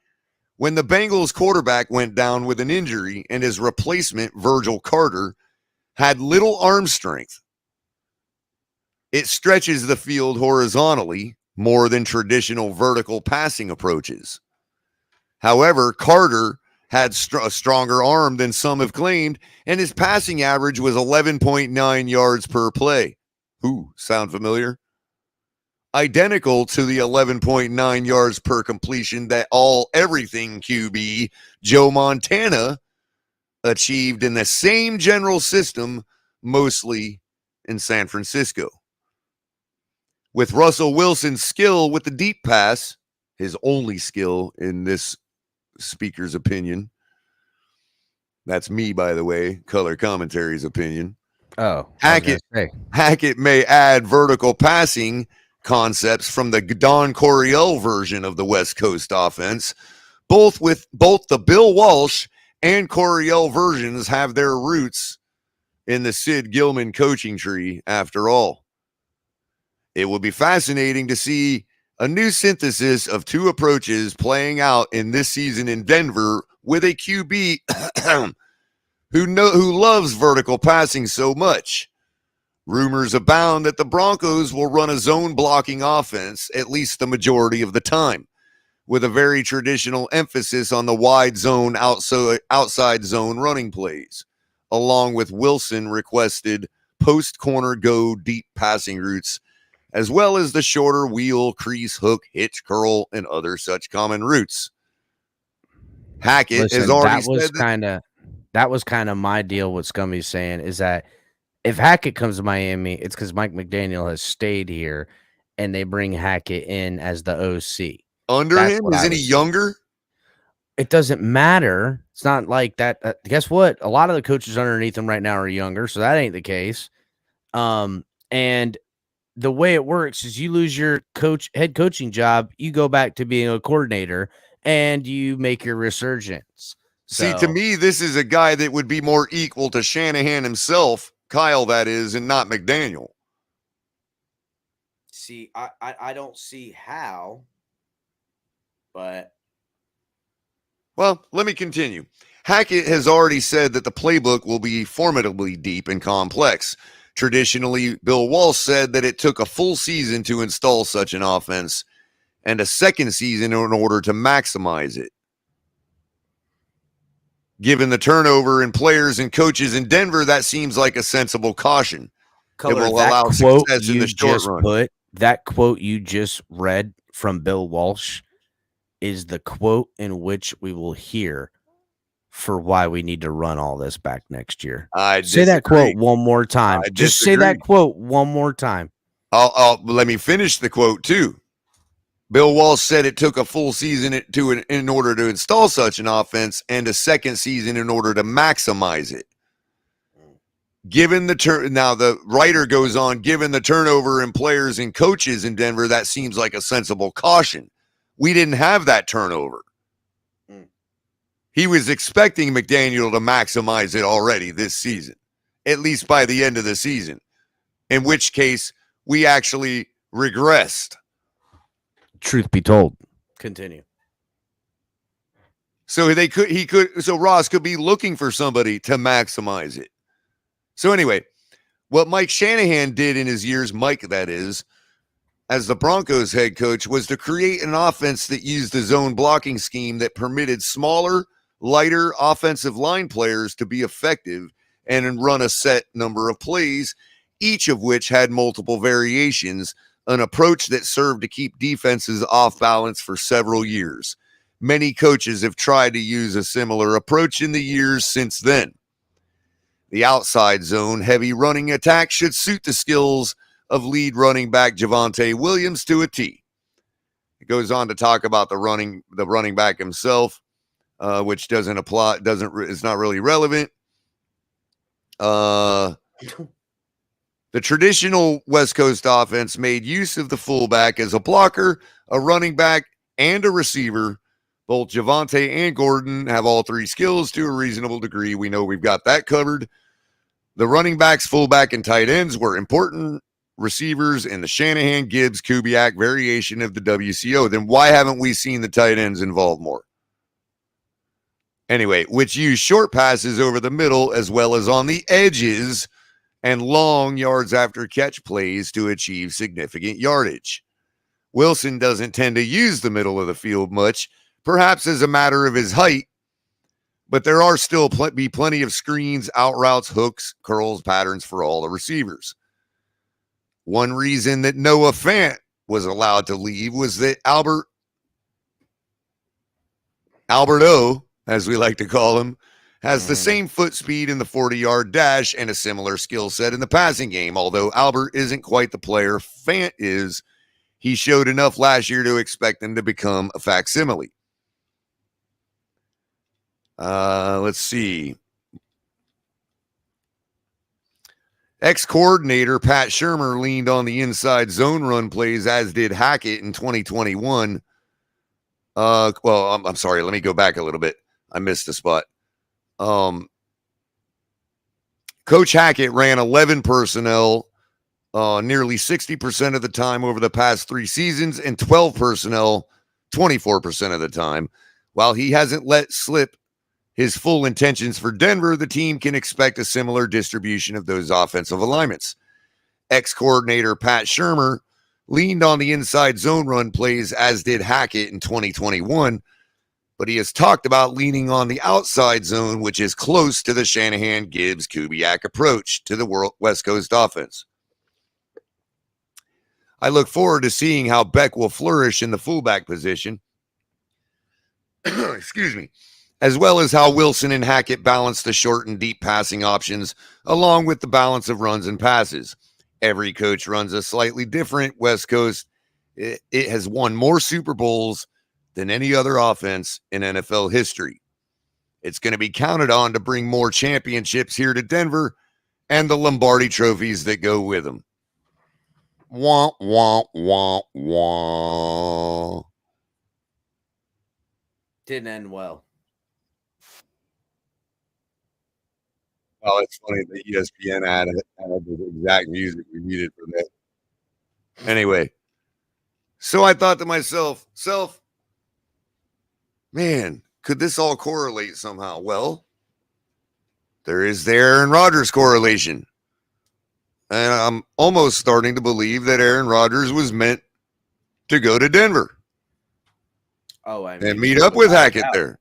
when the Bengals quarterback went down with an injury and his replacement, Virgil Carter, had little arm strength. It stretches the field horizontally more than traditional vertical passing approaches. However, Carter had a stronger arm than some have claimed, and his passing average was 11.9 yards per play. Ooh, sound familiar? Identical to the 11.9 yards per completion that everything QB Joe Montana achieved in the same general system, mostly in San Francisco. With Russell Wilson's skill with the deep pass, his only skill in this speaker's opinion. That's me, by the way, color commentary's opinion. Oh, Hackett may add vertical passing concepts from the Don Coryell version of the West Coast offense. Both the Bill Walsh and Coryell versions have their roots in the Sid Gilman coaching tree, after all. It will be fascinating to see a new synthesis of two approaches playing out in this season in Denver with a QB who loves vertical passing so much. Rumors abound that the Broncos will run a zone blocking offense at least the majority of the time, with a very traditional emphasis on the wide zone, outside zone running plays, along with Wilson requested post corner go deep passing routes, as well as the shorter wheel, crease, hook, hitch, curl, and other such common routes. Hackett has already said that was kind of my deal. What Scummy's saying is that if Hackett comes to Miami, it's because Mike McDaniel has stayed here, and they bring Hackett in as the OC. Under him, isn't he younger? It doesn't matter. It's not like that. Guess what? A lot of the coaches underneath him right now are younger, so that ain't the case. And the way it works is you lose your head coaching job, you go back to being a coordinator, and you make your resurgence. See, to me, this is a guy that would be more equal to Shanahan himself, Kyle, that is, and not McDaniel. See, I don't see how, but... Well, let me continue. Hackett has already said that the playbook will be formidably deep and complex. Traditionally, Bill Walsh said that it took a full season to install such an offense and a second season in order to maximize it. Given the turnover in players and coaches in Denver, that seems like a sensible caution. It will allow success in the short run. That quote you just read from Bill Walsh is the quote in which we will hear for why we need to run all this back next year. Say that quote one more time. Just say that quote one more time. Let me finish the quote too. Bill Walsh said it took a full season in order to install such an offense and a second season in order to maximize it. Given the now the writer goes on, given the turnover in players and coaches in Denver, that seems like a sensible caution. We didn't have that turnover. He was expecting McDaniel to maximize it already this season, at least by the end of the season, in which case we actually regressed. Truth be told. Continue. So Ross could be looking for somebody to maximize it. So anyway, what Mike Shanahan did in his years, Mike that is, as the Broncos head coach, was to create an offense that used the zone blocking scheme that permitted smaller, lighter offensive line players to be effective and run a set number of plays, each of which had multiple variations, an approach that served to keep defenses off balance for several years. Many coaches have tried to use a similar approach in the years since then. The outside zone heavy running attack should suit the skills of lead running back Javonte Williams to a T. It goes on to talk about the running back himself, which doesn't apply, it's not really relevant. The traditional West Coast offense made use of the fullback as a blocker, a running back, and a receiver. Both Javonte and Gordon have all three skills to a reasonable degree. We know we've got that covered. The running backs, fullback, and tight ends were important receivers in the Shanahan, Gibbs, Kubiak variation of the WCO, then why haven't we seen the tight ends involved more? Anyway, which use short passes over the middle as well as on the edges and long yards after catch plays to achieve significant yardage. Wilson doesn't tend to use the middle of the field much, perhaps as a matter of his height, but there are still be plenty of screens, out routes, hooks, curls, patterns for all the receivers. One reason that Noah Fant was allowed to leave was that Alberto, as we like to call him, has the same foot speed in the 40-yard dash and a similar skill set in the passing game. Although Albert isn't quite the player Fant is, he showed enough last year to expect him to become a facsimile. Let's see. Ex-coordinator Pat Shurmur leaned on the inside zone run plays, as did Hackett in 2021. I'm sorry. Let me go back a little bit. I missed a spot. Coach Hackett ran 11 personnel nearly 60% of the time over the past 3 seasons and 12 personnel 24% of the time. While he hasn't let slip his full intentions for Denver, the team can expect a similar distribution of those offensive alignments. Ex-coordinator Pat Shurmur leaned on the inside zone run plays, as did Hackett in 2021, but he has talked about leaning on the outside zone, which is close to the Shanahan, Gibbs, Kubiak approach to the West Coast offense. I look forward to seeing how Beck will flourish in the fullback position. Excuse me. As well as how Wilson and Hackett balance the short and deep passing options, along with the balance of runs and passes. Every coach runs a slightly different West Coast. It has won more Super Bowls than any other offense in NFL history. It's going to be counted on to bring more championships here to Denver and the Lombardi trophies that go with them. Wah, wah, wah, wah. Didn't end well. Well, it's funny that ESPN had the exact music we needed for that. Anyway, so I thought to myself, man, could this all correlate somehow? Well, there is the Aaron Rodgers correlation. And I'm almost starting to believe that Aaron Rodgers was meant to go to Denver. And meet up with Hackett there.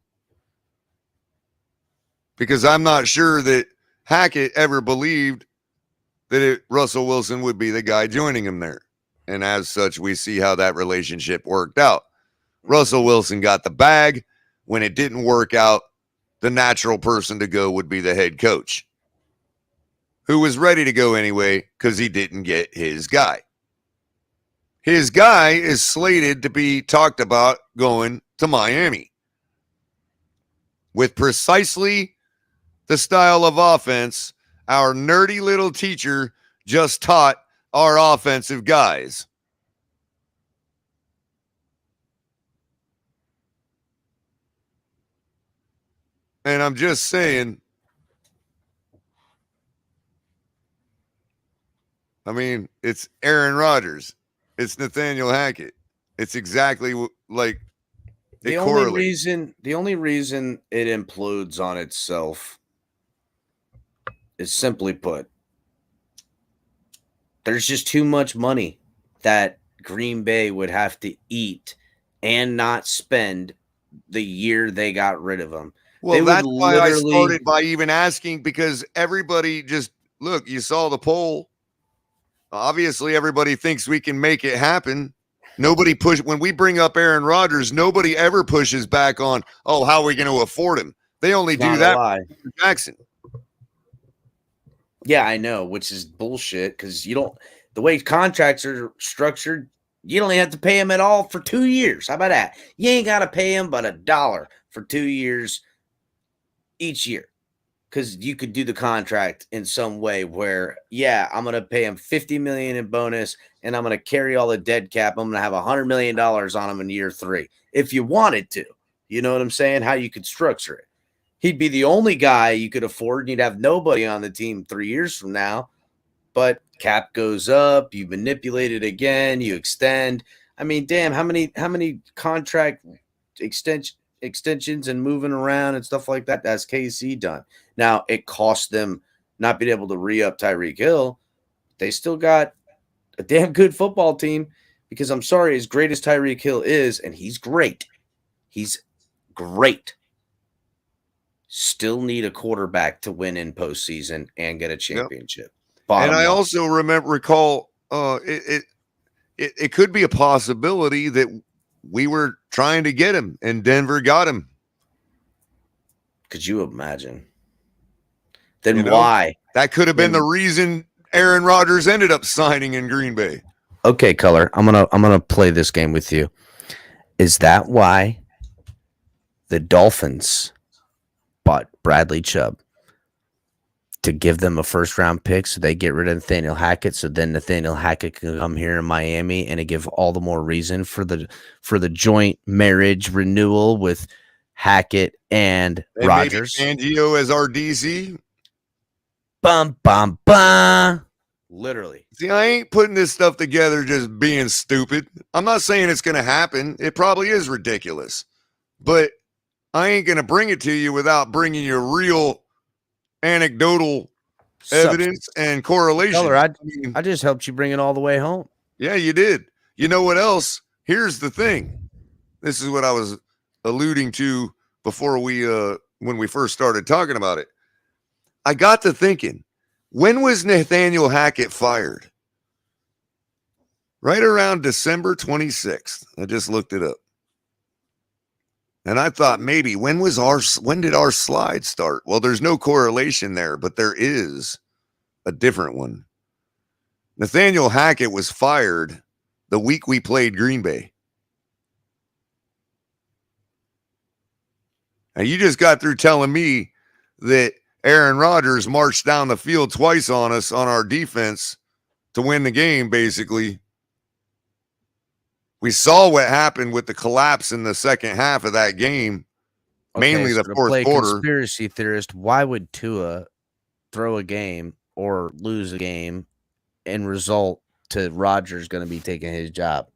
Because I'm not sure that Hackett ever believed that Russell Wilson would be the guy joining him there. And as such, we see how that relationship worked out. Russell Wilson got the bag. When it didn't work out, the natural person to go would be the head coach, who was ready to go anyway because he didn't get his guy. His guy is slated to be talked about going to Miami with precisely the style of offense our nerdy little teacher just taught our offensive guys. And I'm just saying, I mean, it's Aaron Rodgers. It's Nathaniel Hackett. It's exactly like the only reason it implodes on itself is, simply put, there's just too much money that Green Bay would have to eat and not spend the year they got rid of him. Well, that's why I started by even asking, because everybody just, look, you saw the poll. Obviously, everybody thinks we can make it happen. Nobody when we bring up Aaron Rodgers, nobody ever pushes back on, oh, how are we going to afford him? They only do that for Jackson. Yeah, I know, which is bullshit, because the way contracts are structured, you don't have to pay him at all for 2 years. How about that? You ain't got to pay him but $1 for 2 years each year, because you could do the contract in some way where, yeah, I'm going to pay him $50 million in bonus, and I'm going to carry all the dead cap. I'm going to have $100 million on him in year 3 if you wanted to. You know what I'm saying? How you could structure it. He'd be the only guy you could afford, and you'd have nobody on the team 3 years from now. but cap goes up, you manipulate it again, you extend. I mean, damn, how many contract extensions and moving around and stuff like that has KC done? Now, it cost them not being able to re-up Tyreek Hill. They still got a damn good football team, because I'm sorry, as great as Tyreek Hill is, and he's great, still need a quarterback to win in postseason and get a championship. Yep. And I also recall it could be a possibility that we were trying to get him and Denver got him. Could you imagine? Then why? That could have been the reason Aaron Rodgers ended up signing in Green Bay. Okay, Color, I'm gonna play this game with you. Is that why the Dolphins bought Bradley Chubb? To give them a first-round pick so they get rid of Nathaniel Hackett, so then Nathaniel Hackett can come here in Miami, and it give all the more reason for the joint marriage renewal with Hackett and Rodgers. Fangio as our DC. Bum, bum, bum. Literally. See, I ain't putting this stuff together just being stupid. I'm not saying it's going to happen. It probably is ridiculous. But I ain't going to bring it to you without bringing you real anecdotal evidence and correlation. Color, I just helped you bring it all the way home. Yeah, you did. You know what else? Here's the thing. This is what I was alluding to before when we first started talking about it. I got to thinking, when was Nathaniel Hackett fired? Right around December 26th. I just looked it up. And I thought maybe when did our slide start? Well, there's no correlation there, but there is a different one. Nathaniel Hackett was fired the week we played Green Bay. Now, you just got through telling me that Aaron Rodgers marched down the field twice on us on our defense to win the game, basically. We saw what happened with the collapse in the second half of that game, mainly the fourth quarter. Conspiracy theorist, why would Tua throw a game or lose a game and result to Rodgers going to be taking his job?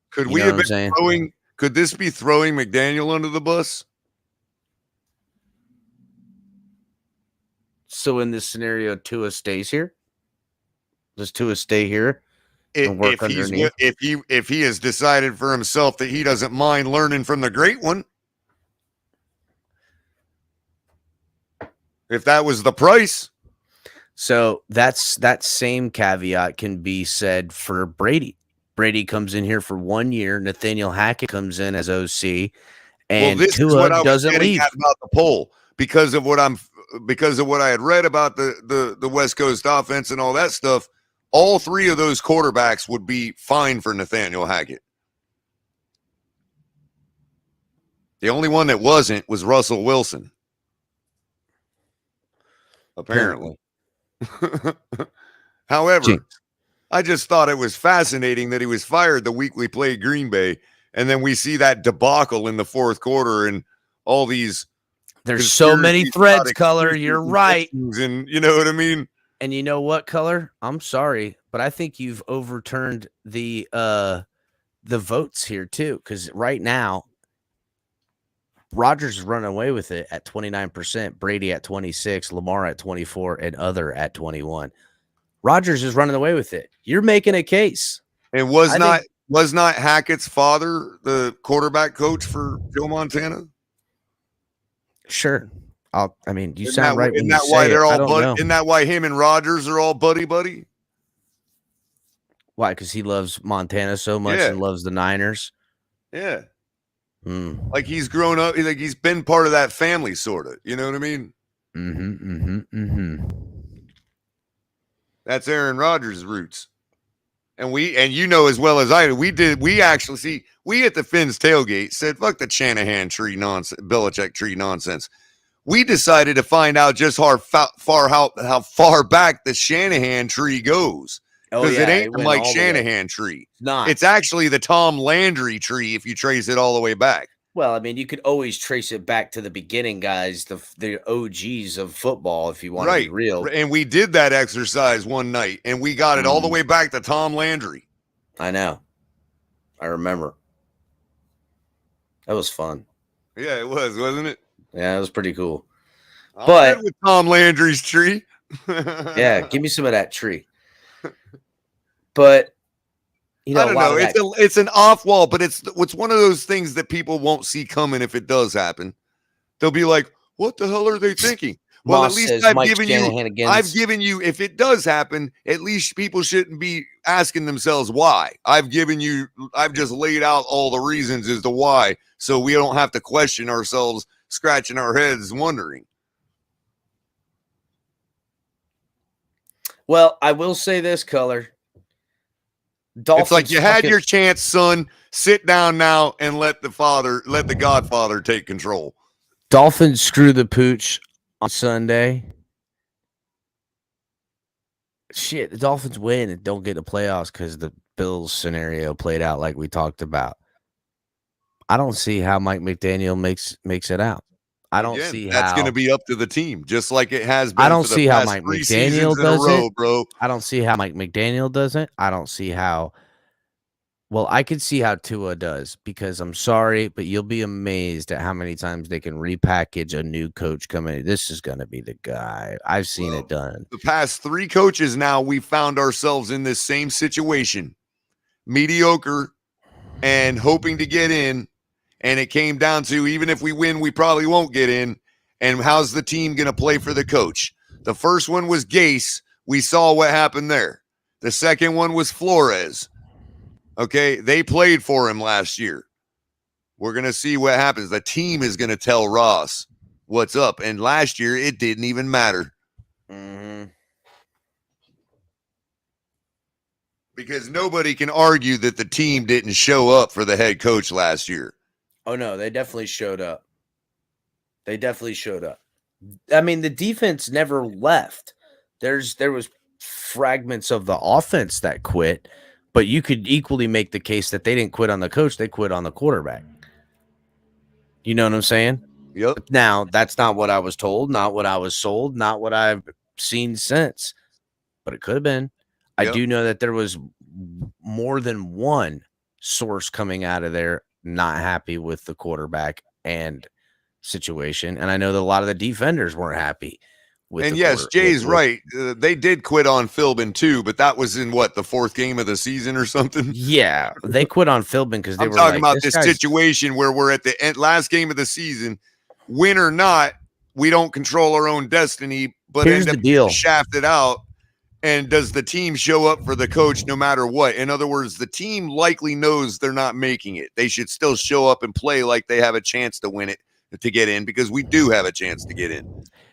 Could we have been throwing? Could this be throwing McDaniel under the bus? So in this scenario, Tua stays here? Does Tua stay here? If he has decided for himself that he doesn't mind learning from the great one, if that was the price. So that same caveat can be said for Brady. Brady comes in here for 1 year. Nathaniel Hackett comes in as OC, and this Tua is what I was doesn't getting leave at about the poll because of what I had read about the West Coast offense and all that stuff. All three of those quarterbacks would be fine for Nathaniel Hackett. The only one that wasn't was Russell Wilson. Apparently. However, I just thought it was fascinating that he was fired the week we played Green Bay, and then we see that debacle in the fourth quarter and all these. There's so many threads, Color. You're right. And you know what I mean? And you know what, Color? I'm sorry, but I think you've overturned the votes here too, because right now Rodgers is running away with it at 29%, Brady at 26%, Lamar at 24%, and other at 21%. Rodgers is running away with it. You're making a case. And was not Hackett's father the quarterback coach for Joe Montana? Sure. You Isn't sound that, right. Isn't that why they're all buddy? Isn't that why him and Rodgers are all buddy? Why? Because he loves Montana so much and loves the Niners. Yeah. Like he's grown up. Like he's been part of that family, sort of. You know what I mean? That's Aaron Rodgers' roots. And you know as well as I do, we actually at the Finns tailgate said, fuck the Shanahan tree nonsense, Belichick tree nonsense. We decided to find out just how far back the Shanahan tree goes. Because it ain't the Mike Shanahan tree. Not. It's actually the Tom Landry tree if you trace it all the way back. Well, I mean, you could always trace it back to the beginning, guys, the OGs of football, if you want to be Right. real. And we did that exercise one night, and we got it all the way back to Tom Landry. I know. I remember. That was fun. Yeah, it was, wasn't it? Yeah, it was pretty cool. I'm But good with Tom Landry's tree. yeah, give me some of that tree. But you know, I don't know. It's an off wall, but it's one of those things that people won't see coming if it does happen. They'll be like, "What the hell are they thinking?" Well, Moss at least says I've Mike given Shanahan you. I've given you. If it does happen, at least people shouldn't be asking themselves why. I've given you. I've just laid out all the reasons as to why, so we don't have to question ourselves, scratching our heads, wondering. Well, I will say this, Color. Dolphins It's like you had your chance, son. Sit down now and let the Godfather take control. Dolphins screw the pooch on Sunday. Shit, the Dolphins win and don't get the playoffs because the Bills scenario played out like we talked about. I don't see how Mike McDaniel makes it out. I don't see how that's going to be up to the team, just like it has been. I don't for the see how past Mike 3 McDaniel seasons in a does row, it, bro. I don't see how Mike McDaniel does it. I don't see how. Well, I could see how Tua does because I'm sorry, but you'll be amazed at how many times they can repackage a new coach coming in. This is going to be the guy. I've seen it done. The past 3 coaches now, we found ourselves in this same situation. Mediocre and hoping to get in. And it came down to, even if we win, we probably won't get in. And how's the team going to play for the coach? The first one was Gase. We saw what happened there. The second one was Flores. Okay, they played for him last year. We're going to see what happens. The team is going to tell Ross what's up. And last year, it didn't even matter. Mm-hmm. Because nobody can argue that the team didn't show up for the head coach last year. Oh, no, they definitely showed up. They definitely showed up. I mean, the defense never left. There was fragments of the offense that quit, but you could equally make the case that they didn't quit on the coach. They quit on the quarterback. You know what I'm saying? Yep. Now, that's not what I was told, not what I was sold, not what I've seen since, but it could have been. Yep. I do know that there was more than one source coming out of there not happy with the quarterback and situation, and I know that a lot of the defenders weren't happy with. And yes, Jay's right. They did quit on Philbin too, but that was in what, the 4th game of the season or something. Yeah, they quit on Philbin because they were talking about this situation where we're at the last game of the season, win or not, we don't control our own destiny. But here's the deal: shafted out. And does the team show up for the coach no matter what? In other words, the team likely knows they're not making it. They should still show up and play like they have a chance to win it, to get in, because we do have a chance to get in.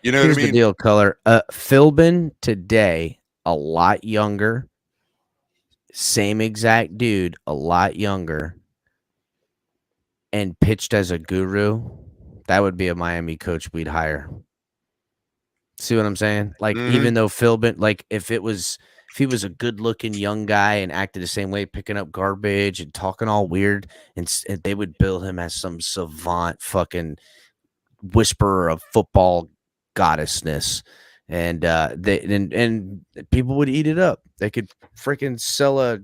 You know Here's what I mean? The deal, Color. Philbin today, a lot younger, same exact dude, a lot younger, and pitched as a guru. That would be a Miami coach we'd hire. See what I'm saying? Like, even though Philbin, like, if he was a good-looking young guy and acted the same way, picking up garbage and talking all weird, and they would bill him as some savant fucking whisperer of football goddessness, and and people would eat it up. They could freaking sell a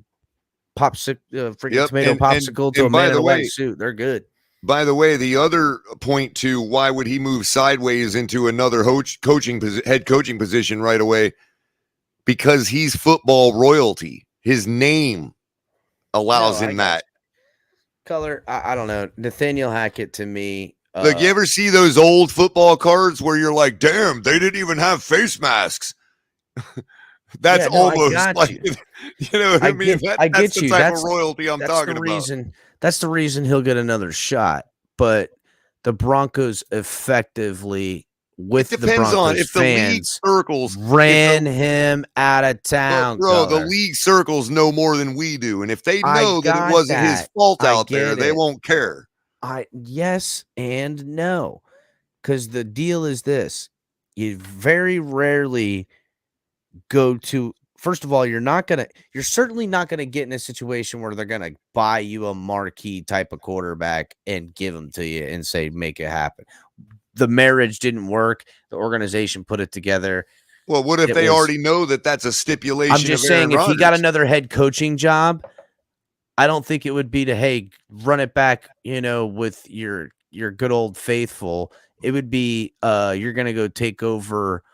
tomato popsicle to a man in a white suit. They're good. By the way, the other point to why would he move sideways into another head coaching position right away? Because he's football royalty. His name allows him that. Color, I don't know. Nathaniel Hackett, to me. Look, you ever see those old football cards where you're like, damn, they didn't even have face masks? That's almost like, you know what I mean? That's the type of royalty I'm talking about. That's the reason he'll get another shot. But the Broncos effectively, with the Broncos fans, ran him out of town. Bro, the league circles know more than we do. And if they know that it wasn't his fault out there, they won't care. Yes and no. Because the deal is this. You very rarely go to first of all, you're certainly not gonna get in a situation where they're gonna buy you a marquee type of quarterback and give them to you and say, make it happen. The marriage didn't work. The organization put it together. Well, what if they already know that that's a stipulation? I'm just saying, if he got another head coaching job, I don't think it would be to, hey, run it back, with your good old faithful. It would be you're going to go take over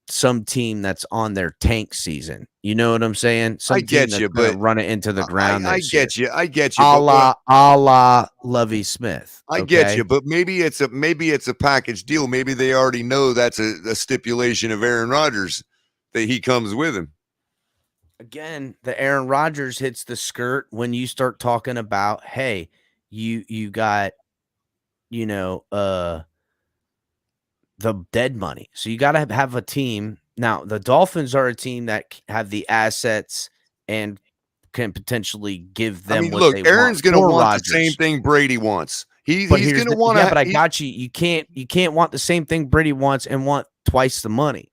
some team that's on their tank season. You know what I'm saying? I get you, but run it into the ground. I get you. A la Lovie Smith. I get you, but maybe it's a package deal. Maybe they already know that's a stipulation of Aaron Rodgers that he comes with him. Again, the Aaron Rodgers hits the skirt when you start talking about, hey, you got, the dead money. So you got to have a team. Now, the Dolphins are a team that have the assets and can potentially give them what they Aaron's want. Going to want the same thing Brady wants. He's going to want. Yeah, but I got you. You can't want the same thing Brady wants and want twice the money.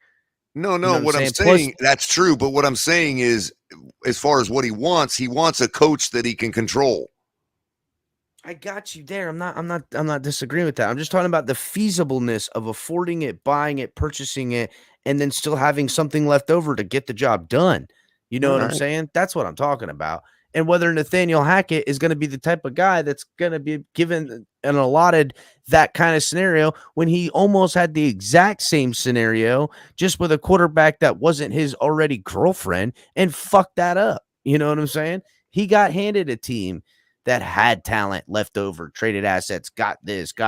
No. What I'm saying, that's true. But what I'm saying is, as far as what he wants a coach that he can control. I got you there. I'm not disagreeing with that. I'm just talking about the feasibleness of affording it, buying it, purchasing it, and then still having something left over to get the job done. You know what I'm saying? That's what I'm talking about. And whether Nathaniel Hackett is going to be the type of guy that's going to be given and allotted that kind of scenario when he almost had the exact same scenario, just with a quarterback that wasn't his already girlfriend, and fucked that up. You know what I'm saying? He got handed a team that had talent left over, traded assets, got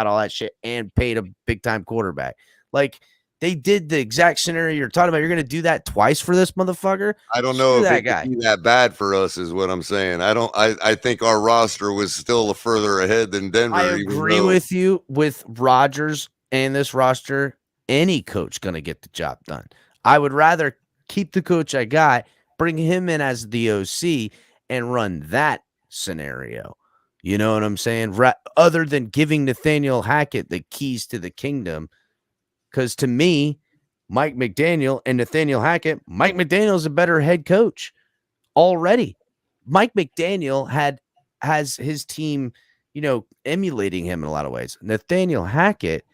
all that shit, and paid a big time quarterback. Like, they did the exact scenario you're talking about. You're going to do that twice for this motherfucker? I don't know if it could be that bad for us, is what I'm saying. I think our roster was still further ahead than Denver. I agree with you. With Rodgers and this roster, any coach going to get the job done. I would rather keep the coach I got, bring him in as the OC, and run that scenario. You know what I'm saying? Other than giving Nathaniel Hackett the keys to the kingdom. Because to me, Mike McDaniel and Nathaniel Hackett, Mike McDaniel is a better head coach already. Mike McDaniel has his team, emulating him in a lot of ways. Nathaniel Hackett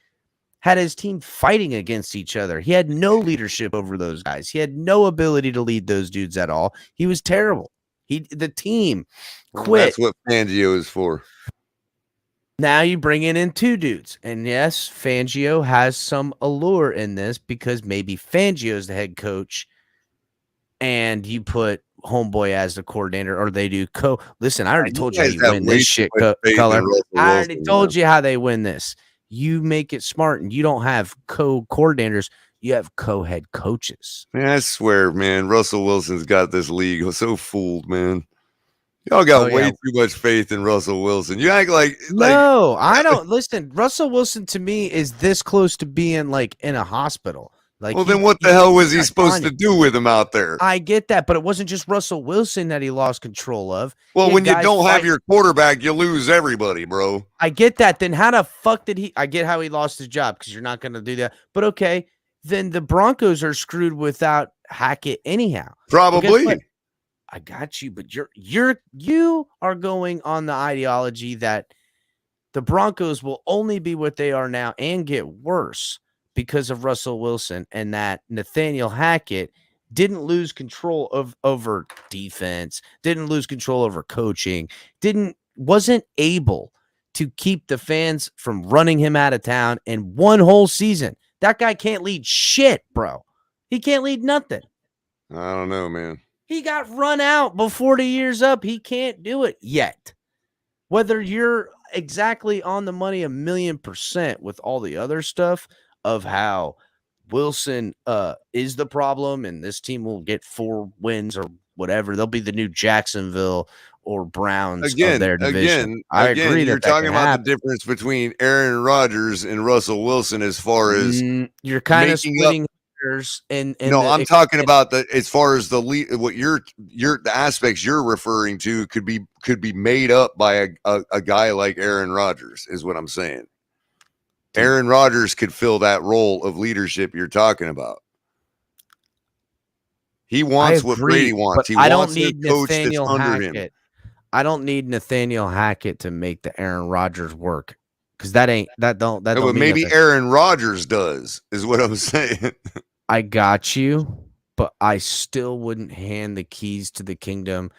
had his team fighting against each other. He had no leadership over those guys. He had no ability to lead those dudes at all. He was terrible. The team quit. That's what Fangio is for. Now you bring in two dudes. And yes, Fangio has some allure in this because maybe Fangio is the head coach and you put homeboy as the coordinator, or they do listen, I already told you how you win this shit, Color. I already told you how they win this. You make it smart and you don't have co-coordinators. You have co-head coaches. Man, I swear, man, Russell Wilson's got this league so fooled, man. Y'all got way too much faith in Russell Wilson. You act like no, I don't. Listen, Russell Wilson to me is this close to being like in a hospital. Like, well, then what the hell was he supposed to do with him out there? I get that, but it wasn't just Russell Wilson that he lost control of. Well, when you don't have your quarterback, you lose everybody, bro. I get that. Then how the fuck did he? I get how he lost his job because you're not going to do that. But okay, then the Broncos are screwed without Hackett anyhow. Probably. I got you, but you are going on the ideology that the Broncos will only be what they are now and get worse because of Russell Wilson, and that Nathaniel Hackett didn't lose control over defense, didn't lose control over coaching, wasn't able to keep the fans from running him out of town in one whole season. That guy can't lead shit, bro. He can't lead nothing. I don't know, man. He got run out before the year's up. He can't do it yet. Whether you're exactly on the money 1,000,000% with all the other stuff of how Wilson is the problem and this team will get 4 wins or whatever. They'll be the new Jacksonville or Browns of their division. I agree that you're talking about the difference between Aaron Rodgers and Russell Wilson as far as you're kind of splitting I'm talking about as far as what the aspects you're referring to could be made up by a guy like Aaron Rodgers is what I'm saying. Aaron Rodgers could fill that role of leadership you're talking about. He wants what Brady wants. He I wants don't need a coach that's Nathaniel under Hackett. him. I don't need Nathaniel Hackett to make the Aaron Rodgers work, because that don't No, mean but maybe nothing. Aaron Rodgers does, is what I'm saying. I got you, but I still wouldn't hand the keys to the kingdom.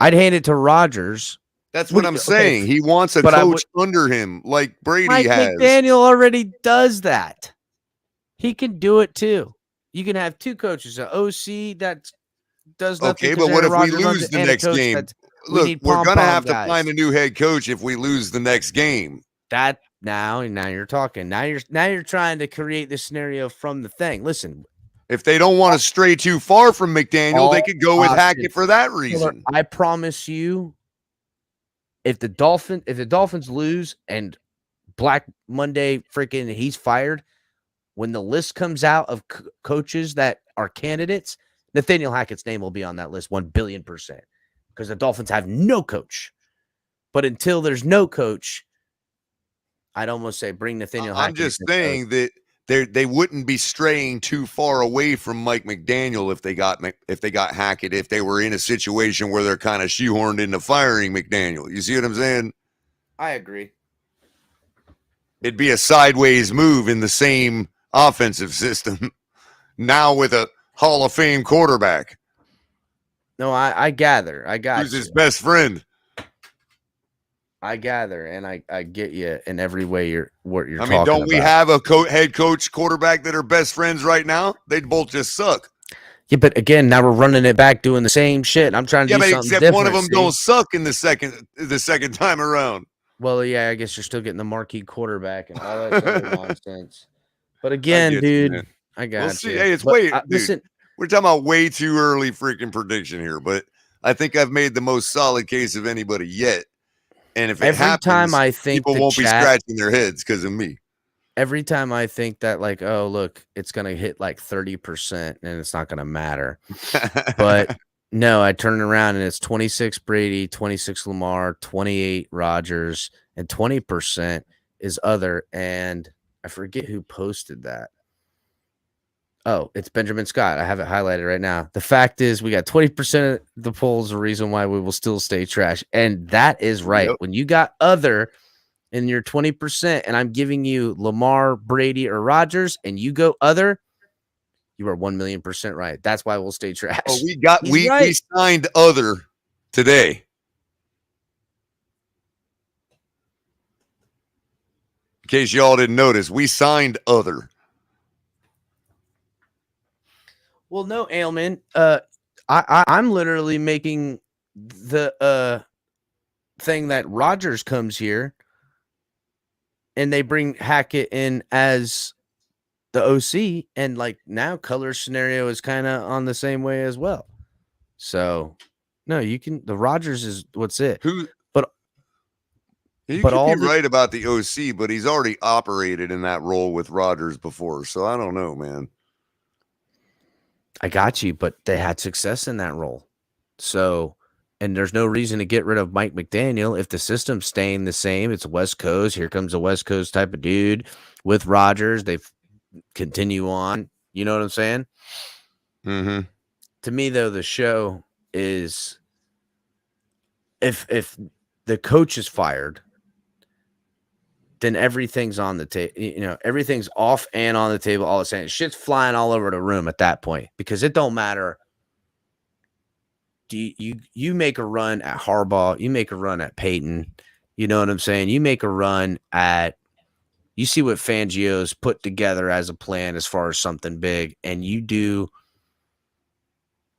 I'd hand it to Rodgers. That's what I'm saying. He wants a but coach under him, like Brady Mike has. McDaniel already does that. He can do it too. You can have two coaches, an OC that does nothing. Okay, but what if we lose the next game? Look, we're going to have to find a new head coach if we lose the next game. That now you're talking. Now you're trying to create this scenario from the thing. Listen, if they don't want to stray too far from McDaniel, they could go with Hackett for that reason. I promise you, if the Dolphins lose and Black Monday freaking he's fired, when the list comes out of coaches that are candidates, Nathaniel Hackett's name will be on that list 1,000,000,000%, because the Dolphins have no coach. But until there's no coach, I'd almost say bring Nathaniel Hackett. I'm just saying that they wouldn't be straying too far away from Mike McDaniel if they got Hackett, if they were in a situation where they're kind of shoehorned into firing McDaniel. You see what I'm saying? I agree. It'd be a sideways move in the same offensive system now with a Hall of Fame quarterback. No, I gather. I got who's his best friend. I gather, and I get you in every way you're talking about. I mean, don't we have a head coach, quarterback that are best friends right now? They'd both just suck. Yeah, but again, now we're running it back, doing the same shit. I'm trying to do something except different. One of them don't suck in the second time around. Well, yeah, I guess you're still getting the marquee quarterback and all that other nonsense. But again, dude, I got we'll see. you. Hey, it's listen, we're talking about way too early freaking prediction here, but I think I've made the most solid case of anybody yet. And if it happens, time I think people won't be scratching their heads because of me. Every time I think that, like, oh, look, it's going to hit like 30% and it's not going to matter. But no, I turn it around and it's 26 Brady, 26 Lamar, 28 Rodgers, and 20% is other. And I forget who posted that. Oh, it's Benjamin Scott. I have it highlighted right now. The fact is, we got 20% of the polls, the reason why we will still stay trash. And that is right. Yep. When you got other in your 20%, and I'm giving you Lamar, Brady, or Rodgers, and you go other, you are 1,000,000% right. That's why we'll stay trash. Oh, we signed other today. In case y'all didn't notice, we signed other. Well, no, Ailman. I'm literally making the thing that Rodgers comes here and they bring Hackett in as the OC, and like now color scenario is kind of on the same way as well. So no, you can, the Rodgers is what's it. You but could be right about the OC, but he's already operated in that role with Rodgers before. So I don't know, man. I got you, but they had success in that role. So, and there's no reason to get rid of Mike McDaniel if the system's staying the same. It's West Coast. Here comes a West Coast type of dude with Rodgers. They continue on. You know what I'm saying? Mm-hmm. To me, though, the show is if the coach is fired, then everything's on the table. You know, everything's off and on the table all the same. Shit's flying all over the room at that point, because it don't matter. You make a run at Harbaugh, you make a run at Peyton. You know what I'm saying? You make a run at, you see what Fangio's put together as a plan as far as something big, and you do.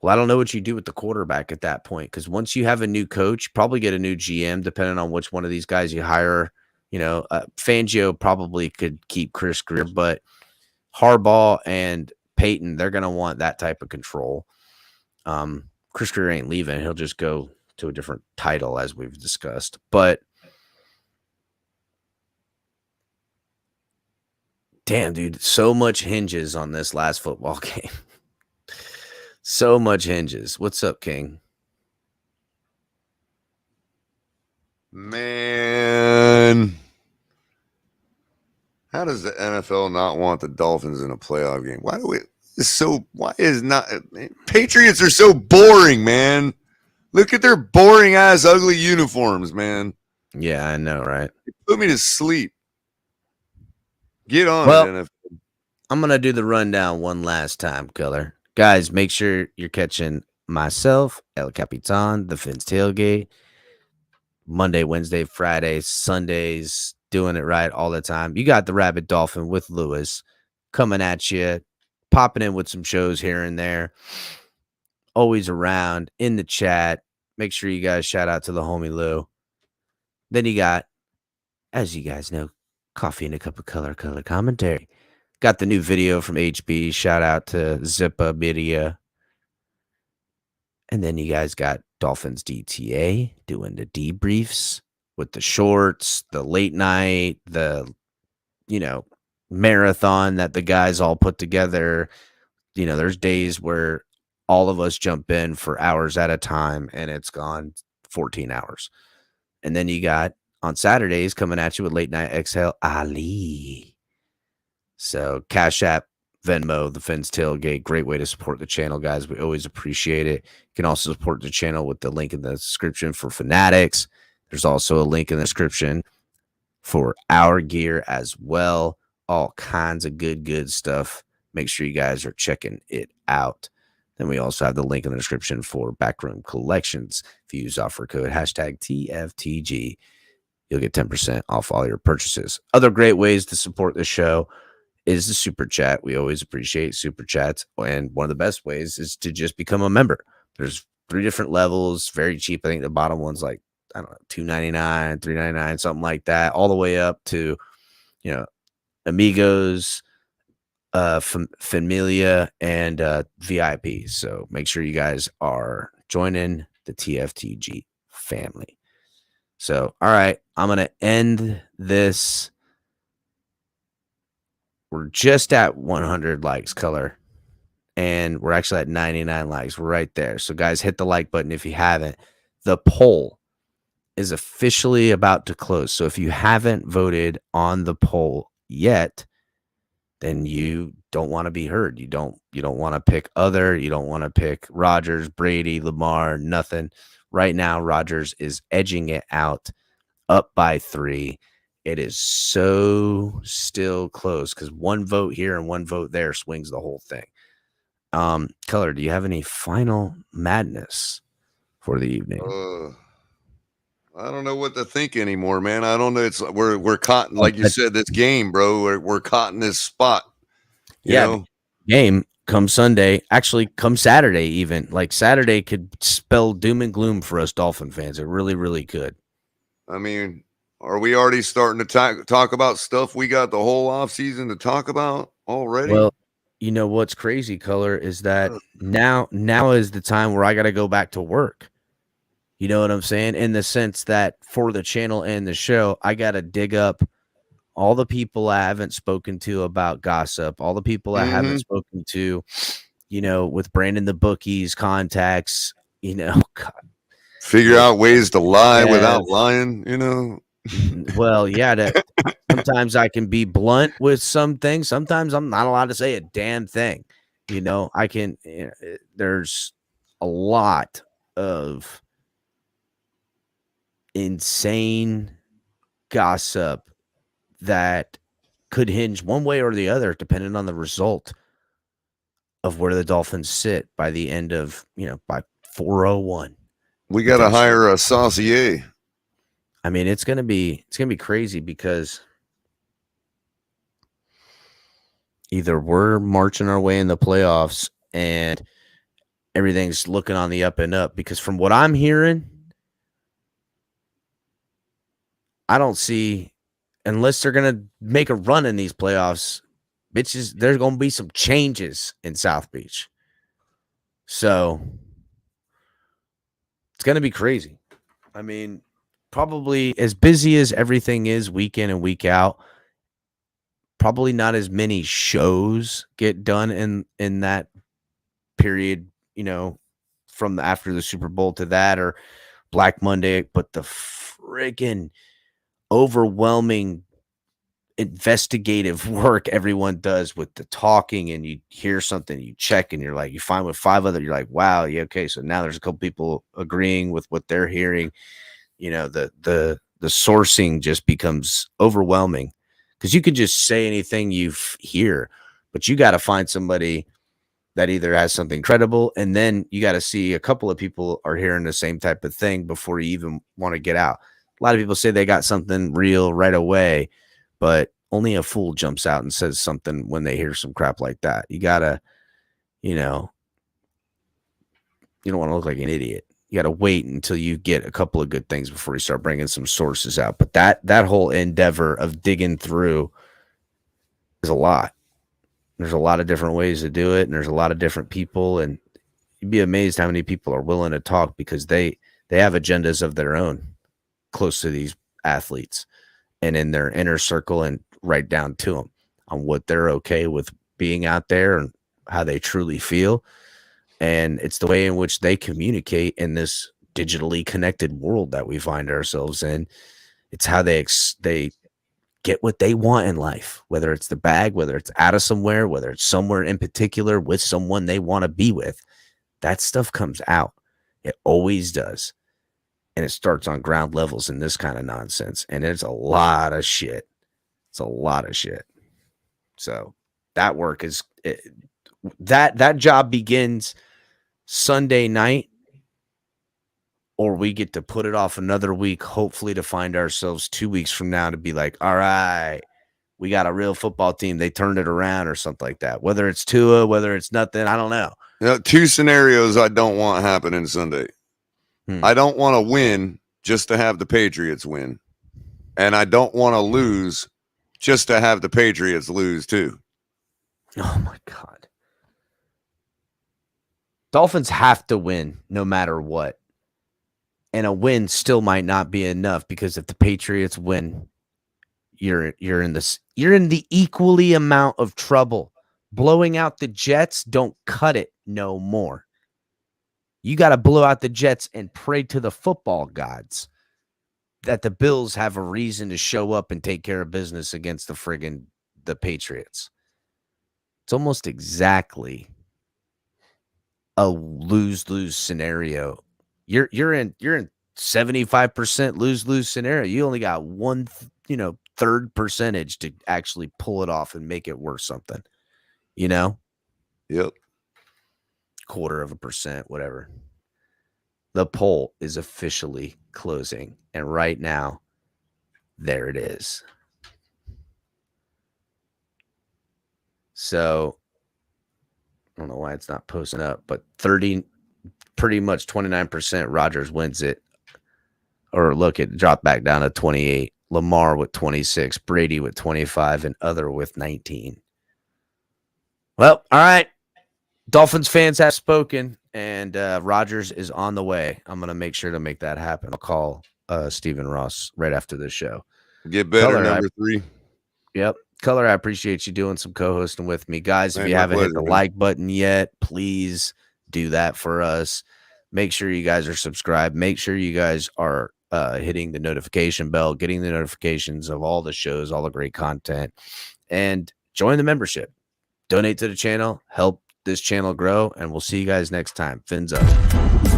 Well, I don't know what you do with the quarterback at that point, because once you have a new coach, probably get a new GM, depending on which one of these guys you hire. You know, Fangio probably could keep Chris Grier, but Harbaugh and Peyton, they're going to want that type of control. Chris Grier ain't leaving. He'll just go to a different title, as we've discussed. But damn, dude, so much hinges on this last football game. So much hinges. What's up, King? Man, how does the NFL not want the Dolphins in a playoff game? Why do we? Why is not Patriots are so boring, man? Look at their boring ass ugly uniforms, man. Yeah, I know, right? They put me to sleep. Get on Well, it, NFL. I'm going to do the rundown one last time, Color. Guys, make sure you're catching myself, El Capitan, the Fins Tailgate, Monday, Wednesday, Friday, Sundays, doing it right all the time. You got the Rabbit Dolphin with Lewis coming at you, popping in with some shows here and there. Always around in the chat. Make sure you guys shout out to the homie Lou. Then you got, as you guys know, Coffee and a Cup of Color Commentary. Got the new video from HB. Shout out to Zippa Media. And then you guys got Dolphins DTA doing the debriefs with the shorts, the late night, the, marathon that the guys all put together. There's days where all of us jump in for hours at a time and it's gone 14 hours. And then you got on Saturdays coming at you with Late Night Exhale Ali. So Cash App, Venmo, the Fins Tailgate, great way to support the channel, guys. We always appreciate it. You can also support the channel with the link in the description for Fanatics. There's also a link in the description for our gear as well. All kinds of good stuff. Make sure you guys are checking it out. Then we also have the link in the description for Backroom Collections. If you use offer code hashtag TFTG, you'll get 10% off all your purchases. Other great ways to support the show is the super chat. We always appreciate super chats. And one of the best ways is to just become a member. There's 3 different levels, very cheap. I think the bottom one's like, I don't know, $2.99, $3.99, something like that, all the way up to, Amigos, Familia, and VIP. So make sure you guys are joining the TFTG family. So, all right, I'm going to end this. We're just at 100 likes, Color, and we're actually at 99 likes. We're right there. So, guys, hit the like button if you haven't. The poll is officially about to close. So, if you haven't voted on the poll yet, then you don't want to be heard. You don't want to pick other. You don't want to pick Rodgers, Brady, Lamar, nothing. Right now, Rodgers is edging it out, up by 3. It is so still close because one vote here and one vote there swings the whole thing. Color, do you have any final madness for the evening? I don't know what to think anymore, man. I don't know. It's we're caught, like you said, this game, bro. We're caught in this spot. You know? Game come Sunday, actually come Saturday, even. Like Saturday could spell doom and gloom for us Dolphin fans. It really, really could. I mean, are we already starting to talk about stuff we got the whole offseason to talk about already? Well, you know what's crazy, Color, is that now is the time where I got to go back to work. You know what I'm saying? In the sense that for the channel and the show, I got to dig up all the people I haven't spoken to about gossip, all the people I haven't spoken to, with Brandon the Bookie's contacts, God. Figure out ways to lie without lying, Well, yeah, sometimes I can be blunt with some things. Sometimes I'm not allowed to say a damn thing. I can, there's a lot of insane gossip that could hinge one way or the other, depending on the result of where the Dolphins sit by the end of, by 4:01. We got to hire a saucier. I mean, it's gonna be crazy because either we're marching our way in the playoffs and everything's looking on the up and up. Because from what I'm hearing, I don't see, unless they're gonna make a run in these playoffs, bitches, there's gonna be some changes in South Beach. So it's gonna be crazy. I mean, probably as busy as everything is week in and week out, probably not as many shows get done in that period, from after the Super Bowl to that or Black Monday, but the freaking overwhelming investigative work everyone does with the talking, and you hear something, you check, and you're like, you find with 5 other, you're like, wow, yeah, okay, so now there's a couple people agreeing with what they're hearing. The sourcing just becomes overwhelming, because you could just say anything you hear, but you got to find somebody that either has something credible, and then you got to see a couple of people are hearing the same type of thing before you even want to get out. A lot of people say they got something real right away, but only a fool jumps out and says something when they hear some crap like that. You gotta, you don't want to look like an idiot. You gotta wait until you get a couple of good things before you start bringing some sources out. But that whole endeavor of digging through is a lot. There's a lot of different ways to do it, and there's a lot of different people, and you'd be amazed how many people are willing to talk, because they have agendas of their own close to these athletes and in their inner circle, and right down to them on what they're okay with being out there and how they truly feel. And it's the way in which they communicate in this digitally connected world that we find ourselves in. It's how they get what they want in life, whether it's the bag, whether it's out of somewhere, whether it's somewhere in particular with someone they want to be with. That stuff comes out. It always does. And it starts on ground levels in this kind of nonsense. And it's a lot of shit. It's a lot of shit. So that work is that job begins Sunday night, or we get to put it off another week, hopefully to find ourselves 2 weeks from now to be like, all right, we got a real football team. They turned it around or something like that. Whether it's Tua, whether it's nothing, I don't know. 2 scenarios I don't want happening Sunday. I don't want to win just to have the Patriots win. And I don't want to lose just to have the Patriots lose too. Oh my God. Dolphins have to win no matter what. And a win still might not be enough, because if the Patriots win, you're in the equally amount of trouble. Blowing out the Jets don't cut it no more. You got to blow out the Jets and pray to the football gods that the Bills have a reason to show up and take care of business against the Patriots. It's almost exactly a lose-lose scenario. You're in 75% lose-lose scenario. You only got one, third percentage to actually pull it off and make it worth something. Yep. 0.25%, whatever. The poll is officially closing, and right now, there it is. So I don't know why it's not posting up, but pretty much 29%. Rodgers wins it. Or look, it dropped back down to 28. Lamar with 26, Brady with 25, and other with 19. Well, all right. Dolphins fans have spoken, and Rodgers is on the way. I'm going to make sure to make that happen. I'll call Stephen Ross right after this show. Get better, number 3. Yep. Color, I appreciate you doing some co-hosting with me. Guys, if you haven't hit the like button yet, please do that for us. Make sure you guys are subscribed. Make sure you guys are hitting the notification bell, getting the notifications of all the shows, all the great content, and join the membership. Donate to the channel. Help this channel grow, and we'll see you guys next time. Fins up.